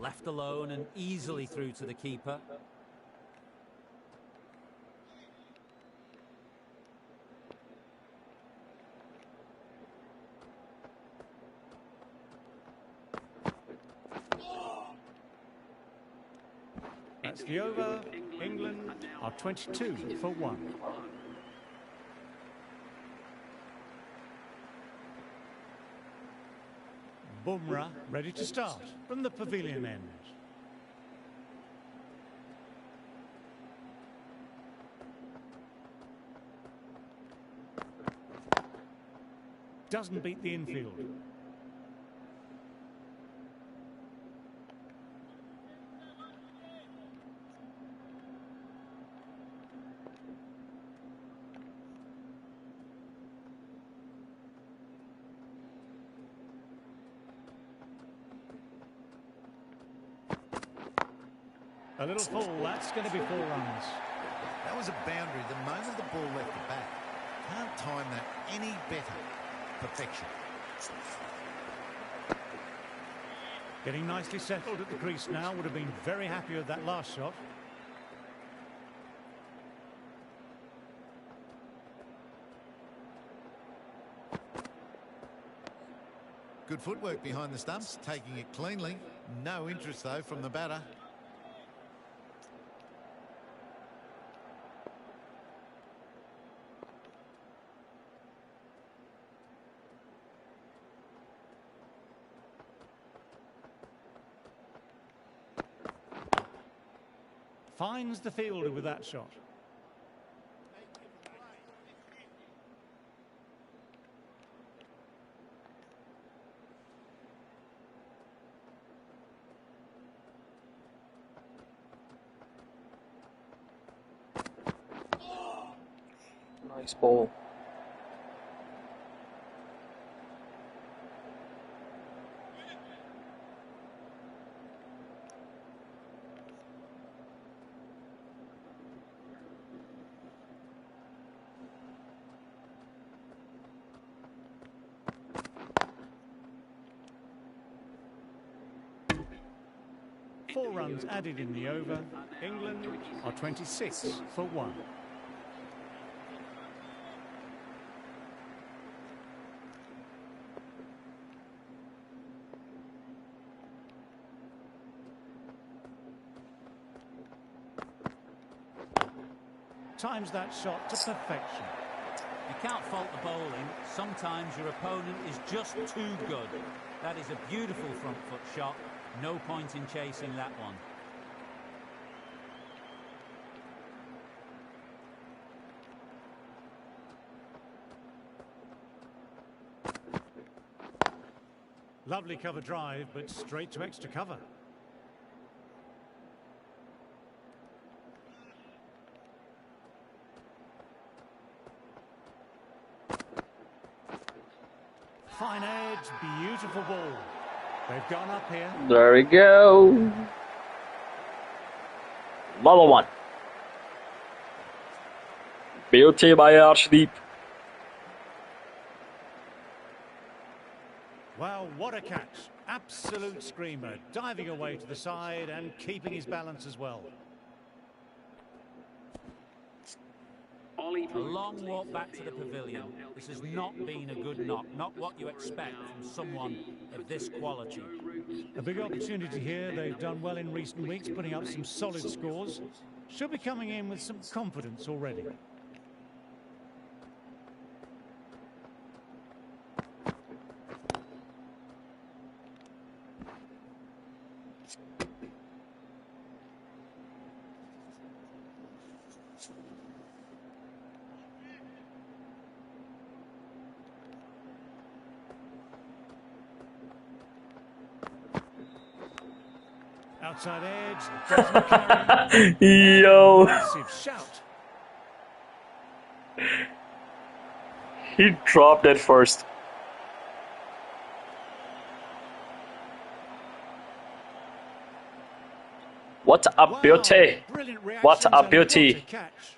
Left alone and easily through to the keeper. That's the over. England are 22 for 1. Bumrah ready to start from the pavilion end. Doesn't beat the infield. A little full, that's going to be 4 runs. That was a boundary the moment the ball left the bat. Can't time that any better. Perfection. Getting nicely settled at the crease now, would have been very happy with that last shot. Good footwork behind the stumps, taking it cleanly. No interest, though, from the batter. Finds the fielder with that shot. Nice ball. Four runs added in the over. England are 26 for 1. Times that shot to perfection. You can't fault the bowling. Sometimes your opponent is just too good. That is a beautiful front foot shot. No point in chasing that one. Lovely cover drive, but straight to extra cover. Fine edge, beautiful ball. They've gone up here. There we go. Another one. Beauty by Arshdeep. Well, what a catch. Absolute screamer. Diving away to the side and keeping his balance as well. A long walk back to the pavilion. This has not been a good knock. Not what you expect from someone of this quality. A big opportunity here. They've done well in recent weeks, putting up some solid scores. Should be coming in with some confidence already. Outside edge, doesn't carry. Yo. Massive shout. He dropped it first. What a beauty. Brilliant reactions What a and beauty. what a catch.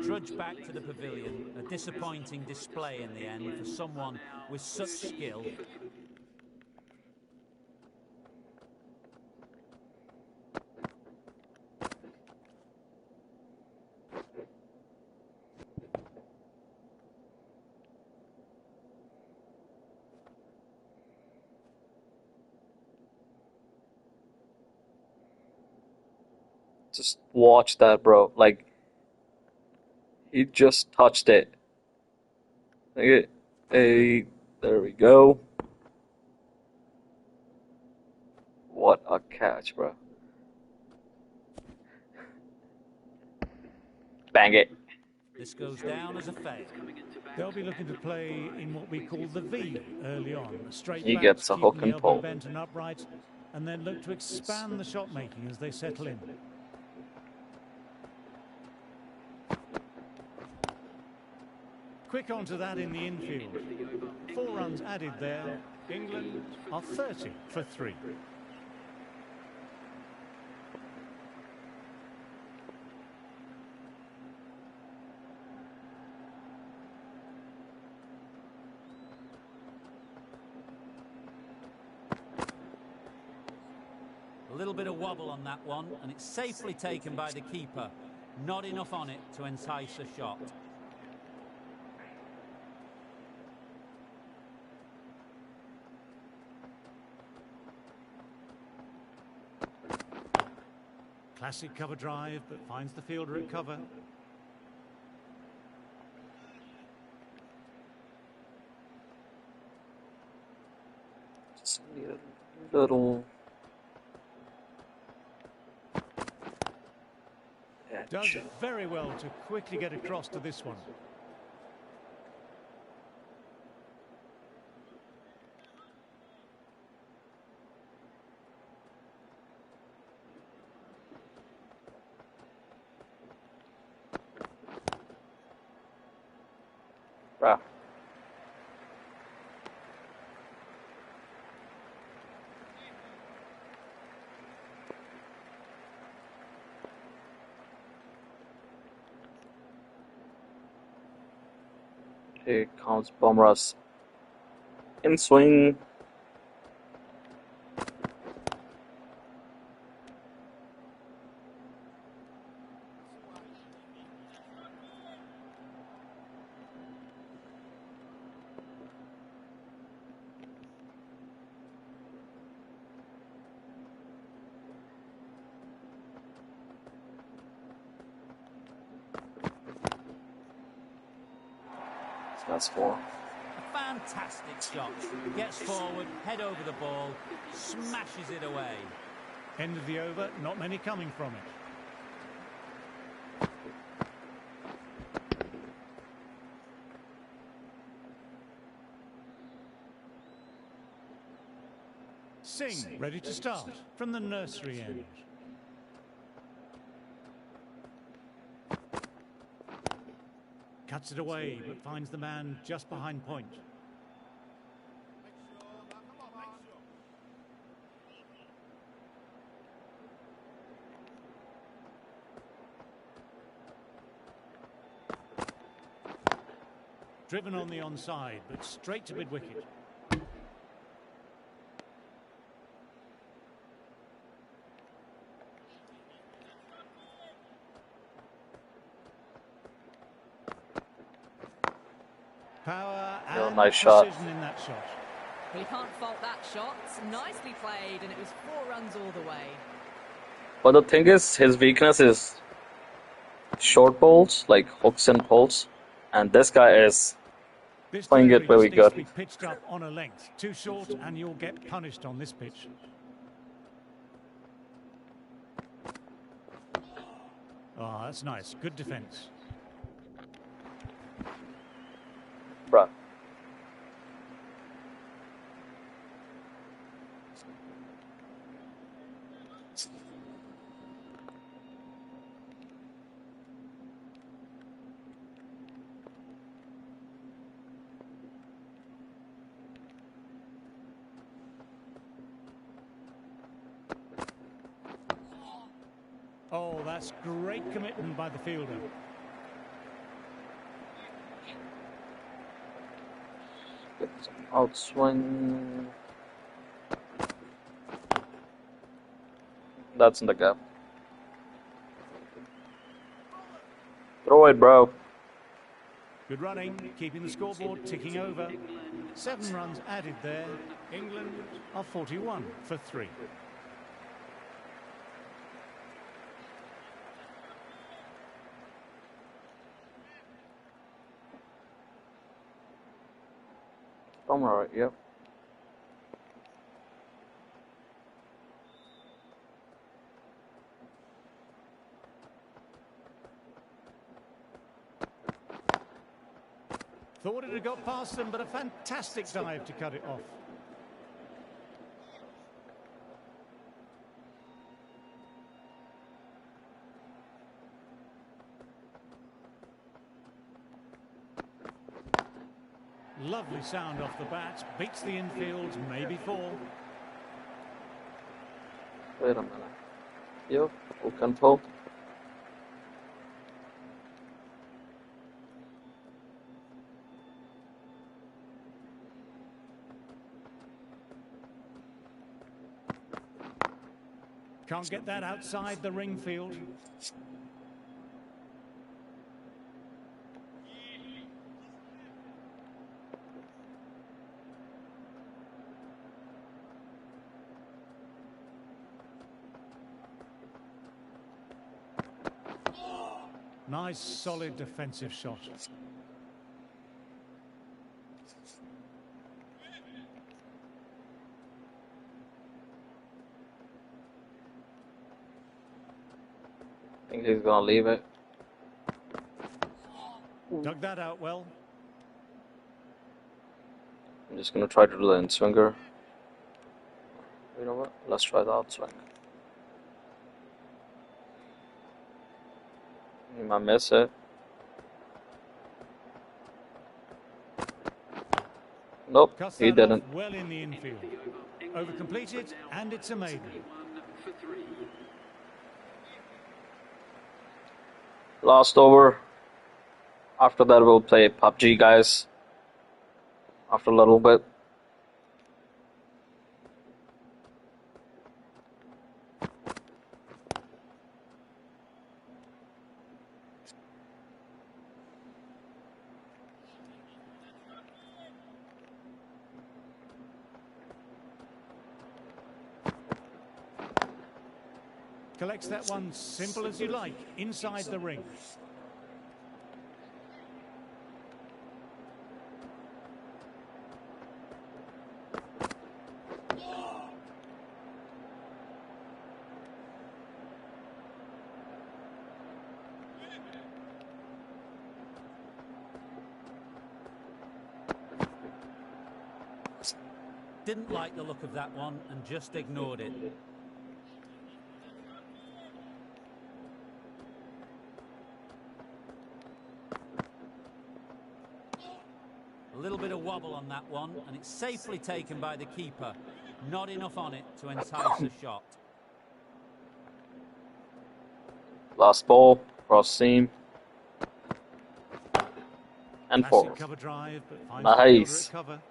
Trudge back to the pavilion. A disappointing display in the end for someone with such skill. Just watch that, bro. Like, he just touched it. Okay, hey, there we go. What a catch, bro. Bang it. This goes down as a fail. They'll be looking to play in what we call the V early on. Straight He backs, gets a keeping hook the and elbow pull. bent and upright, and then look to expand the shot making as they settle in. Quick onto that in the infield. 4 runs added there. England are 30 for 3. A little bit of wobble on that one, and it's safely taken by the keeper. Not enough on it to entice a shot. Classic cover drive, but finds the fielder at cover. Just need a little. Does it very well to quickly get across to this one. Bruh. Here comes Bumrah's in swing. That's 4. A fantastic shot. Gets forward, head over the ball, smashes it away. End of the over, not many coming from it. Singh ready to start from the nursery end. Cuts it away, but finds the man just behind point. Driven on the onside, but straight to mid-wicket. Power and nice shot. precision in that shot. Well, you can't fault that shot. Nicely played, and it was 4 runs all the way. But the thing is, his weakness is short balls, like hooks and pulls, and this guy is This playing it delivery very just needs to good. be pitched up on a length. Too short, and you'll get punished on this pitch. Oh, that's nice. Good defence. Bruh. Oh, that's great commitment by the fielder. Get some outswing. That's in the gap. Throw it, bro. Good running, keeping the scoreboard ticking over. 7 runs added there. England are 41 for 3. Alright, yep. Thought it had got past them, but a fantastic dive to cut it off. Lovely sound off the bat, beats the infield, maybe 4. Wait a minute. Yep, full control. Can't get that outside the ring field. Nice, solid defensive shot. I think he's gonna leave it. Dug that out well. I'm just gonna try to do the in-swinger. You know what? Let's try the outswing. He might miss it. Nope, Cuts he that didn't. off well in the infield. Over completed, and it's a maiden. 1 for 3. Last over. After that, we'll play PUBG, guys. After a little bit. Collects that one simple as you like, inside the ring. didn't like the look of that one and just ignored it. A little bit of wobble on that one, and it's safely taken by the keeper. Not enough on it to entice a shot. Last ball, cross seam. And Classic four. cover drive, but finds Nice. the fielder at cover.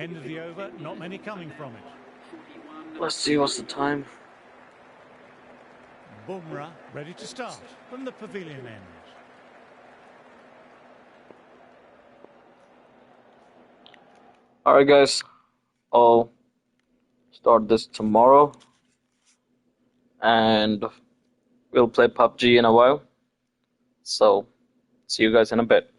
End of the over, not many coming from it. 41. Let's see what's the time. Bumrah ready to start from the pavilion end. Alright guys, I'll start this tomorrow and we'll play PUBG in a while. So, see you guys in a bit.